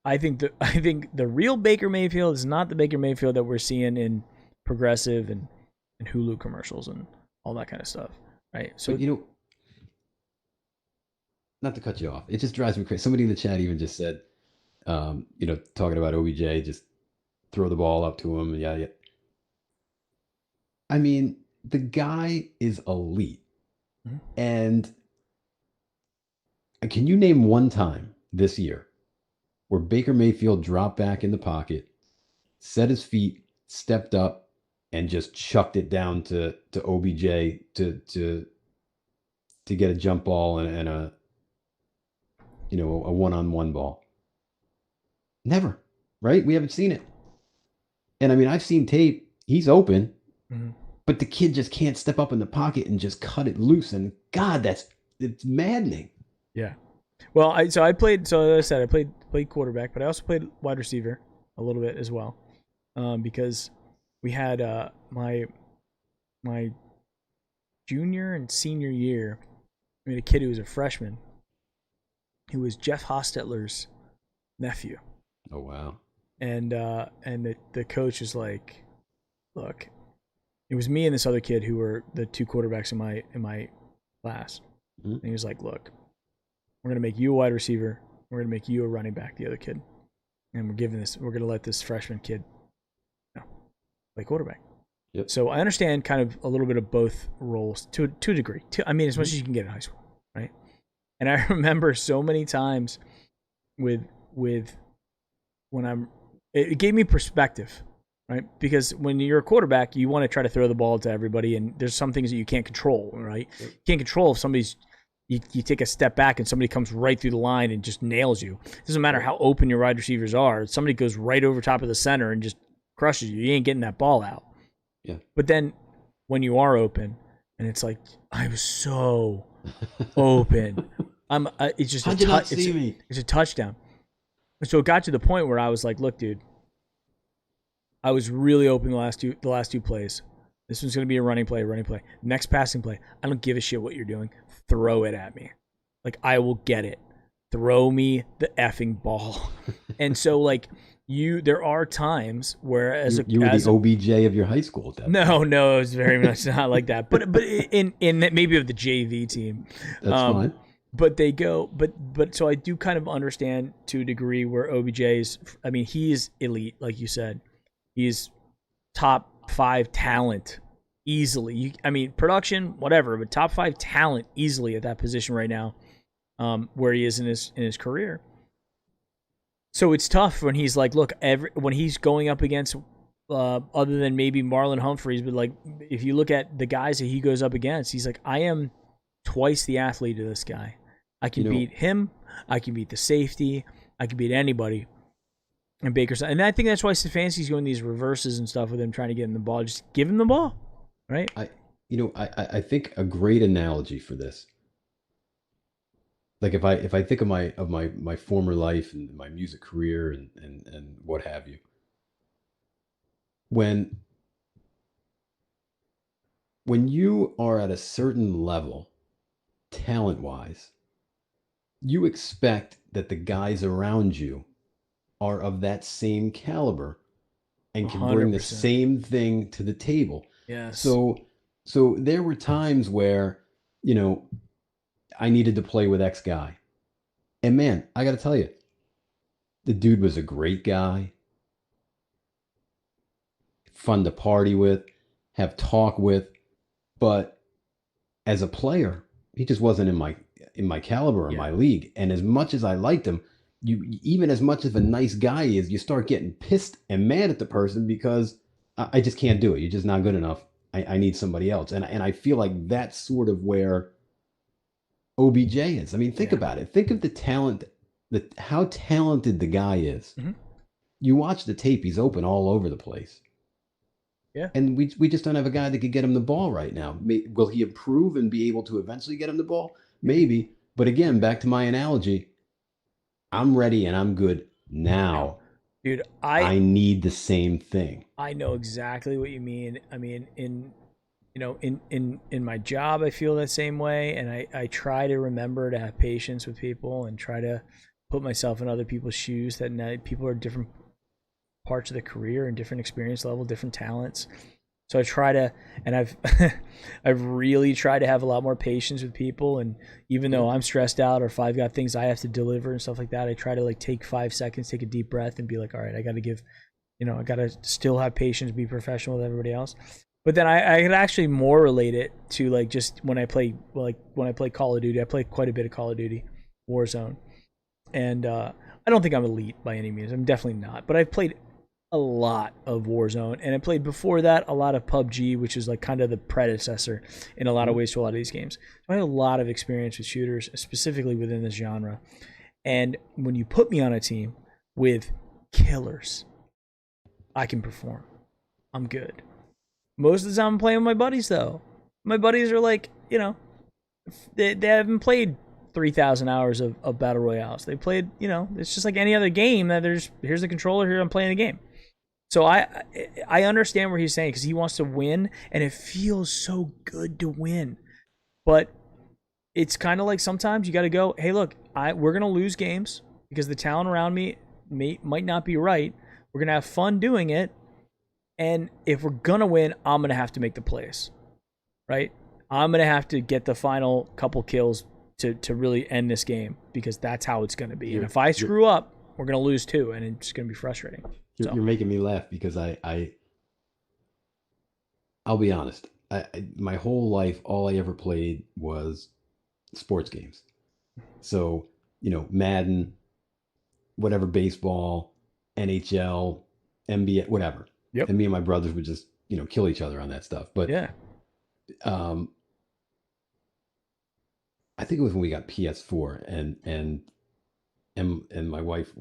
I think the real Baker Mayfield is not the Baker Mayfield that we're seeing in Progressive and Hulu commercials and all that kind of stuff. Right? But So not to cut you off, it just drives me crazy. Somebody in the chat even just said, talking about OBJ, just throw the ball up to him. Yeah, yeah. I mean, the guy is elite. mhm. And can you name one time this year where Baker Mayfield dropped back in the pocket, set his feet, stepped up, and just chucked it down to OBJ to get a jump ball and a one-on-one ball? Never, right? We haven't seen it. And I mean, I've seen tape. He's open, Mhm. but the kid just can't step up in the pocket and just cut it loose. And God, it's maddening. Yeah. Well, I played. So as I said, I played quarterback, but I also played wide receiver a little bit as well, because we had my junior and senior year. We had a kid who was a freshman, who was Jeff Hostetler's nephew, Oh wow. and the coach was like, "Look, it was me and this other kid who were the two quarterbacks in my class," Mm-hmm. and he was like, "Look, we're gonna make you a wide receiver. We're gonna make you a running back." The other kid, and we're going to let this freshman kid, play quarterback. Yep. So I understand kind of a little bit of both roles to a degree. I mean, as much as you can get in high school, right? And I remember so many times with when it gave me perspective, right? Because when you're a quarterback, you want to try to throw the ball to everybody, and there's some things that you can't control, right? You can't control if you take a step back and somebody comes right through the line and just nails you. It doesn't matter how open your wide receivers are. Somebody goes right over top of the center and just crushes you. You ain't getting that ball out. Yeah. But then when you are open, and it's like, I was so open. It's just How'd you not see me? It's a touchdown. So it got to the point where I was like, look, dude, I was really open the last two plays. This one's going to be a running play. Next passing play, I don't give a shit what you're doing. Throw it at me. Like, I will get it. Throw me the effing ball. And so, like, there are times where you were the OBJ of your high school at that point. No, it was very much not like that. But in maybe of the JV team. That's fine. But they go, but so I do kind of understand to a degree where OBJ's, I mean, he's elite, like you said. He's top 5 talent easily. I mean, production, whatever, but top 5 talent easily at that position right now, where he is in his career. So it's tough when he's like, look, when he's going up against, other than maybe Marlon Humphreys, but like if you look at the guys that he goes up against, he's like, I am twice the athlete of this guy. I can beat him. I can beat the safety. I can beat anybody. And Baker's, and I think that's why Stefanski's going these reverses and stuff with him, trying to get him the ball. Just give him the ball, right? I think a great analogy for this. Like if I think of my former life and my music career and what have you. When you are at a certain level, talent-wise, you expect that the guys around you are of that same caliber and can bring the 100%. same thing to the table. Yes. So there were times where, I needed to play with X guy. And man, I got to tell you, the dude was a great guy. Fun to party with, have talk with, but as a player, he just wasn't in my caliber or my league. And as much as I liked him, even as much as a nice guy is, you start getting pissed and mad at the person because I just can't do it. You're just not good enough. I need somebody else. And I feel like that's sort of where OBJ is. I mean, think about it. Think of the talent, how talented the guy is. Mm-hmm. You watch the tape, he's open all over the place. Yeah. And we just don't have a guy that could get him the ball right now. Will he improve and be able to eventually get him the ball? Maybe. But again, back to my analogy, I'm ready and I'm good now. Dude, I need the same thing. I know exactly what you mean. I mean, in my job, I feel that same way, and I try to remember to have patience with people and try to put myself in other people's shoes. That people are different parts of the career and different experience level, different talents. So I try to, and I've really tried to have a lot more patience with people. And even though I'm stressed out or if I've got things I have to deliver and stuff like that, I try to like take 5 seconds, take a deep breath, and be like, all right, I got to give, I got to still have patience, be professional with everybody else. But then I could actually more relate it to like just when I play Call of Duty. I play quite a bit of Call of Duty, Warzone, and I don't think I'm elite by any means. I'm definitely not. But I've played a lot of Warzone, and I played before that a lot of PUBG, which is like kind of the predecessor in a lot of ways to a lot of these games. So I have a lot of experience with shooters, specifically within this genre. And when you put me on a team with killers, I can perform. I'm good. Most of the time I'm playing with my buddies, though. My buddies are like, they haven't played 3,000 hours of Battle Royales. They played, it's just like any other game that here's the controller, here I'm playing a game. So I understand where he's saying, because he wants to win, and it feels so good to win. But it's kind of like sometimes you got to go, hey, look, we're going to lose games because the talent around me might not be right. We're going to have fun doing it. And if we're going to win, I'm going to have to make the plays, right? I'm going to have to get the final couple kills to really end this game, because that's how it's going to be. And if I screw up, we're gonna lose too, and it's gonna be frustrating. So You're making me laugh because I'll be honest. My whole life, all I ever played was sports games. So, Madden, whatever, baseball, NHL, NBA, whatever. yep, And me and my brothers would just, kill each other on that stuff. But yeah, um, I think it was when we got PS4 and my wife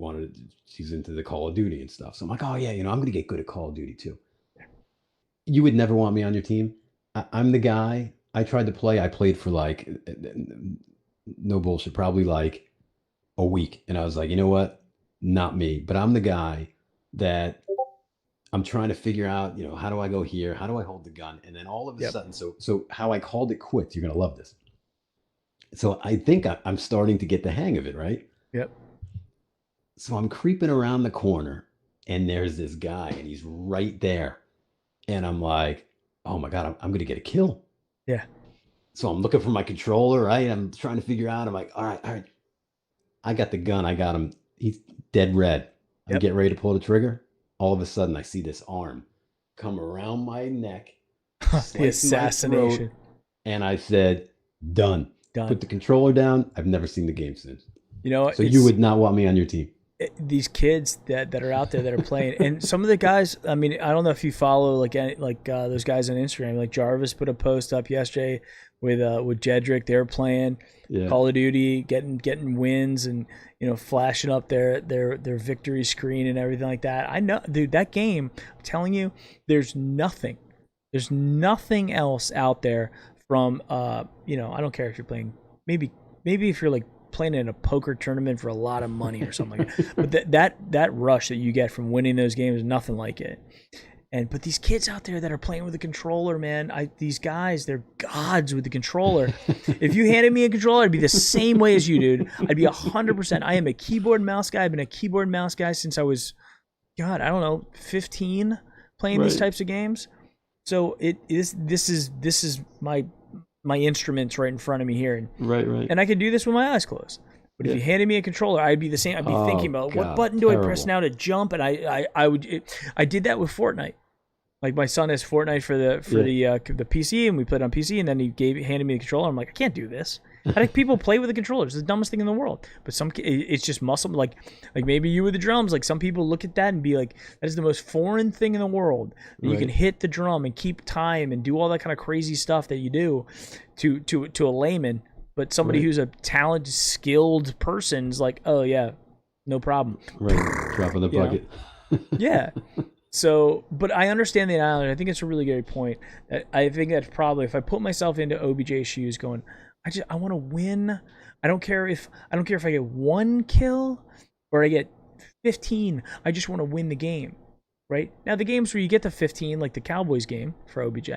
she's into the Call of Duty and stuff. So I'm like, oh yeah, I'm gonna get good at Call of Duty too. You would never want me on your team. I'm the guy. I tried to play. I played for like, no bullshit, probably like a week, and I was like, you know what? Not me. But I'm the guy that I'm trying to figure out. How do I go here? How do I hold the gun? And then all of a yep, sudden, so how I called it quits. You're gonna love this. So I think I'm starting to get the hang of it, right? yep, So I'm creeping around the corner, and there's this guy, and he's right there. And I'm like, oh my God, I'm going to get a kill. yeah. So I'm looking for my controller, right? I'm trying to figure out. I'm like, all right, all right. I got the gun. I got him. He's dead red. I'm Yep. getting ready to pull the trigger. All of a sudden, I see this arm come around my neck, The slice my throat, assassination. and I said, done. Done. Put the controller down. I've never seen the game since. You know, So you would not want me on your team. these kids that are out there that are playing, and some of the guys. I mean, I don't know if you follow those guys on Instagram. Like Jarvis put a post up yesterday with Jedrick. They're playing Call of Duty, getting wins, and flashing up their victory screen and everything like that. I know, dude. That game, I'm telling you, there's nothing else out there from I don't care if you're playing maybe if you're like playing in a poker tournament for a lot of money or something like that. But that rush that you get from winning those games is nothing like it. But these kids out there that are playing with a controller, man, these guys, they're gods with the controller. If you handed me a controller, I'd be the same way as you, dude. I'd be 100%. I am a keyboard and mouse guy. I've been a keyboard and mouse guy since I was, God, I don't know, 15, playing these types of games. So this is my instruments right in front of me here, Right. and I could do this with my eyes closed. But if you handed me a controller, I'd be the same. I'd be thinking about what button do I press now to jump, and I did that with Fortnite. Like my son has Fortnite for the PC, and we played on PC, and then he handed me the controller. I'm like, I can't do this. How do people play with the controller? It's the dumbest thing in the world. But it's just muscle. Like maybe you with the drums. Like some people look at that and be like, that is the most foreign thing in the world. That you can hit the drum and keep time and do all that kind of crazy stuff that you do to a layman. But somebody who's a talented, skilled person is like, oh yeah, no problem. Right, dropping the bucket. Yeah. So, but I understand the analogy. I think it's a really good point. I think that's probably, if I put myself into OBJ's shoes, going, I want to win. I don't care if I get one kill or I get 15. I just want to win the game, right? Now the games where you get the 15, like the Cowboys game for OBJ,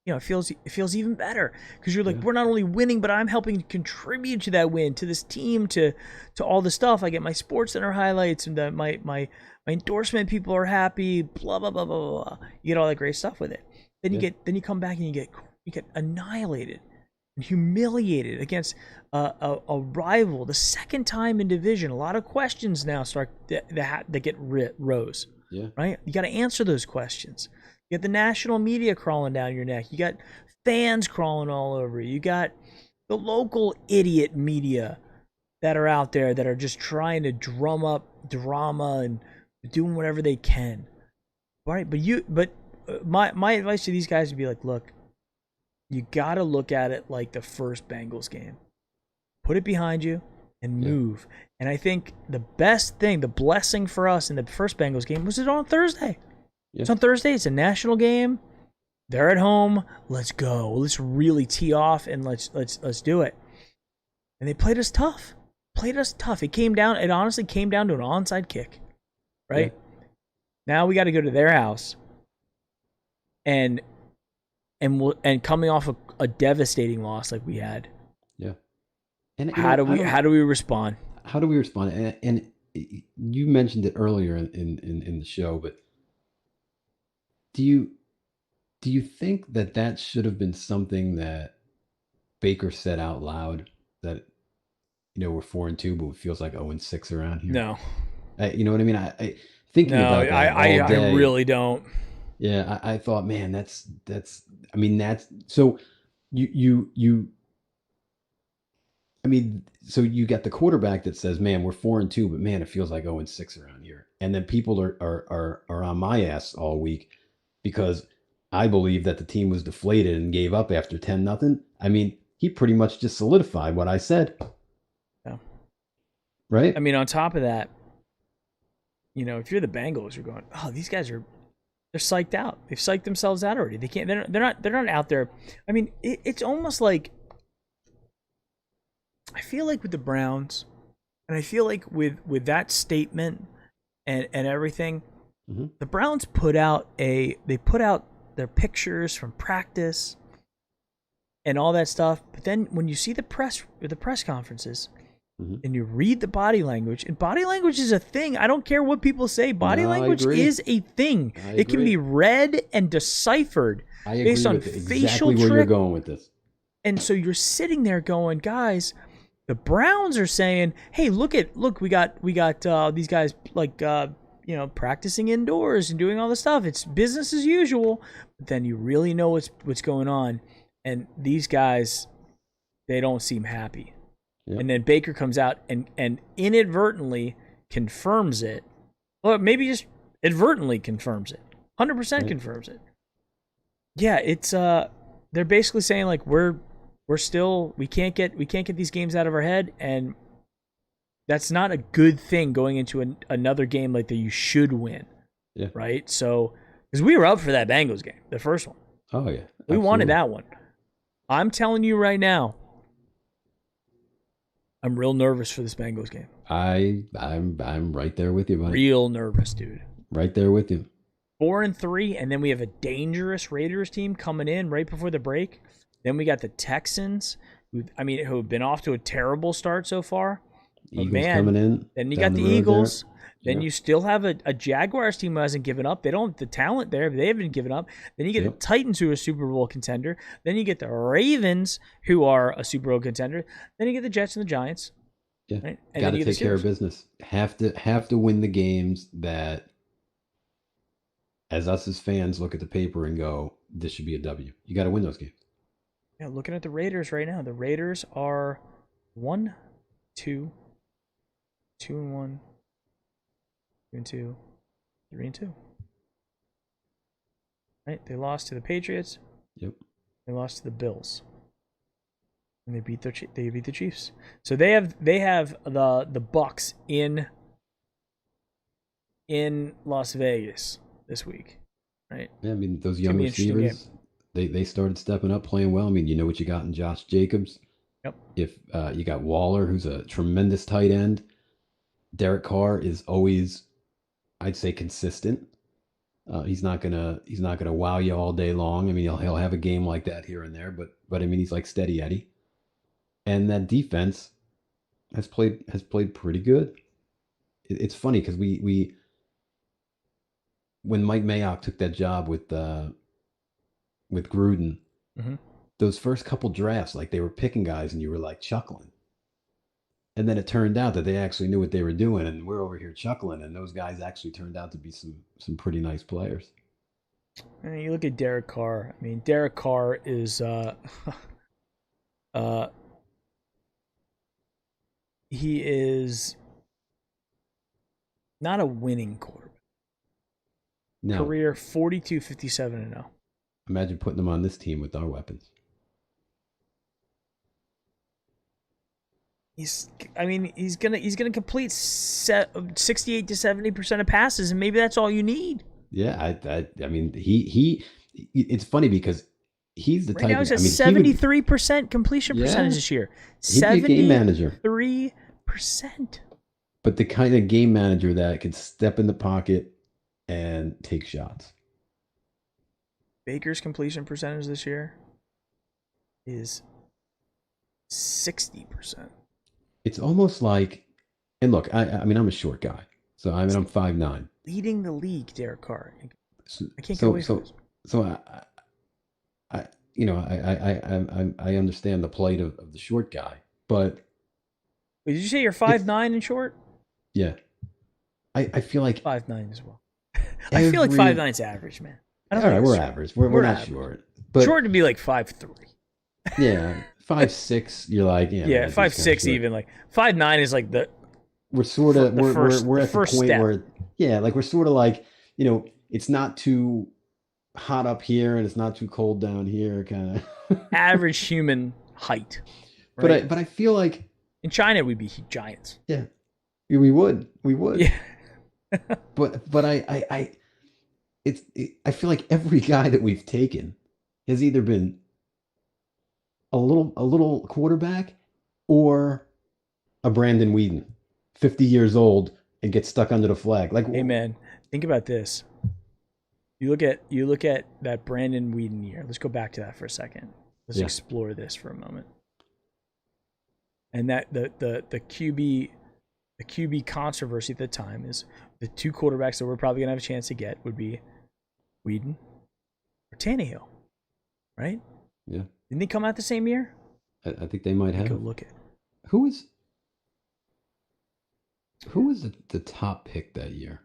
it feels even better because you're like, we're not only winning, but I'm helping contribute to that win, to this team, to all the stuff. I get my Sports Center highlights, and my endorsement people are happy. Blah blah blah blah blah. You get all that great stuff with it. Then you come back and you get annihilated and humiliated against a rival, the second time in division. A lot of questions now start that get rose. Yeah. Right. You got to answer those questions. You got the national media crawling down your neck. You got fans crawling all over you. You got the local idiot media that are out there that are just trying to drum up drama and doing whatever they can. Right? But my advice to these guys would be like, look, you got to look at it like the first Bengals game. Put it behind you and move. And I think the best thing, the blessing for us in the first Bengals game was it on Thursday. Yeah. It's on Thursday. It's a national game. They're at home. Let's go. Let's really tee off and let's do it. And they played us tough. It honestly came down to an onside kick, right? Yeah. Now we got to go to their house, and coming off a devastating loss like we had. Yeah. And how do we respond? How do we respond? And you mentioned it earlier in the show, but do you think that should have been something that Baker said out loud, that we're 4-2, but it feels like 0-6 around here. No, You know what I mean? I thinking no, about that all I day. really don't. Yeah, I thought, man, that's. I mean, that's so. You. I mean, so you got the quarterback that says, "Man, we're 4-2, but man, it feels like 0-6 around here." And then people are on my ass all week because I believe that the team was deflated and gave up after 10-0. I mean, he pretty much just solidified what I said, Yeah. I right? mean, on top of that, if you're the Bengals, you're going, oh, these guys they're psyched out. They've psyched themselves out already. They can't. They're not out there. I mean, it's almost like I feel like with the Browns, and I feel like with that statement and everything, Mm-hmm. the Browns put out their pictures from practice and all that stuff. But then when you see the press conferences Mm-hmm. and you read the body language, and body language is a thing. I don't care what people say. Body No, I language agree. is a thing. I It can be agree. read and deciphered I based agree on with facial exactly where you're trick. going with this. And so you're sitting there going, guys, the Browns are saying, hey, look, we got these guys like practicing indoors and doing all this stuff. It's business as usual. But then you really know what's going on, and these guys, they don't seem happy. Yep. And then Baker comes out and inadvertently confirms it. Well, maybe just advertently confirms it. 100% Right. confirms it. Yeah, it's they're basically saying like we're still we can't get these games out of our head, and that's not a good thing going into another game like that you should win. Yeah. Right? So because we were up for that Bengals game, the first one. Oh yeah. We wanted Absolutely. that one. I'm telling you right now, I'm real nervous for this Bengals game. I'm right there with you, buddy. Real nervous, dude. Right there with you. 4-3, and then we have a dangerous Raiders team coming in right before the break. Then we got the Texans, who have been off to a terrible start so far. But Eagles coming in. then you down got the road Eagles. there. Then Yep. you still have a Jaguars team who hasn't given up. They don't have the talent there, but they haven't given up. Then you get Yep. the Titans, who are a Super Bowl contender. Then you get the Ravens, who are a Super Bowl contender. Then you get the Jets and the Giants. Yeah. Right? And Got then to you get take the care of Steelers. business. Have to win the games that, as us as fans, look at the paper and go, this should be a W. You got to win those games. Yeah, looking at the Raiders right now, the Raiders are 1-2, 2-1, 2-2, 3-2. Right? They lost to the Patriots. Yep. They lost to the Bills. And they beat the Chiefs. So they have the Bucks in Las Vegas this week. Right? Yeah, I mean, those It's young gonna be an interesting receivers, they started stepping up, playing well. I mean, you know what you got in Josh Jacobs. Yep. If you got Waller, who's a tremendous tight end. Derek Carr is always, I'd say, consistent. He's not gonna wow you all day long. I mean, he'll have a game like that here and there, but I mean, he's like steady Eddie. And that defense has played pretty good. It's funny because we when Mike Mayock took that job with Gruden, Mm-hmm. those first couple drafts, like they were picking guys and you were like chuckling. And then it turned out that they actually knew what they were doing, and we're over here chuckling, and those guys actually turned out to be some pretty nice players. And you look at Derek Carr. I mean, Derek Carr is he is not a winning quarterback. Now, Career 42, 57-0. imagine putting them on this team with our weapons. He's gonna complete 68 to 70% of passes, and maybe that's all you need. Yeah, I mean, he it's funny because he's the Right type now he's of, at I mean, he would, 73% completion Yeah. percentage this year. he'd be a game manager, 73%. but the kind of game manager that could step in the pocket and take shots. Baker's completion percentage this year is 60%. It's almost like, and look, I mean, I'm a short guy, so I mean, I'm 5'9". Leading the league, Derek Carr. So, I can't get away from this. so I you know, I understand the plight of the short guy, but Wait, did you say you're 5'9" in short? Yeah. I feel like 5'9" as well. I feel like 5'9" is average, man. I don't all think right, it's we're short. average. We're not average. short. But Short to be like 5'3". yeah, 5'6", you're like, yeah. Yeah, Man, 5'6" even. Like 5'9" is like the we're sort of we're at the point step. where like we're sort of like, it's not too hot up here and it's not too cold down here, kind of average human height. Right? But I feel like in China we'd be giants. Yeah, we would. Yeah. but I feel like every guy that we've taken has either been a little quarterback or a Brandon Weeden, 50 years old and gets stuck under the flag. Like, hey man, think about this. You look at that Brandon Weeden year. Let's go back to that for a second. Let's explore this for a moment. And that the QB controversy at the time is the two quarterbacks that we're probably gonna have a chance to get would be Weeden or Tannehill, right? Yeah. Didn't they come out the same year? I think they might have. Go look at who was the top pick that year.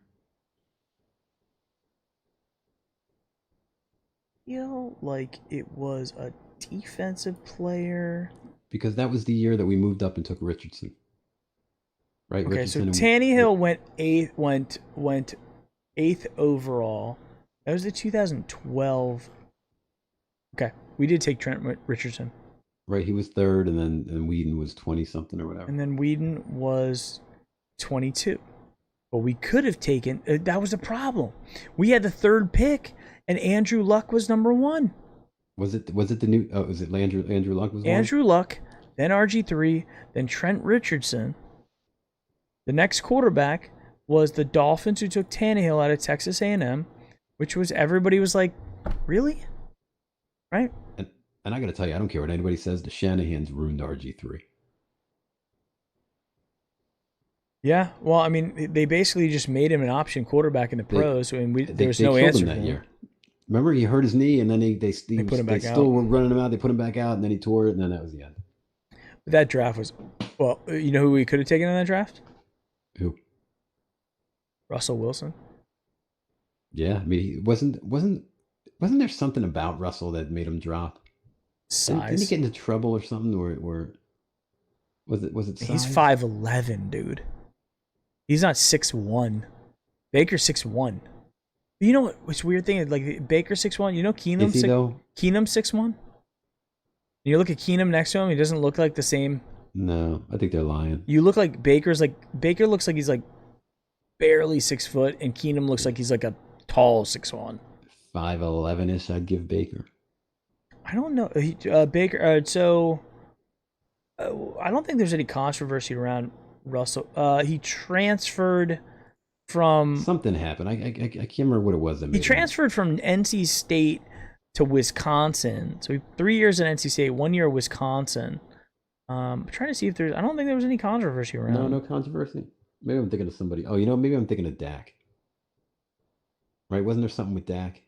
Feel like it was a defensive player. Because that was the year that we moved up and took Richardson. Right? Okay, Richardson so Tannehill went eighth overall. That was the 2012. Okay, we did take Trent Richardson. Right, he was third, and then Weeden was 20-something or whatever. And then Weeden was 22. But we could have taken, that was the problem. We had the third pick, and Andrew Luck was number 1. Was it the new? Oh, was it Andrew Luck was Andrew Luck, then RG3, then Trent Richardson. The next quarterback was the Dolphins, who took Tannehill out of Texas A&M, which was everybody was like, really, right? And I got to tell you, I don't care what anybody says. The Shanahan's ruined RG3. Yeah, well, I mean, they basically just made him an option quarterback in the pros, and there was no answer that year. Remember, he hurt his knee, and then they put him back out. Still were running him out. They put him back out, and then he tore it, and then that was the end. But that draft was, well, you know who we could have taken in that draft? Who? Russell Wilson. Yeah, I mean, he wasn't there something about Russell that made him drop? Size. Didn't he get into trouble or something? Or was it size? He's 5'11", dude. He's not 6'1". Baker's 6'1". You know what's weird thing? Like Baker 6'1". You know Keenum? Keenum 6'1". You look at Keenum next to him. He doesn't look like the same. No, I think they're lying. You look like Baker looks like he's like barely 6 foot, and Keenum looks like he's like a tall 6'1". 5'11" I'd give Baker. I don't know. Baker. I don't think there's any controversy around Russell. He transferred from something happened. I can't remember what it was. He transferred from NC State to Wisconsin. So 3 years at NC State, 1 year at Wisconsin. I'm trying to see if there's. I don't think there was any controversy around. No controversy. Maybe I'm thinking of somebody. Oh, maybe I'm thinking of Dak. Right? Wasn't there something with Dak?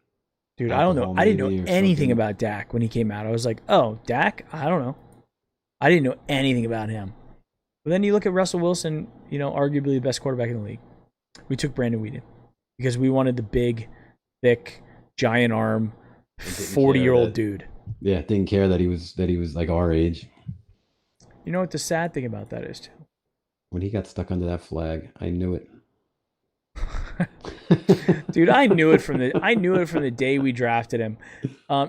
Dude, I don't know. I didn't know anything about Dak when he came out. I was like, oh, Dak? I don't know. I didn't know anything about him. But then you look at Russell Wilson, arguably the best quarterback in the league. We took Brandon Weeden because we wanted the big, thick, giant arm, 40-year-old dude. Yeah, didn't care that he was like our age. You know what the sad thing about that is, too? When he got stuck under that flag, I knew it. Dude, I knew it from the day we drafted him.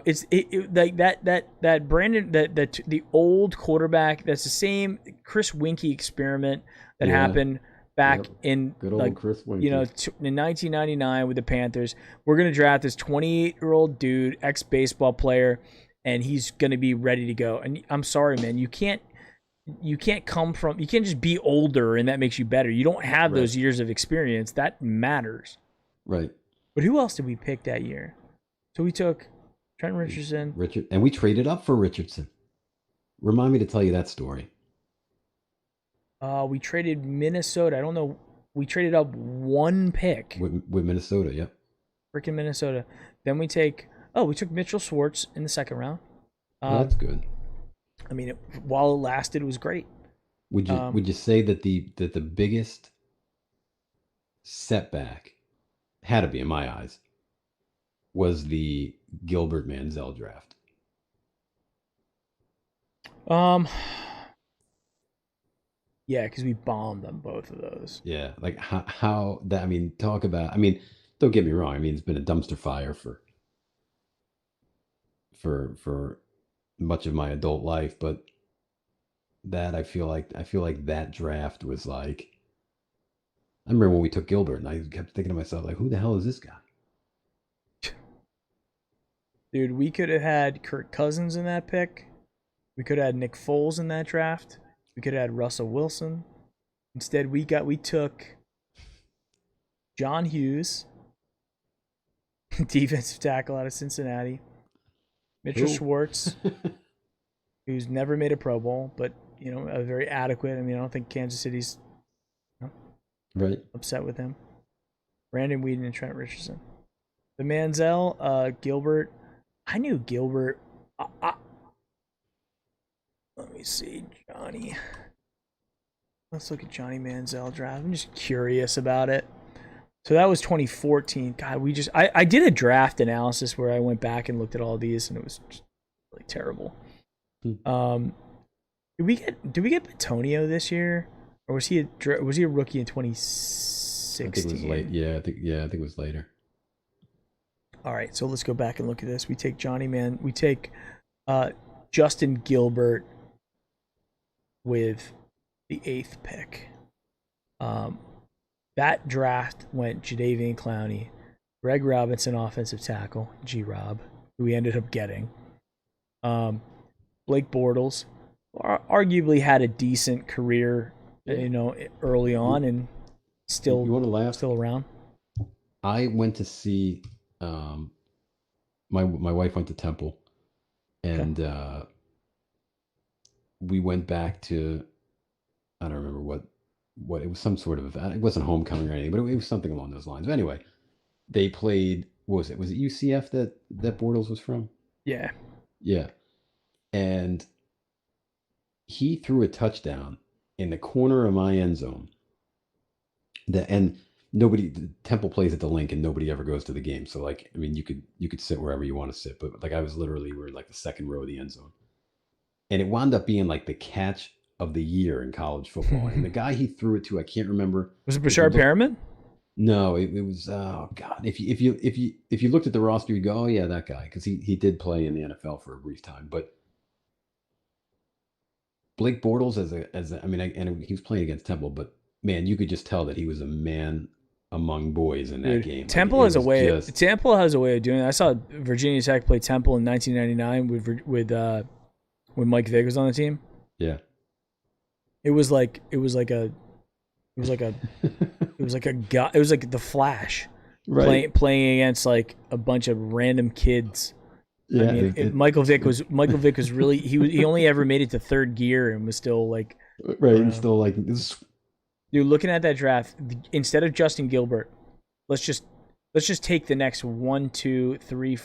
It's like that Brandon that the old quarterback. That's the same Chris Winkie experiment that happened back in good old Chris Winkie. In 1999 with the Panthers. We're gonna draft this 28-year-old dude, ex-baseball player, and he's gonna be ready to go. And I'm sorry, man, you can't just be older and that makes you better. You don't have those years of experience. That matters. Right. But who else did we pick that year? So we took Trent Richardson. And we traded up for Richardson. Remind me to tell you that story. We traded Minnesota. I don't know. We traded up one pick. With Minnesota, yep. Freaking Minnesota. Then we took Mitchell Schwartz in the second round. That's good. I mean, while it lasted, it was great. Would you say that the biggest setback had to be, in my eyes, was the Gilbert Manziel draft? Um, yeah, because we bombed on both of those. Yeah, like how that, I mean, talk about, I mean, don't get me wrong. I mean, it's been a dumpster fire for much of my adult life, but that I feel like that draft was like, I remember when we took Gilbert, and I kept thinking to myself, like, who the hell is this guy? Dude, we could have had Kirk Cousins in that pick. We could have had Nick Foles in that draft. We could have had Russell Wilson. Instead, we took John Hughes, defensive tackle out of Cincinnati, Mitchell Who? Schwartz, who's never made a Pro Bowl, but a very adequate. I mean, I don't think Kansas City's Right. upset with him. Brandon Whedon and Trent Richardson. The Manziel, Gilbert. I knew Gilbert. Let me see, Johnny. Let's look at Johnny Manziel draft. I'm just curious about it. So that was 2014. God, I did a draft analysis where I went back and looked at all these, and it was just really terrible. Did we get Batonio this year, or was he a rookie in 2016? I think it was late. Yeah, I think it was later. All right, so let's go back and look at this. We take We take Justin Gilbert with the 8th pick. That draft went Jadeveon Clowney, Greg Robinson, offensive tackle, G-Rob, who we ended up getting. Blake Bortles arguably had a decent career, early on, and still, you want to laugh? Still around. I went to see, my wife went to Temple, and we went back to, I don't remember what it was, some sort of event. It wasn't homecoming or anything, but it was something along those lines. But anyway, they played. What was it? Was it UCF that Bortles was from? Yeah. Yeah, and he threw a touchdown in the corner of my end zone. And Temple plays at the Link, and nobody ever goes to the game. So, like, I mean, you could sit wherever you want to sit, but like, we're in like the second row of the end zone, and it wound up being like the catch of the year in college football. And the guy he threw it to, I can't remember. Was it Bashard Perriman? No, it was, oh God. If you looked at the roster, you'd go, oh yeah, that guy, because he did play in the NFL for a brief time. But Blake Bortles and he was playing against Temple, but man, you could just tell that he was a man among boys in that game. Temple has a way of doing it. I saw Virginia Tech play Temple in 1999 when Mike Vick was on the team. Yeah. It was like the Flash, right? Playing against like a bunch of random kids. Yeah, I mean, Michael Vick was really he only ever made it to third gear and was still like right, and still like this. Dude, looking at that draft, instead of Justin Gilbert, let's just take the next 1, 2, 3,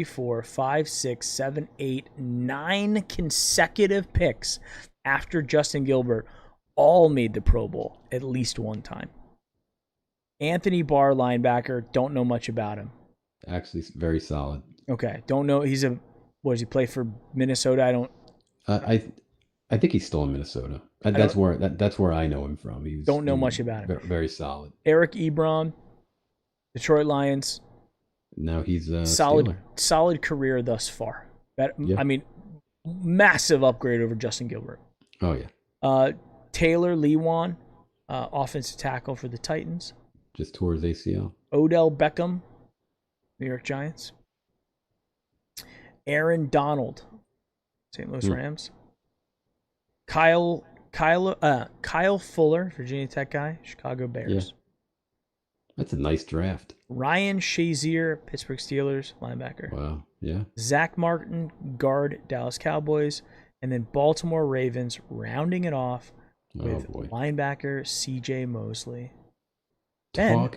4, 5, 6, 7, 8, 9 consecutive picks after Justin Gilbert all made the Pro Bowl at least one time. Anthony Barr, linebacker, don't know much about him. Actually, very solid. Okay, don't know. What does he play for Minnesota? I don't. I think he's still in Minnesota. That's where I know him from. Don't know much about him. Very solid. Eric Ebron, Detroit Lions. Now he's solid career thus far. Yeah. I mean, massive upgrade over Justin Gilbert. Oh yeah. Taylor Lewan, offensive tackle for the Titans. Just tore his ACL. Odell Beckham, New York Giants. Aaron Donald, St. Louis Rams. Kyle Fuller, Virginia Tech guy, Chicago Bears. Yeah. That's a nice draft. Ryan Shazier, Pittsburgh Steelers, linebacker. Wow, yeah. Zach Martin, guard, Dallas Cowboys. And then Baltimore Ravens rounding it off with linebacker C.J. Mosley. Then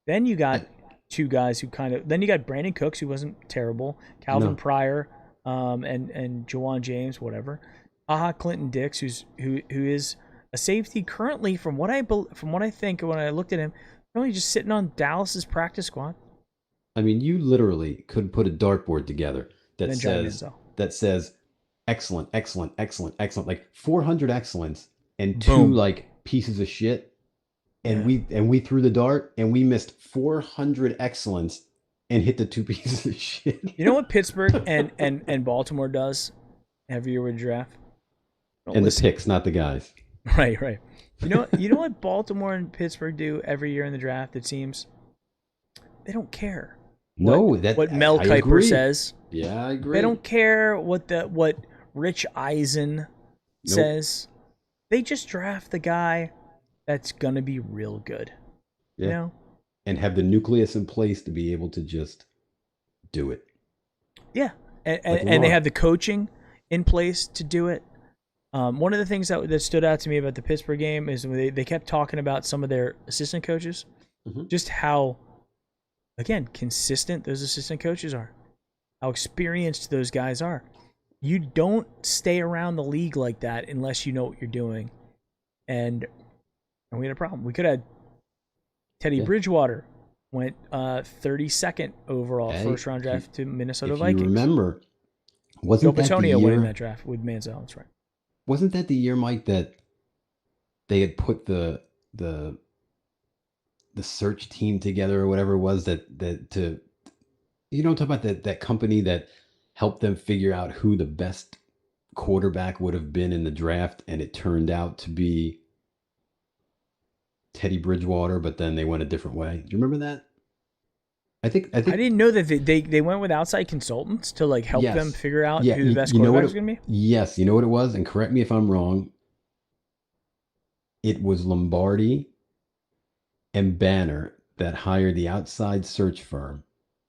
you got two guys who then you got Brandon Cooks, who wasn't terrible, Calvin Pryor, and Jawan James, whatever. Clinton Dix, who is a safety currently, from what I think when I looked at him, currently just sitting on Dallas's practice squad. I mean, you literally could put a dartboard together And then Johnny Manziel. that says excellent, excellent, excellent, excellent, like 400 excellence and two Boom. like pieces of shit. And Yeah. we threw the dart and we missed 400 excellence and hit the two pieces of shit. You know what Pittsburgh and Baltimore does every year with draft? And listen. The picks, not the guys. Right. You know what Baltimore and Pittsburgh do every year in the draft, it seems? They don't care. What Mel Kiper says. Yeah, I agree. They don't care what Rich Eisen says. They just draft the guy that's gonna be real good. Yeah. You know? And have the nucleus in place to be able to just do it. Yeah. And they have the coaching in place to do it. One of the things that stood out to me about the Pittsburgh game is when they kept talking about some of their assistant coaches, just how, again, consistent those assistant coaches are, how experienced those guys are. You don't stay around the league like that unless you know what you're doing. And we had a problem. We could have Teddy Bridgewater went 32nd overall first round draft to Minnesota Vikings. You remember, wasn't that the year? Went in that draft with Manziel. That's right. Wasn't that the year, Mike, that they had put the search team together or whatever it was that to, you know, talk about that company that helped them figure out who the best quarterback would have been in the draft, and it turned out to be Teddy Bridgewater, but then they went a different way. Do you remember that? I think I didn't know that they went with outside consultants to like help them figure out who the best quarterback was going to be. Yes, you know what it was, and correct me if I'm wrong. It was Lombardi and Banner that hired the outside search firm.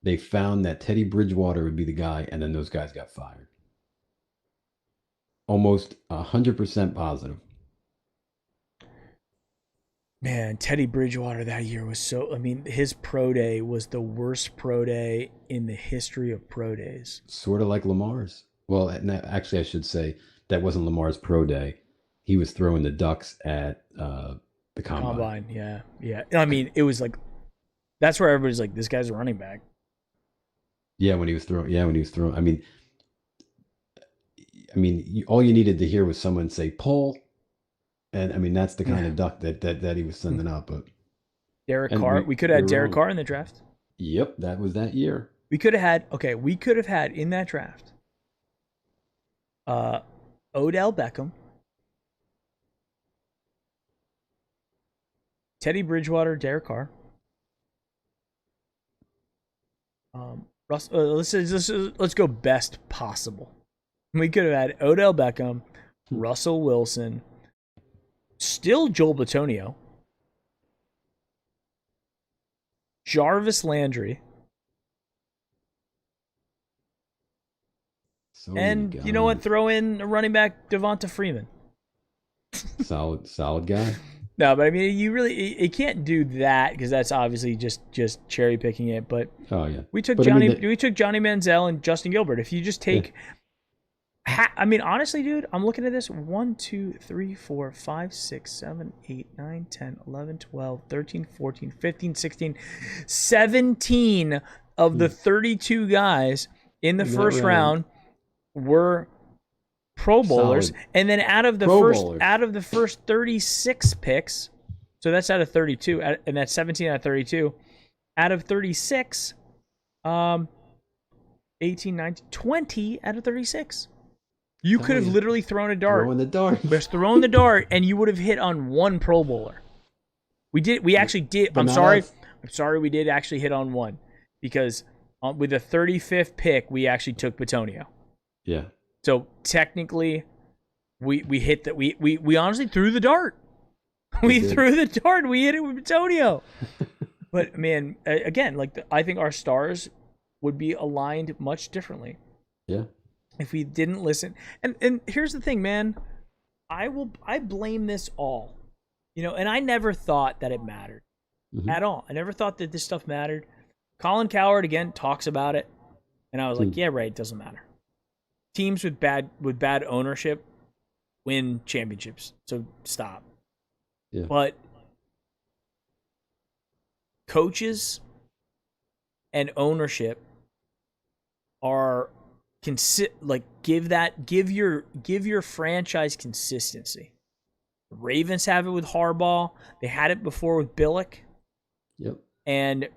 They found that Teddy Bridgewater would be the guy, and then those guys got fired. Almost 100% positive. Man, Teddy Bridgewater that year was so... I mean, his pro day was the worst pro day in the history of pro days. Sort of like Lamar's. Well, actually, I should say that wasn't Lamar's pro day. He was throwing the ducks at the combine. Yeah. I mean, it was like... That's where everybody's like, this guy's a running back. Yeah, when he was throwing... I mean, all you needed to hear was someone say, pull... And I mean, that's the kind of duck that he was sending up. But Derek Carr, we could have had Derek Carr in the draft. Yep, that was that year. We could have had in that draft Odell Beckham, Teddy Bridgewater, Derek Carr. Let's go best possible. We could have had Odell Beckham, Russell Wilson, still Joel Bitonio, Jarvis Landry, and you know what? Throw in a running back, Devonta Freeman. Solid guy. No, but I mean, you can't do that because that's obviously just cherry picking it. But we took Johnny Manziel and Justin Gilbert. If you just take. I mean, honestly, dude, I'm looking at this. 1, 2, 3, 4, 5, 6, 7, 8, 9, 10, 11, 12, 13, 14, 15, 16, 17 of the 32 guys in the first round were Pro Bowlers. Solid. And then out of the first 36 picks, so that's out of 32, and that's 17 out of 32. Out of 36, 18, 19, 20 out of 36. You could have literally thrown a dart. Just thrown the dart, and you would have hit on one Pro Bowler. We actually did. I'm sorry we did actually hit on one. Because with the 35th pick, we actually took Bitonio. Yeah. So technically, we hit that. We honestly threw the dart. We threw the dart. We hit it with Bitonio. But, man, again, I think our stars would be aligned much differently. Yeah. If we didn't listen. And here's the thing, man. I blame this all. You know, and I never thought that it mattered at all. I never thought that this stuff mattered. Colin Cowherd again talks about it, and I was like, yeah, right, it doesn't matter. Teams with bad ownership win championships. So stop. Yeah. But coaches and ownership are give your franchise consistency. The Ravens have it with Harbaugh. They had it before with Billick. Yep. And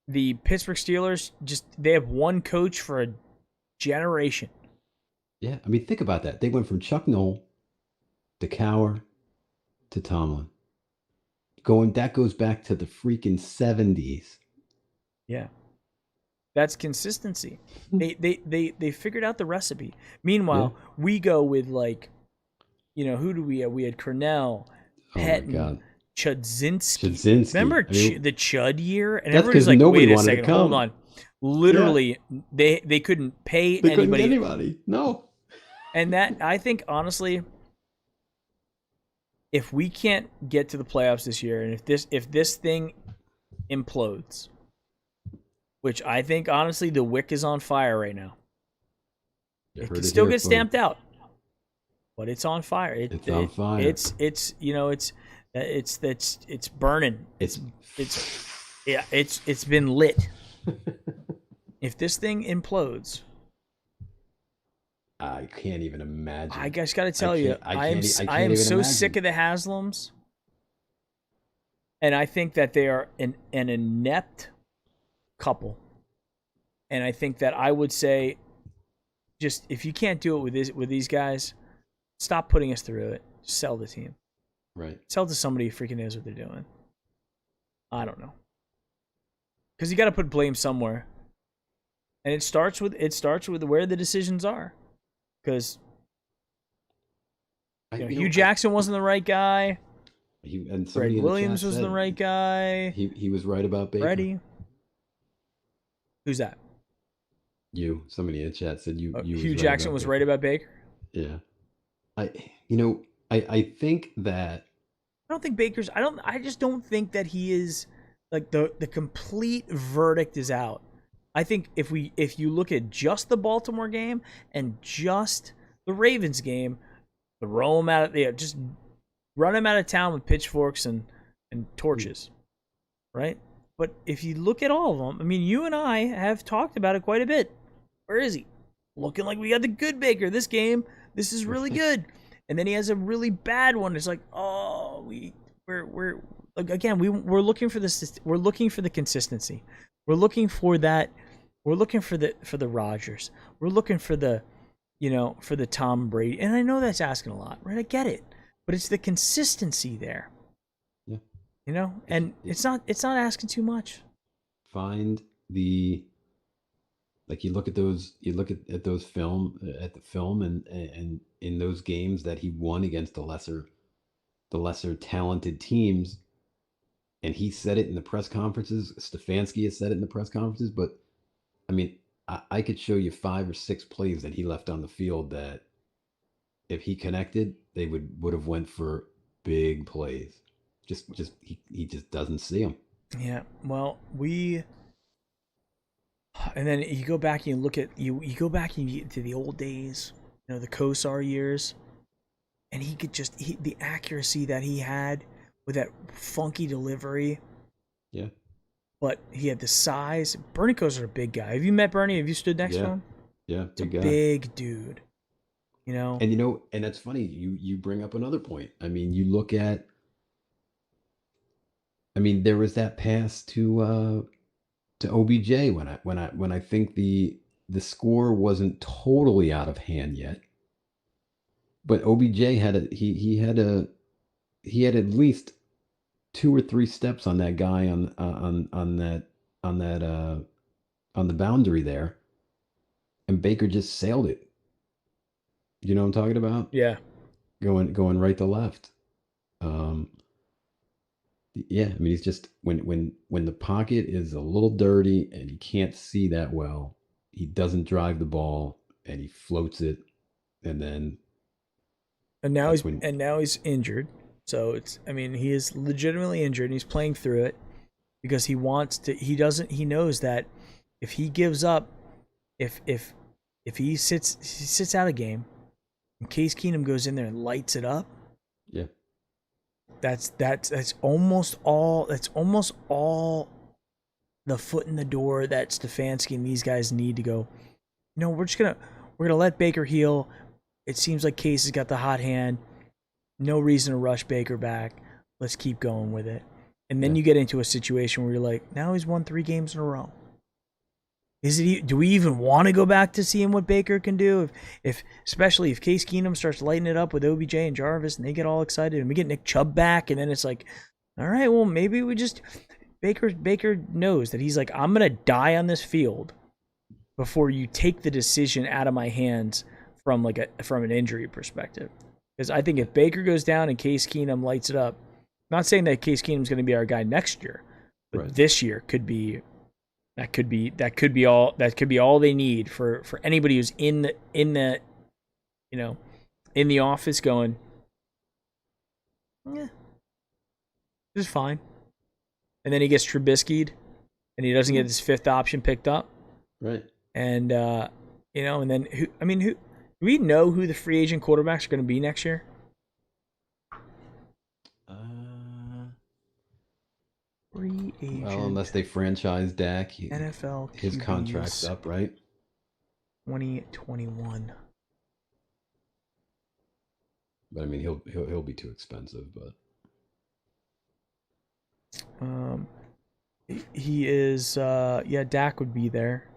the Pittsburgh Steelers they have one coach for a generation. Yeah. I mean, think about that. They went from Chuck Noll to Cowher to Tomlin. That goes back to the freaking 70s. Yeah. That's consistency. They figured out the recipe. Meanwhile, we go with who do we have? We had Cornell, Pettin, Chudzinski. Remember the Chud year? And everybody's like, wait a second, hold on. Literally, they couldn't pay anybody. Couldn't get anybody. No. And that, I think, honestly, if we can't get to the playoffs this year, and if this thing implodes, which I think, honestly, the wick is on fire right now. It can still get stamped out, but it's on fire. It's on fire. It's burning. It's been lit. If this thing implodes, I can't even imagine. I just got to tell you, I am so sick of the Haslams, and I think that they are an inept couple. And I think that I would say, just if you can't do it with these guys, stop putting us through it. Just sell the team. Right. Sell to somebody who freaking knows what they're doing. I don't know. Because you got to put blame somewhere. And it starts with where the decisions are. Because Hugh Jackson wasn't the right guy. Fred Williams wasn't the right guy. He was right about Baker. Freddie. Who's that? Somebody in the chat said you. Hugh Jackson was right about Baker. Yeah, I think that. I don't think Baker's. I just don't think that he is like the complete verdict is out. I think if you look at just the Baltimore game and just the Ravens game, throw him out. Just run him out of town with pitchforks and torches, right? But if you look at all of them, I mean, you and I have talked about it quite a bit. Where is he? Looking like we got the good Baker this game. This is really good. And then he has a really bad one. It's like, oh, we're again, we're looking for this. We're looking for the consistency. We're looking for that. We're looking for the Rodgers. We're looking for the Tom Brady. And I know that's asking a lot, right? I get it, but it's the consistency there. Yeah. And it's not asking too much. Find the. Like you look at those film and in those games that he won against the lesser talented teams, and he said it in the press conferences. Stefanski has said it in the press conferences, but I mean, I could show you 5 or 6 plays that he left on the field that if he connected, they would have went for big plays. He just doesn't see them. Yeah, well, and then you go back and you look at you go back and you get to the old days, the Kosar years, and he could the accuracy that he had with that funky delivery. Yeah. But he had the size. Bernie Kosar's a big guy. Have you met Bernie? Have you stood next to him? Yeah, big guy. Big dude. And and that's funny. You bring up another point. I mean, you look at. I mean, there was that pass to OBJ when I think the score wasn't totally out of hand yet, but OBJ had he had at least 2 or 3 steps on that guy on the boundary there, and Baker just sailed it. You know what I'm talking about? Yeah, going right to left. Yeah, I mean, he's just when the pocket is a little dirty and you can't see that well, he doesn't drive the ball and he floats it, and now he's injured. So he is legitimately injured and he's playing through it because he wants to. He knows that if he gives up, if he sits out a game, When Case Keenum goes in there and lights it up, Yeah. that's almost all. That's almost all the foot in the door that Stefanski and these guys need to go. We're gonna let Baker heal. It seems like Case has got the hot hand. No reason to rush Baker back. Let's keep going with it. And then you get into a situation where you're like, now he's won 3 games in a row. Do we even want to go back to seeing what Baker can do? Especially if Case Keenum starts lighting it up with OBJ and Jarvis and they get all excited and we get Nick Chubb back and then it's like, all right, well maybe we just Baker knows that he's like, I'm gonna die on this field before you take the decision out of my hands from an injury perspective. Because I think if Baker goes down and Case Keenum lights it up, not saying that Case Keenum's going to be our guy next year, but this year could be all they need for anybody who's in the office going, yeah, this is fine. And then he gets Trubisky'd and he doesn't get his 5th option picked up. Right. And and then who do we know who the free agent quarterbacks are going to be next year? Free agent. Well, unless they franchise Dak, NFL QBs, his contract's up, right? 2021. But I mean, he'll be too expensive. But he is. Dak would be there.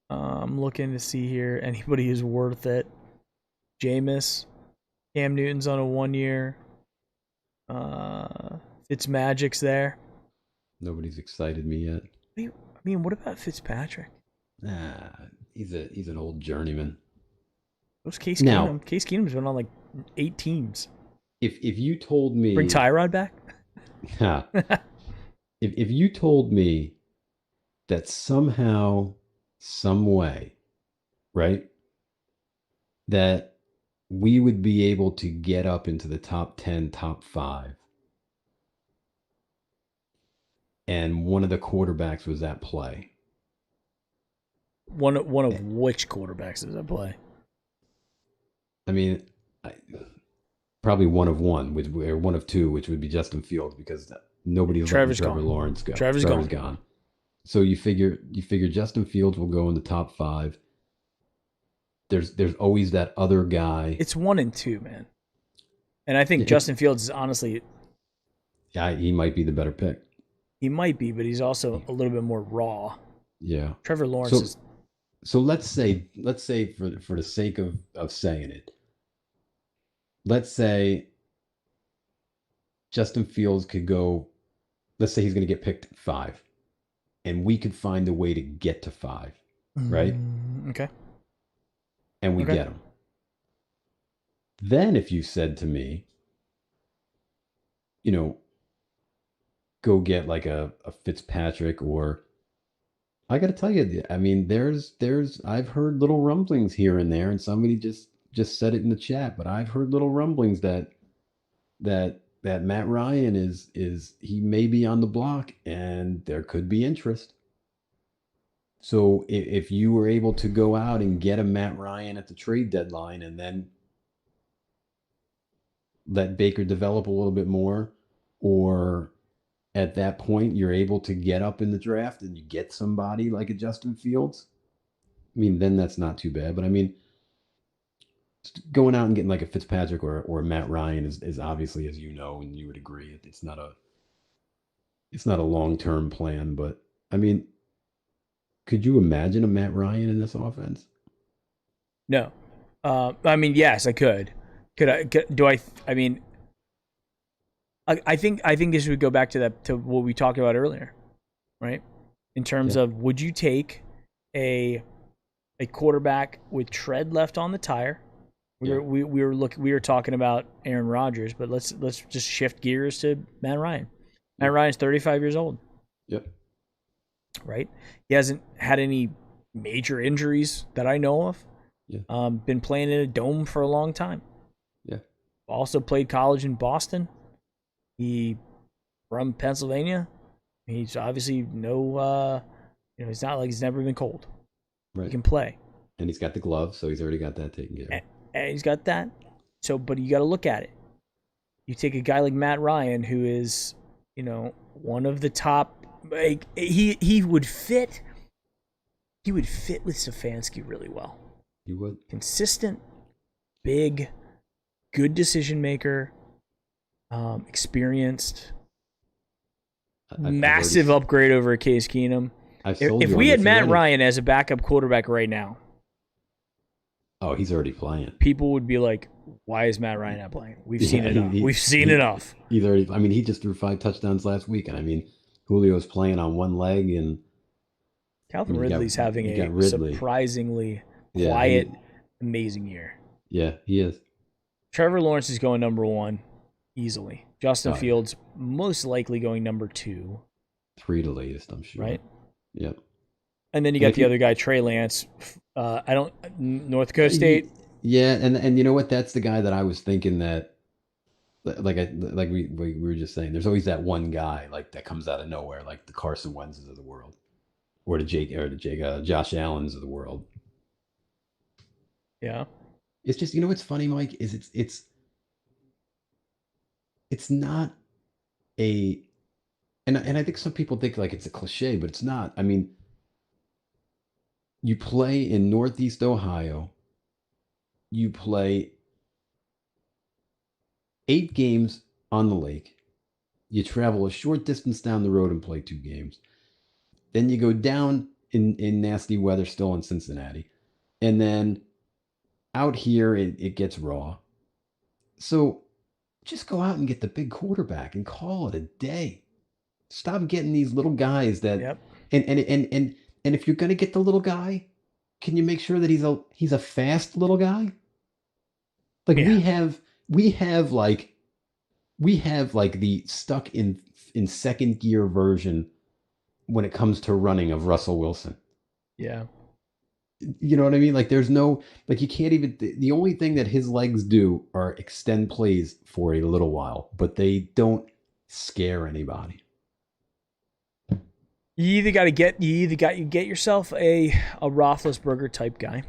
I'm looking to see here anybody who's worth it. Jameis, Cam Newton's on a 1-year. Fitzmagic's there. Nobody's excited me yet. I mean, what about Fitzpatrick? Nah, he's an old journeyman. What's Case Keenum? Case Keenum's been on like 8 teams. If you told me bring Tyrod back, if you told me that somehow, some way, right, that we would be able to get up into the top 10, top 5, and one of the quarterbacks was at play. One of which quarterbacks does that play? I mean, probably one of one, or one of two, which would be Justin Fields, because nobody's letting Trevor Lawrence go. Trevor's gone. So you figure Justin Fields will go in the top 5. There's always that other guy. It's 1 and 2, man. And I think Justin Fields is honestly, he might be the better pick. He might be, but he's also a little bit more raw. Yeah. Trevor Lawrence is. So let's say for the sake of saying it, let's say Justin Fields could go. Let's say he's going to get picked 5, and we could find a way to get to 5, right? Okay. And we get him. Then if you said to me, go get like a Fitzpatrick, or I got to tell you, I mean, I've heard little rumblings here and there, and somebody just said it in the chat, but I've heard little rumblings that Matt Ryan is he may be on the block, and there could be interest. So if you were able to go out and get a Matt Ryan at the trade deadline and then let Baker develop a little bit more, or at that point you're able to get up in the draft and you get somebody like a Justin Fields, I mean, then that's not too bad. But I mean, going out and getting like a Fitzpatrick or a Matt Ryan is obviously, as you know, and you would agree, it's not a long-term plan. But I mean, could you imagine a Matt Ryan in this offense? No. I mean, yes, I could. I mean, I think this would go back to what we talked about earlier, right? In terms of, would you take a quarterback with tread left on the tire? We were talking about Aaron Rodgers, but let's just shift gears to Matt Ryan. Matt Ryan's 35 years old. Yep. Right? He hasn't had any major injuries that I know of. Yeah. Been playing in a dome for a long time. Yeah. Also played college in Boston. He from Pennsylvania. He's obviously it's not like he's never been cold. Right. He can play. And he's got the glove, so he's already got that taken care of. And he's got that. So, but you got to look at it. You take a guy like Matt Ryan, who is, one of the top. Like, he would fit. He would fit with Stefanski really well. He would. Consistent, big, good decision maker, experienced. Massive upgrade over Case Keenum. If we had Matt Ryan as a backup quarterback right now, oh, he's already playing. People would be like, "Why is Matt Ryan not playing? We've seen enough. We've seen enough." He's already. I mean, he just threw 5 touchdowns last week, and I mean, Julio's playing on one leg, and Calvin Ridley's having a surprisingly quiet, amazing year. Yeah, he is. Trevor Lawrence is going number 1 easily. Justin Fields most likely going number 2. 3 the latest, I'm sure. Right. Yep. And then you got the other guy, Trey Lance. North Dakota State. Yeah, and you know what? That's the guy that I was thinking that, like we were just saying. There's always that one guy like that comes out of nowhere, like the Carson Wentz's of the world, or the Josh Allen's of the world. Yeah. It's just, what's funny, Mike, is it's not a, and I think some people think like it's a cliche, but it's not. I mean, you play in Northeast Ohio. You play 8 games on the lake. You travel a short distance down the road and play 2 games. Then you go down in nasty weather still in Cincinnati. And then out here, it gets raw. So just go out and get the big quarterback and call it a day. Stop getting these little guys that... Yep. And if you're going to get the little guy, can you make sure that he's a fast little guy? Like we have like the stuck in second gear version when it comes to running of Russell Wilson. Yeah. You know what I mean? Like there's no, like you can't even, the only thing that his legs do are extend plays for a little while, but they don't scare anybody. You either got to get yourself a Roethlisberger type guy.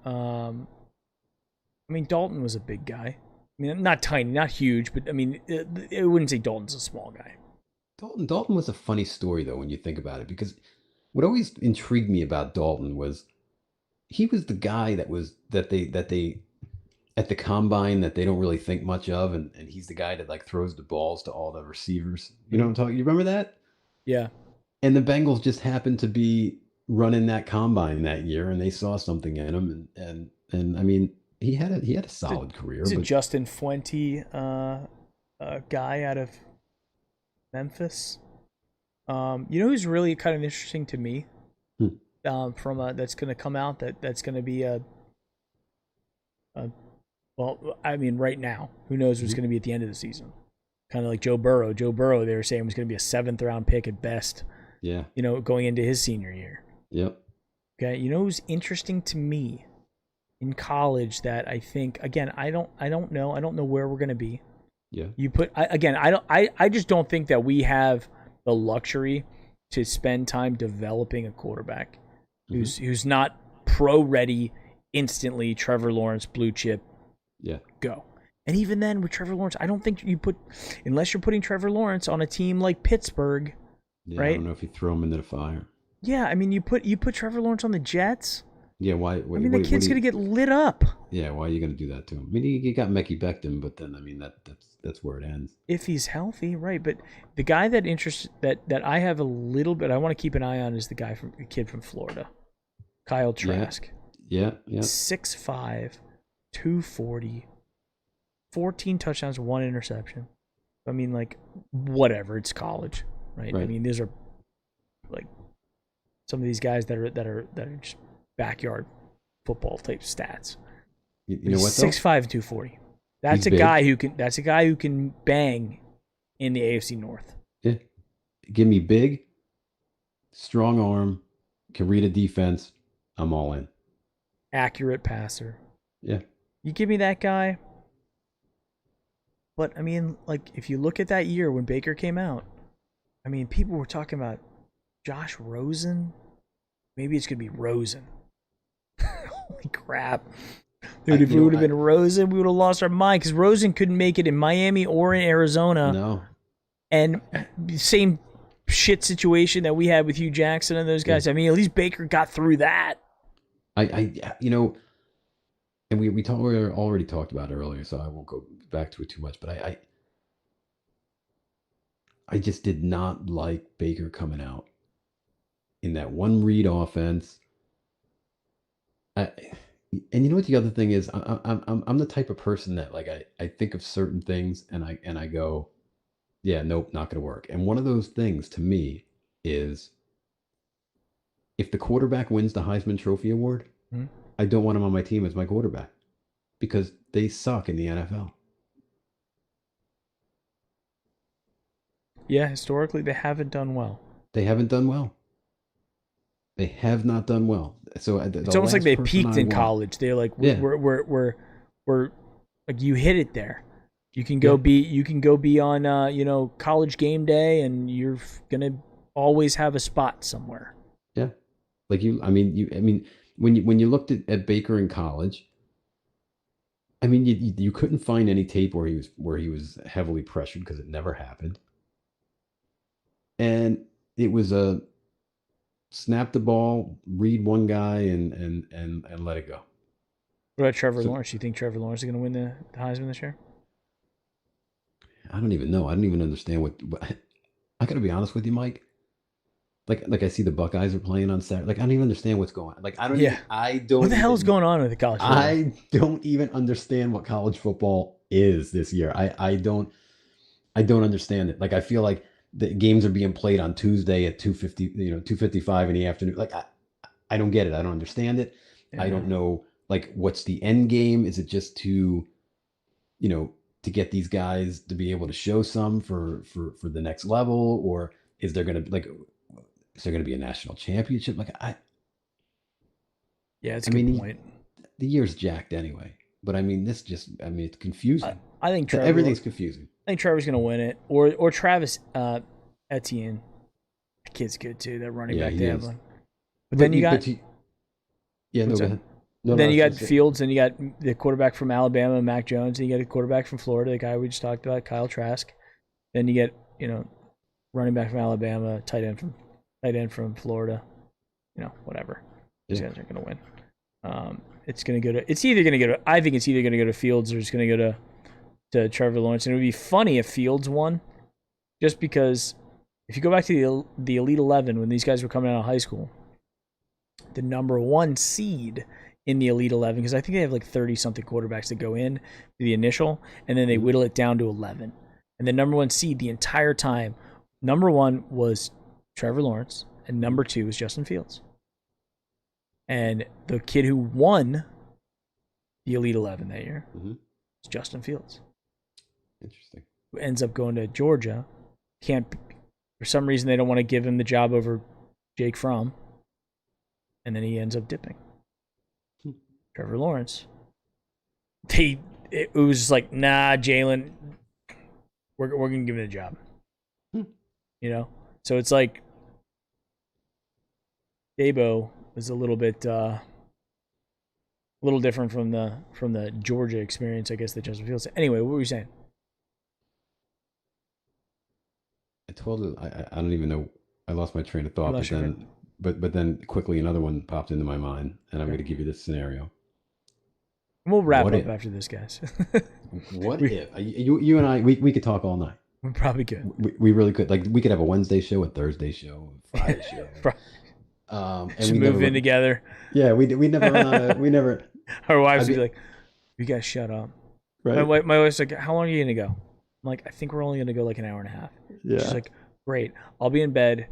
I mean, Dalton was a big guy. I mean, not tiny, not huge, but I mean, I wouldn't say Dalton's a small guy. Dalton was a funny story though when you think about it, because what always intrigued me about Dalton was he was the guy that they at the combine that they don't really think much of, and he's the guy that like throws the balls to all the receivers. You know what I'm talking? You remember that? Yeah. And the Bengals just happened to be running that combine that year, and they saw something in him, and I mean, he had a solid career. He's a Justin Fuente guy out of Memphis. You know who's really kind of interesting to me? That's going to come out that's going to be well, I mean, right now, who knows what's going to be at the end of the season? Kind of like Joe Burrow. Joe Burrow, they were saying, was going to be a 7th round pick at best. Yeah. Going into his senior year. Yep. Okay. You know who's interesting to me in college that I think, again, I don't know. I don't know where we're going to be. Yeah. I just don't think that we have the luxury to spend time developing a quarterback who's not pro ready instantly. Trevor Lawrence, blue chip. Yeah. Go. And even then, with Trevor Lawrence, I don't think unless you're putting Trevor Lawrence on a team like Pittsburgh, right? I don't know if you throw him into the fire. Yeah, I mean, you put Trevor Lawrence on the Jets. Yeah, why? The kid's gonna get lit up. Yeah, why are you gonna do that to him? I mean, you got Mickey Beckham, but then I mean that's where it ends. If he's healthy, right? But the guy that I have a little bit, I want to keep an eye on is the kid from Florida, Kyle Trask. Yeah. 6'5", 240. 14 touchdowns, 1 interception. I mean, like, whatever. It's college, right? I mean, these are like some of these guys that are just backyard football type stats. You know what? 6'5", 240. That's a guy who can bang in the AFC North. Yeah. Give me big, strong arm, can read a defense. I'm all in. Accurate passer. Yeah. You give me that guy. But, I mean, like, if you look at that year when Baker came out, I mean, people were talking about Josh Rosen. Maybe it's going to be Rosen. Holy crap. Dude, if it would have been Rosen, we would have lost our mind because Rosen couldn't make it in Miami or in Arizona. No. And same shit situation that we had with Hugh Jackson and those guys. Yeah. I mean, at least Baker got through that. And we already talked about it earlier, so I won't go back to it too much. But I just did not like Baker coming out in that one read offense. And you know what the other thing is? I'm the type of person that like I think of certain things and I go, yeah, nope, not going to work. And one of those things to me is if the quarterback wins the Heisman Trophy award, I don't want him on my team as my quarterback because they suck in the NFL. Yeah, historically they haven't done well. They haven't done well. They have not done well. So it's almost like they peaked in college. They're like, we're like you hit it there. You can go be on college game day, and you're gonna always have a spot somewhere. Yeah, like when you looked at Baker in college, I mean you couldn't find any tape where he was heavily pressured because it never happened, and it was a snap the ball, read one guy, and let it go. What about Trevor Lawrence? You think Trevor Lawrence is going to win the Heisman this year? I don't even know. I don't even understand what I got to be honest with you, Mike. Like I see the Buckeyes are playing on Saturday. Like I don't even understand what's going on. Like I don't. Yeah. I don't. What the hell is going on with the college football? I don't even understand what college football is this year. I don't understand it. Like I feel like the games are being played on Tuesday at 2:50, 2:55 in the afternoon. Like I don't get it. I don't understand it. Yeah. I don't know. Like what's the end game? Is it just to get these guys to be able to show some for the next level, or is there going to be a national championship? It's a good point. The year's jacked anyway, but it's confusing. I think everything's confusing. I think Trevor's going to win it, or Travis Etienne. The kid's good too. That running back they have one. But then you got. Go ahead. Then you got Fields, and you got the quarterback from Alabama, Mac Jones, and you got a quarterback from Florida, the guy we just talked about, Kyle Trask. Then you get, running back from Alabama, tight end from Florida, whatever. These guys aren't going to win. It's either going to go to Fields or it's going to go to Trevor Lawrence. And it would be funny if Fields won, just because if you go back to the Elite 11 when these guys were coming out of high school, the number one seed in the Elite 11, because I think they have like 30-something quarterbacks that go in to the initial, and then they whittle it down to 11. And the number one seed the entire time, number one was Trevor Lawrence, and number two was Justin Fields. And the kid who won the Elite 11 that year is Justin Fields. Interesting. Who ends up going to Georgia. For some reason, they don't want to give him the job over Jake Fromm. And then he ends up dipping. Trevor Lawrence. It was just like, nah, Jalen, we're gonna give him the job. So it's like Dabo was a little different from the Georgia experience, I guess, that Justin Fields. Anyway, what were you saying? I told you I don't even know. I lost my train of thought, but then quickly another one popped into my mind, and I'm going to give you this scenario. We'll wrap up after this, guys. What if you and I we could talk all night? We probably could. We really could. Like we could have a Wednesday show, a Thursday show, a Friday show. And we move in together. Yeah, we never. Our wives would be like, "You guys shut up." Right. My wife's like, "How long are you gonna go?" I'm like, "I think we're only gonna go like an hour and a half." Yeah. She's like, "Great, I'll be in bed.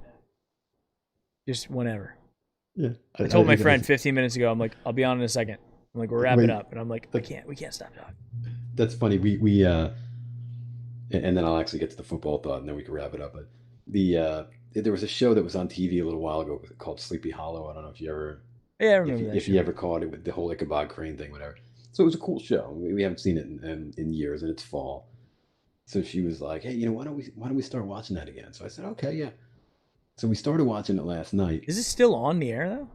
Just whenever." Yeah. I told my friend 15 minutes ago. I'm like, "I'll be on in a second." I'm like, "We're wrapping up," and I'm like, "We can't stop talking." That's funny. We and then I'll actually get to the football thought, and then we can wrap it up. But there was a show that was on TV a little while ago called Sleepy Hollow. I don't know if you ever. Yeah, I remember that. If you ever caught it with the whole Ichabod Crane thing, whatever. So it was a cool show. We haven't seen it in years, and it's fall. So she was like, "Hey, why don't we start watching that again?" So I said, "Okay, yeah." So we started watching it last night. Is it still on the air though?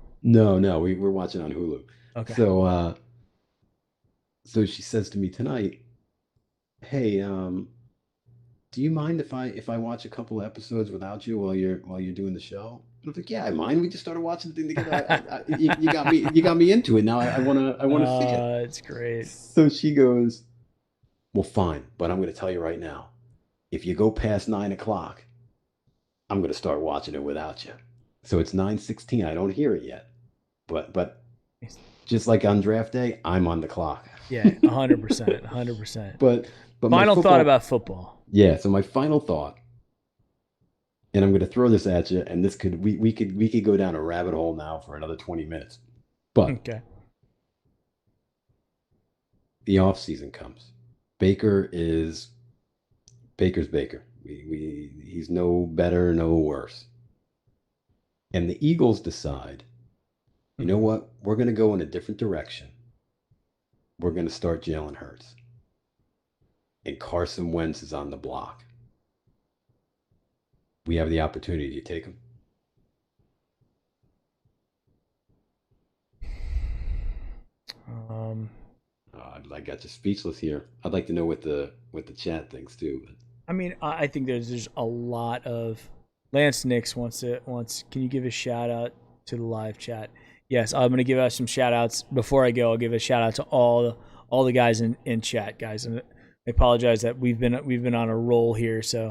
No, we're watching on Hulu. Okay. So she says to me tonight, "Hey, do you mind if I watch a couple of episodes without you while you're doing the show?" And I was like, "Yeah, I mind. We just started watching the thing together. You got me into it. Now I wanna see it." It's great. So she goes, "Well, fine, but I'm gonna tell you right now. If you go past 9 o'clock, I'm gonna start watching it without you." So it's 9:16. I don't hear it yet, but just like on draft day, I'm on the clock. Yeah, 100%, 100%. But my Final thought football, about football. yeah. So my final thought, and I'm going to throw this at you, and this could we could go down a rabbit hole now for another 20 minutes. But Okay. the off season comes. Baker's Baker. He's no better, no worse. And the Eagles decide, you know what? We're going to go in a different direction. We're going to start Jalen Hurts. And Carson Wentz is on the block. We have the opportunity to take him. I got you speechless here. I'd like to know what the chat thinks too. But I mean, I think there's a lot of Lance Nix wants. Can you give a shout out to the live chat? Yes, I'm gonna give out some shout outs before I go. I'll give a shout out to all the guys in chat, guys. And I apologize that we've been on a roll here, so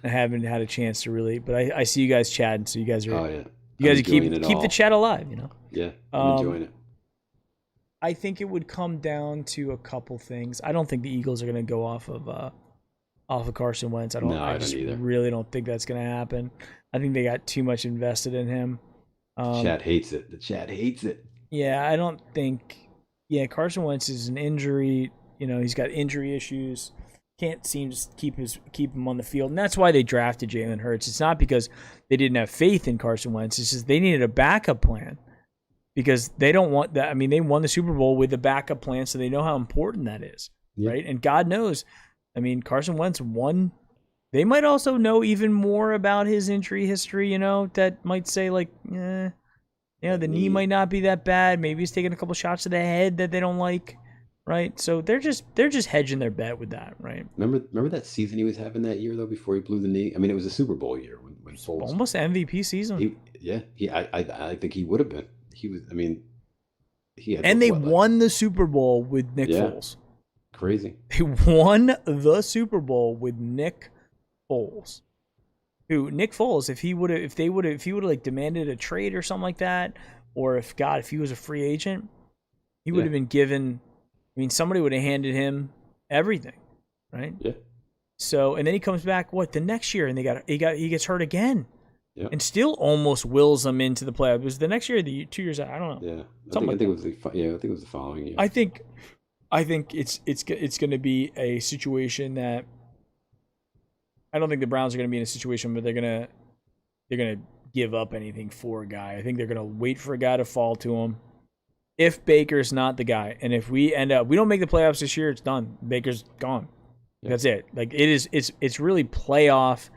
I haven't had a chance to really. But I see you guys chatting, so you guys are. Oh yeah. You guys keep all. the chat alive, you know. Yeah, I'm enjoying it. I think it would come down to a couple things. I don't think the Eagles are going to go off of Carson Wentz. I don't just either. really don't think that's going to happen. I think they got too much invested in him. The chat hates it. The chat hates it. Yeah, I don't think. Yeah, Carson Wentz is an injury. You know, he's got injury issues. Can't seem to keep him on the field, and that's why they drafted Jalen Hurts. It's not because they didn't have faith in Carson Wentz. It's just they needed a backup plan. Because they don't want that. I mean, they won the Super Bowl with a backup plan, so they know how important that is, right? And God knows, I mean, Carson Wentz won. They might also know even more about his injury history, you know, that might say, like, the knee might not be that bad. Maybe he's taking a couple shots to the head that they don't like, right? So they're just hedging their bet with that, right? Remember that season he was having that year, though, before he blew the knee? I mean, it was a Super Bowl year when Foles. Almost MVP season. I think he would have been. He was. I mean, he had. And they won the Super Bowl with Nick Foles. Crazy. They won the Super Bowl with Nick Foles. Who Nick Foles? If he would have like demanded a trade or something like that, or if he was a free agent, he would have been given. I mean, somebody would have handed him everything, right? Yeah. So and then he comes back the next year and he gets hurt again. Yeah. And still almost wills them into the playoffs. It was the next year, 2 years out. I don't know. Yeah, I think it was the following year. I think it's going to be a situation that I don't think the Browns are going to be in a situation where they're going to give up anything for a guy. I think they're going to wait for a guy to fall to them. If Baker's not the guy, and if we don't make the playoffs this year, it's done. Baker's gone. Yeah. That's it. Like it's really playoff.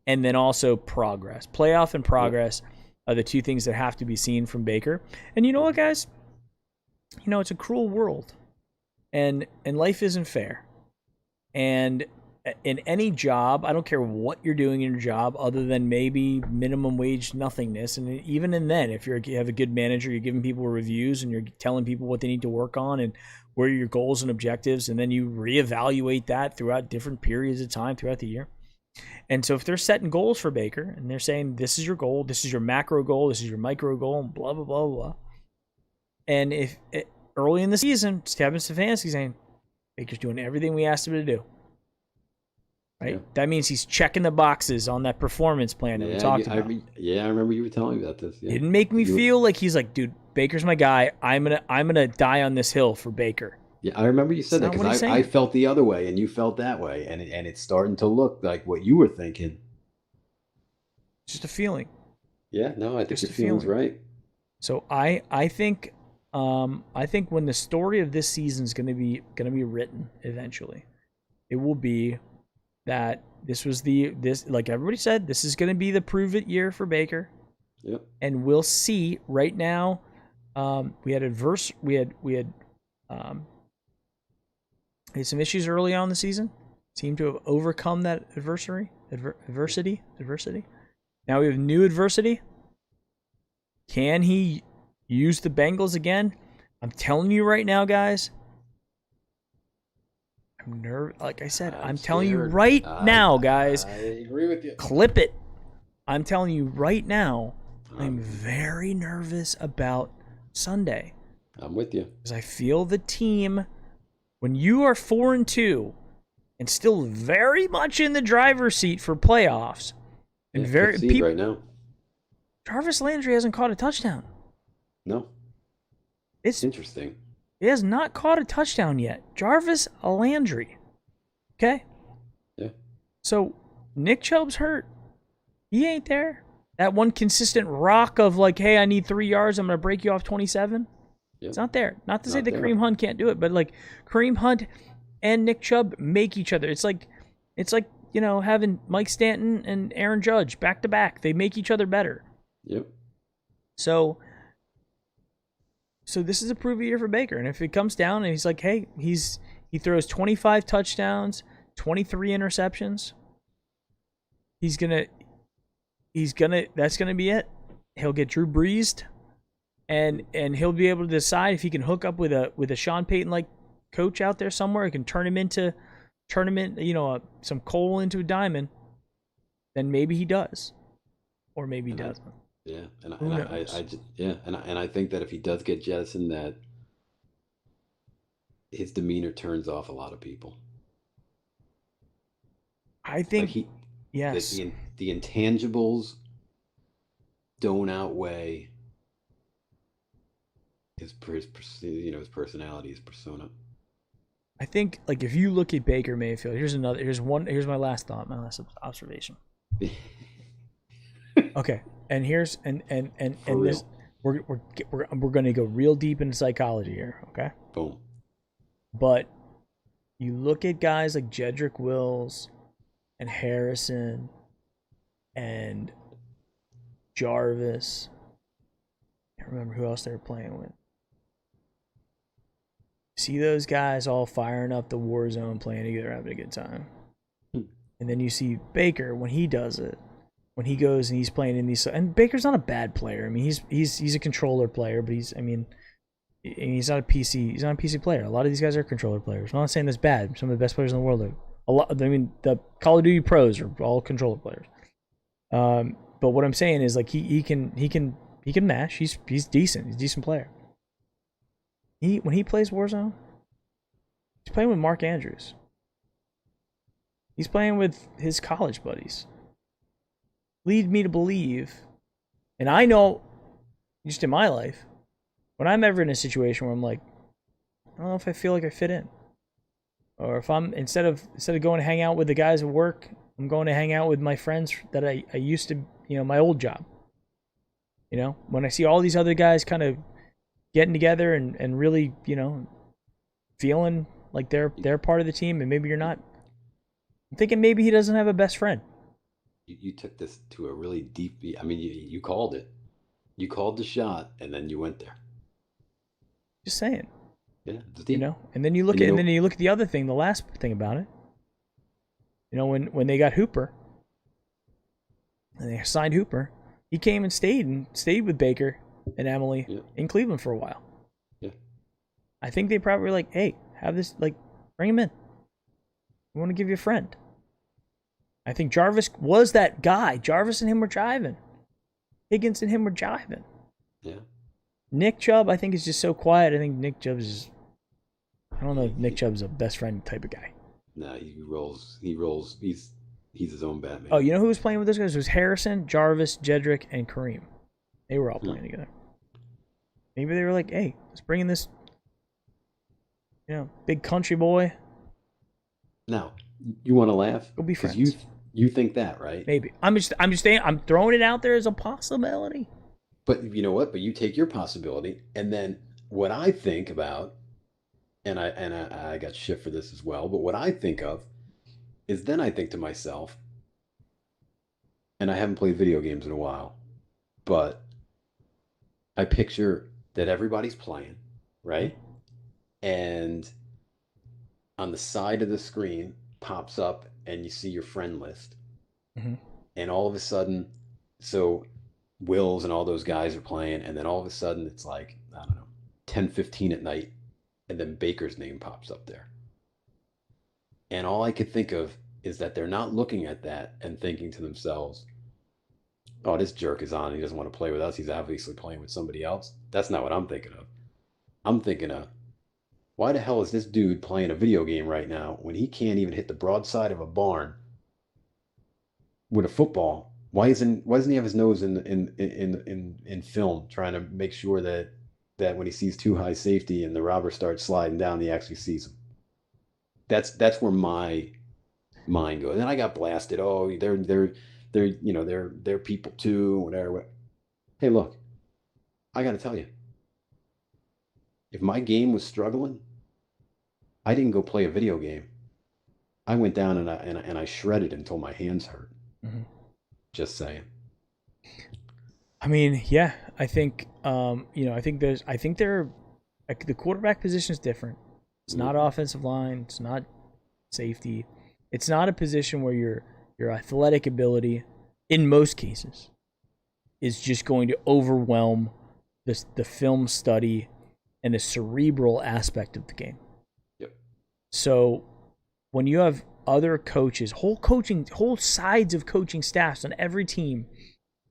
And then also progress. Playoff and progress are the two things that have to be seen from Baker. And you know what, guys? You know, it's a cruel world. And life isn't fair. And in any job, I don't care what you're doing in your job other than maybe minimum wage nothingness. And even in then, if you have a good manager, you're giving people reviews and you're telling people what they need to work on and where are your goals and objectives. And then you reevaluate that throughout different periods of time throughout the year. And so if they're setting goals for Baker and they're saying this is your goal, this is your macro goal, this is your micro goal, and blah, blah, blah, blah. And if early in the season, Kevin Stefanski saying Baker's doing everything we asked him to do. Right? Yeah. That means he's checking the boxes on that performance plan that we talked about. I remember you were telling me about this. Yeah. It didn't make me feel like he's like, dude, Baker's my guy. I'm gonna die on this hill for Baker. Yeah, I remember you said that because I felt the other way and you felt that way, and it's starting to look like what you were thinking. Just a feeling. Yeah, no, I think your feeling's right. So I think when the story of this season is going to be written eventually, it will be that this like everybody said, this is going to be the prove it year for Baker. Yep. And we'll see right now. We had um, some issues early on in the season. Seemed to have overcome that adversity. Now we have new adversity. Can he use the Bengals again? I'm telling you right now, guys. I'm nervous. Like I said, I'm telling you right now, guys. I agree with you. Clip it. I'm telling you right now. I'm very nervous about Sunday. I'm with you. Because I feel the team, when you are 4-2 and still very much in the driver's seat for playoffs, and very people right now. Jarvis Landry hasn't caught a touchdown. No. It's interesting. He has not caught a touchdown yet. Jarvis Landry. Okay? Yeah. So Nick Chubb's hurt. He ain't there. That one consistent rock of like, hey, I need 3 yards, I'm going to break you off 27. Yep. It's not there. Not to say that Kareem Hunt can't do it, but like Kareem Hunt and Nick Chubb make each other. It's like, you know, having Mike Stanton and Aaron Judge back to back. They make each other better. Yep. So this is a prove year for Baker. And if it comes down and he's like, hey, he throws 25 touchdowns, 23 interceptions, that's gonna be it. He'll get Drew Brees'd, and he'll be able to decide if he can hook up with a Sean Payton like coach out there somewhere. He can turn him, you know, some coal into a diamond. Then maybe he does, or maybe he doesn't. Yeah, and I think that if he does get jettisoned, that his demeanor turns off a lot of people. I think yes. The intangibles don't outweigh his personality, his persona. I think, like, if you look at Baker Mayfield, here's my last thought, my last observation. Okay, and here's and this, we're going to go real deep into psychology here, okay? Boom. But you look at guys like Jedrick Wills and Harrison and Jarvis. I can't remember who else they were playing with. See those guys all firing up the war zone, playing together, having a good time. And then you see Baker when he does it. When he goes and he's playing in these, and Baker's not a bad player. I mean, he's a controller player, but he's not a PC. He's not a PC player. A lot of these guys are controller players. I'm not saying that's bad. Some of the best players in the world are. The Call of Duty pros are all controller players. But what I'm saying is, like, he can mash. He's decent. He's a decent player. When he plays Warzone, he's playing with Mark Andrews. He's playing with his college buddies. Lead me to believe, and I know, just in my life, when I'm ever in a situation where I'm like, I don't know if I feel like I fit in, or if I'm instead of going to hang out with the guys at work, I'm going to hang out with my friends that I used to, you know, my old job. You know, when I see all these other guys kind of getting together and really, you know, feeling like they're part of the team, and maybe you're not. I'm thinking maybe he doesn't have a best friend. You took this to a really deep. I mean, you called it. You called the shot, and then you went there. Just saying. Yeah, it's deep. You know, and then you look at the other thing, the last thing about it. You know, when they got Hooper, and they signed Hooper, he came and stayed with Baker and Emily in Cleveland for a while. Yeah. I think they probably were like, hey, have this, like, bring him in. We want to give you a friend. I think Jarvis was that guy. Jarvis and him were jiving. Higgins and him were jiving. Yeah. Nick Chubb, I think, is just so quiet. I think Nick Chubb's just, I don't know if Nick Chubb's a best friend type of guy. No, he rolls. He's his own Batman. Oh, you know who was playing with those guys? It was Harrison, Jarvis, Jedrick, and Kareem. They were all playing together. Maybe they were like, hey, let's bring in this, you know, big country boy. Now, you want to laugh? Go be friends. You think that, right? Maybe. I'm just saying, I'm throwing it out there as a possibility. But you know what? But you take your possibility, and then what I think about, and I got shit for this as well, but what I think of is, then I think to myself, and I haven't played video games in a while, but I picture that everybody's playing, right? And on the side of the screen pops up and you see your friend list. Mm-hmm. And all of a sudden, so Wills and all those guys are playing, and then all of a sudden it's like, I don't know, 10:15 at night, and then Baker's name pops up there. And all I could think of is that they're not looking at that and thinking to themselves, oh, this jerk is on. He doesn't want to play with us. He's obviously playing with somebody else. That's not what I'm thinking of. I'm thinking of, why the hell is this dude playing a video game right now when he can't even hit the broadside of a barn with a football? Why doesn't he have his nose in film trying to make sure that when he sees too high safety and the robber starts sliding down, he actually sees him? That's where my mind goes. And I got blasted. Oh, they're people too, whatever. Hey, look, I got to tell you, if my game was struggling, I didn't go play a video game. I went down and I shredded until my hands hurt. Mm-hmm. Just saying. I mean, yeah, I think I think they're like, the quarterback position is different. It's not offensive line. It's not safety. It's not a position where your athletic ability, in most cases, is just going to overwhelm the film study and the cerebral aspect of the game. Yep. So when you have other coaches, whole sides of coaching staffs on every team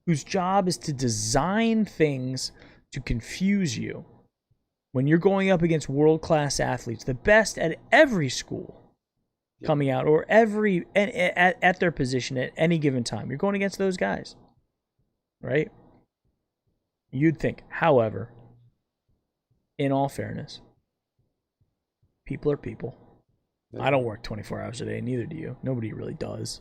whose job is to design things to confuse you, when you're going up against world-class athletes, the best at every school coming out, or at their position at any given time, you're going against those guys, right? You'd think, however, in all fairness, people are people. I don't work 24 hours a day, neither do you. Nobody really does.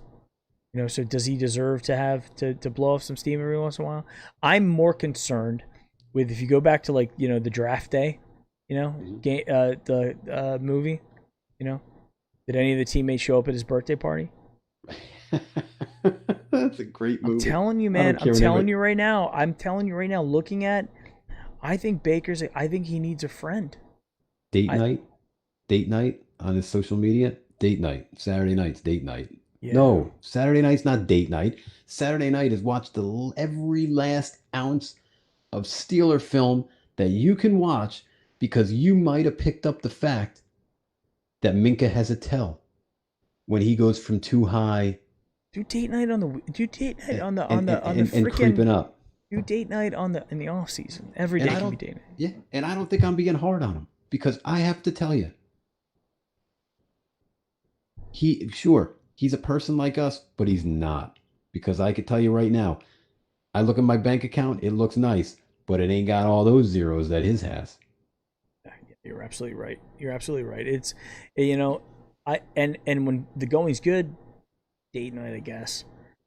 So does he deserve to have to blow off some steam every once in a while? I'm more concerned with, if you go back to the draft day, game, the movie, did any of the teammates show up at his birthday party? That's a great movie. I'm telling you, man. I'm telling you right now. Looking at, I think he needs a friend. Date night on his social media. Date night. Saturday night's date night. Yeah. No, Saturday night's not date night. Saturday night is watch every last ounce of Steeler film that you can watch, because you might have picked up the fact that Minka has a tell when he goes from too high. Do date night on the and creeping up. Do date night in the off season. Every day can be date night. Yeah, and I don't think I'm being hard on him, because I have to tell you, he's a person like us, but he's not. Because I could tell you right now, I look at my bank account, it looks nice, but it ain't got all those zeros that his has. You're absolutely right. It's, and when the going's good, date night, I guess.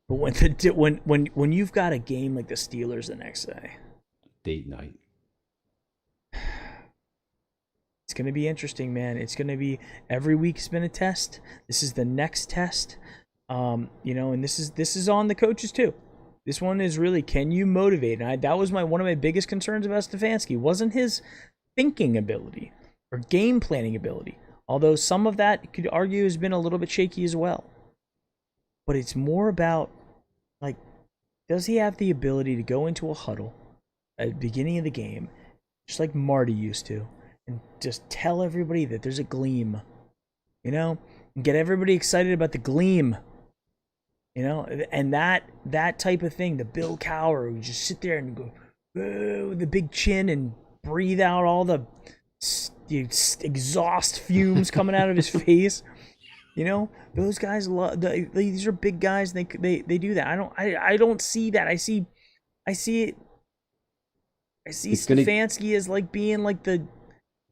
But when you've got a game like the Steelers the next day, date night. It's going to be interesting, man. It's going to be, every week's been a test. This is the next test. And this is on the coaches too. This one is really, can you motivate? And that was one of my biggest concerns about Stefanski. Wasn't his thinking ability or game planning ability, although some of that, you could argue, has been a little bit shaky as well. But it's more about, does he have the ability to go into a huddle at the beginning of the game, just like Marty used to, and just tell everybody that there's a gleam, and get everybody excited about the gleam, and that type of thing. The Bill Cowher who just sit there and go with the big chin and breathe out all the exhaust fumes coming out of his face. Those guys these are big guys. They do that. I don't see that. I see Stefanski as being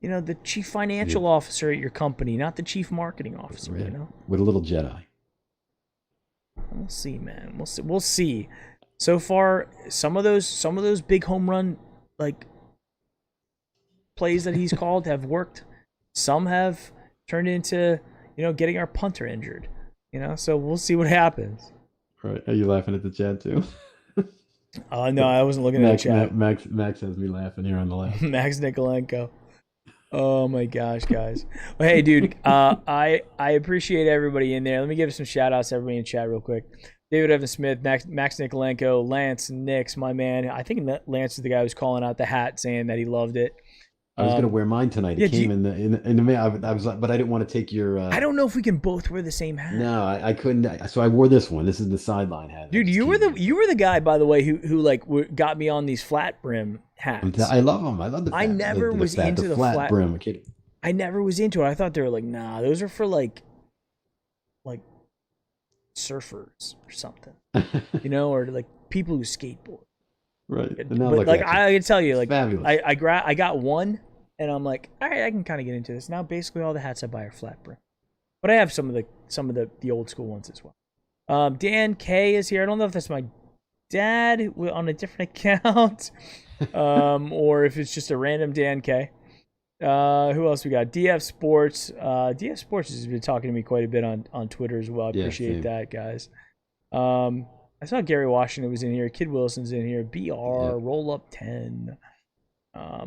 the chief financial officer at your company, not the chief marketing officer. Right. With a little Jedi. We'll see, man. We'll see. So far, some of those big home run plays that he's called have worked. Some have turned into getting our punter injured. So we'll see what happens. Right? Are you laughing at the chat too? Oh no, I wasn't looking at the chat. Max has me laughing here on the left. Max Nikolenko. Oh my gosh, guys. Well, hey, dude, I appreciate everybody in there. Let me give some shout outs to everybody in chat real quick. David Evan Smith, Max Nikolenko, Lance Nix, my man. I think Lance is the guy who's calling out the hat, saying that he loved it. I was gonna wear mine tonight. It came in the mail. I was, but I didn't want to take your. I don't know if we can both wear the same hat. No, I couldn't. So I wore this one. This is the sideline hat. Dude, you were the guy, by the way, who like got me on these flat brim hats. I love them. I love the. I never was into the flat brim. I never was into it. I thought they were like, nah, those are for like surfers or something, or like people who skateboard. Right. But like I can tell you, like fabulous. I got one, and I'm like, all right, I can kind of get into this. Now basically all the hats I buy are flat brim, but I have some of the old school ones as well. Dan K is here. I don't know if that's my dad on a different account, or if it's just a random Dan K. Who else we got? DF Sports. DF Sports has been talking to me quite a bit on Twitter as well. I appreciate that, guys. I saw Gary Washington was in here. Kid Wilson's in here. BR, Roll Up 10.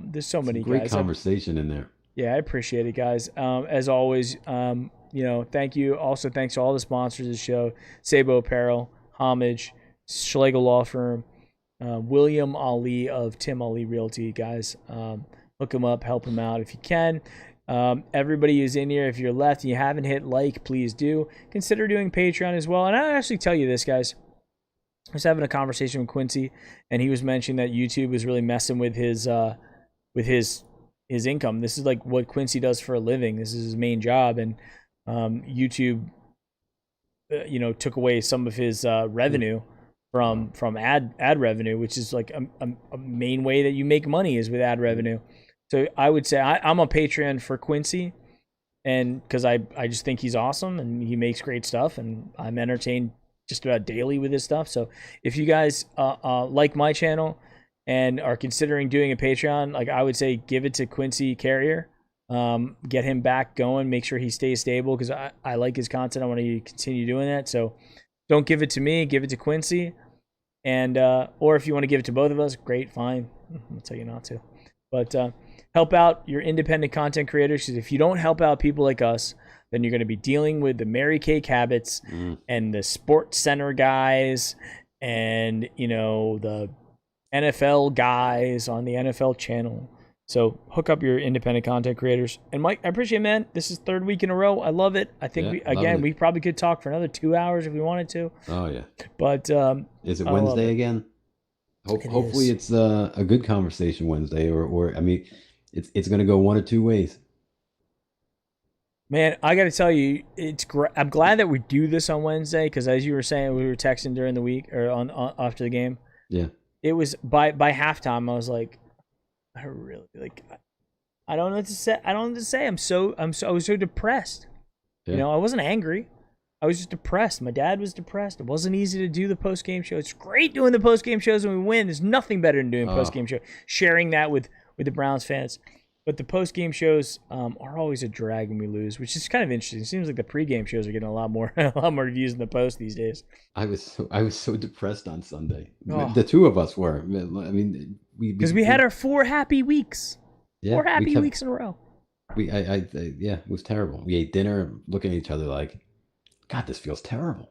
There's so many great guys. Great conversation in there. Yeah, I appreciate it, guys. As always, thank you. Also, thanks to all the sponsors of the show. Sabo Apparel, Homage, Schlegel Law Firm, William Ali of Tim Ali Realty, guys. Hook him up, help him out if you can. Everybody who's in here, if you're left and you haven't hit like, please do. Consider doing Patreon as well. And I'll actually tell you this, guys. I was having a conversation with Quincy, and he was mentioning that YouTube was really messing with his income. This is like what Quincy does for a living. This is his main job, and YouTube, took away some of his revenue from ad revenue, which is like a main way that you make money is with ad revenue. So I would say I'm a Patreon for Quincy, and because I just think he's awesome and he makes great stuff, and I'm entertained just about daily with his stuff. So if you guys like my channel and are considering doing a Patreon, like I would say give it to Quincy Carrier, get him back going, make sure he stays stable, because I like his content. I want to continue doing that. So don't give it to me, give it to Quincy. And or if you want to give it to both of us, great, fine. I'll tell you not to. But help out your independent content creators, because if you don't help out people like us, then you're going to be dealing with the Mary Kay Cabotts and the Sports Center guys and, the NFL guys on the NFL channel. So hook up your independent content creators. And Mike, I appreciate it, man. This is third week in a row. I love it. I think we probably could talk for another 2 hours if we wanted to. Oh yeah. But is it Wednesday again? Hopefully it's a good conversation Wednesday, or I mean, it's going to go one or two ways. Man, I got to tell you, I'm glad that we do this on Wednesday, because as you were saying, we were texting during the week or on after the game. Yeah. It was by halftime. I was like, I don't know what to say. I don't know what to say. I was so depressed. Yeah. I wasn't angry. I was just depressed. My dad was depressed. It wasn't easy to do the post-game show. It's great doing the post-game shows when we win. There's nothing better than doing post-game show. Sharing that with the Browns fans. But the post-game shows are always a drag when we lose, which is kind of interesting. It seems like the pre-game shows are getting a lot more views than the post these days. I was so depressed on Sunday. The two of us were. I mean, because we had our 4 happy weeks. Yeah, 4 happy weeks in a row. It was terrible. We ate dinner, looking at each other like, God, this feels terrible.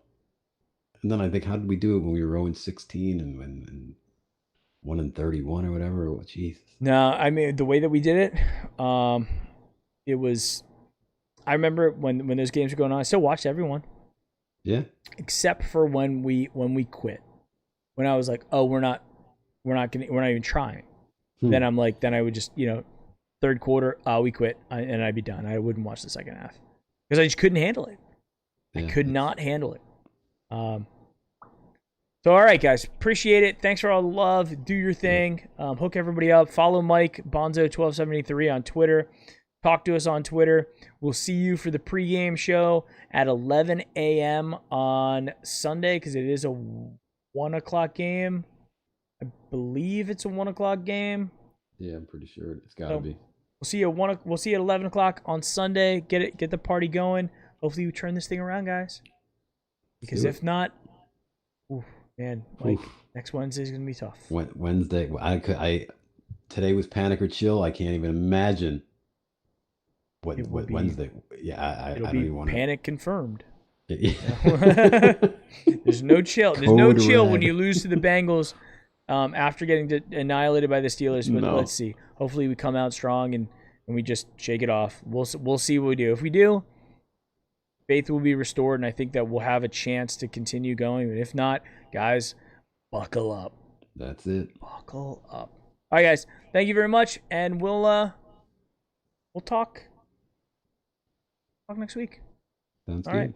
And then I think, how did we do it when we were 0-16 and 1-31 or whatever? Oh, Jesus. No, I mean, the way that we did it, it was. I remember when those games were going on. I still watched everyone. Yeah. Except for when we quit. When I was like, oh, we're not even trying. Then I would just, third quarter, we quit, and I'd be done. I wouldn't watch the second half because I just couldn't handle it. I could not handle it. So, all right, guys. Appreciate it. Thanks for all the love. Do your thing. Hook everybody up. Follow Mike, Bonzo1273 on Twitter. Talk to us on Twitter. We'll see you for the pregame show at 11 a.m. on Sunday, because it is a 1 o'clock game. I believe it's a 1 o'clock game. Yeah, I'm pretty sure it's got to be. We'll see you at We'll see you at 11 o'clock on Sunday. Get the party going. Hopefully, we turn this thing around, guys. Because if not, Man, Mike, next Wednesday is gonna be tough. Wednesday. Today was panic or chill. I can't even imagine It will what be. Wednesday. Yeah, It'll I don't be even want to. panic confirmed. Yeah. There's no chill. There's no Code chill when red. you lose to the Bengals after getting annihilated by the Steelers. But No. let's see. Hopefully, we come out strong and we just shake it off. We'll see what we do. If we do, faith will be restored, and I think that we'll have a chance to continue going. But if not, guys, buckle up. That's it. Buckle up. All right, guys. Thank you very much, and we'll talk next week. Sounds All good. right.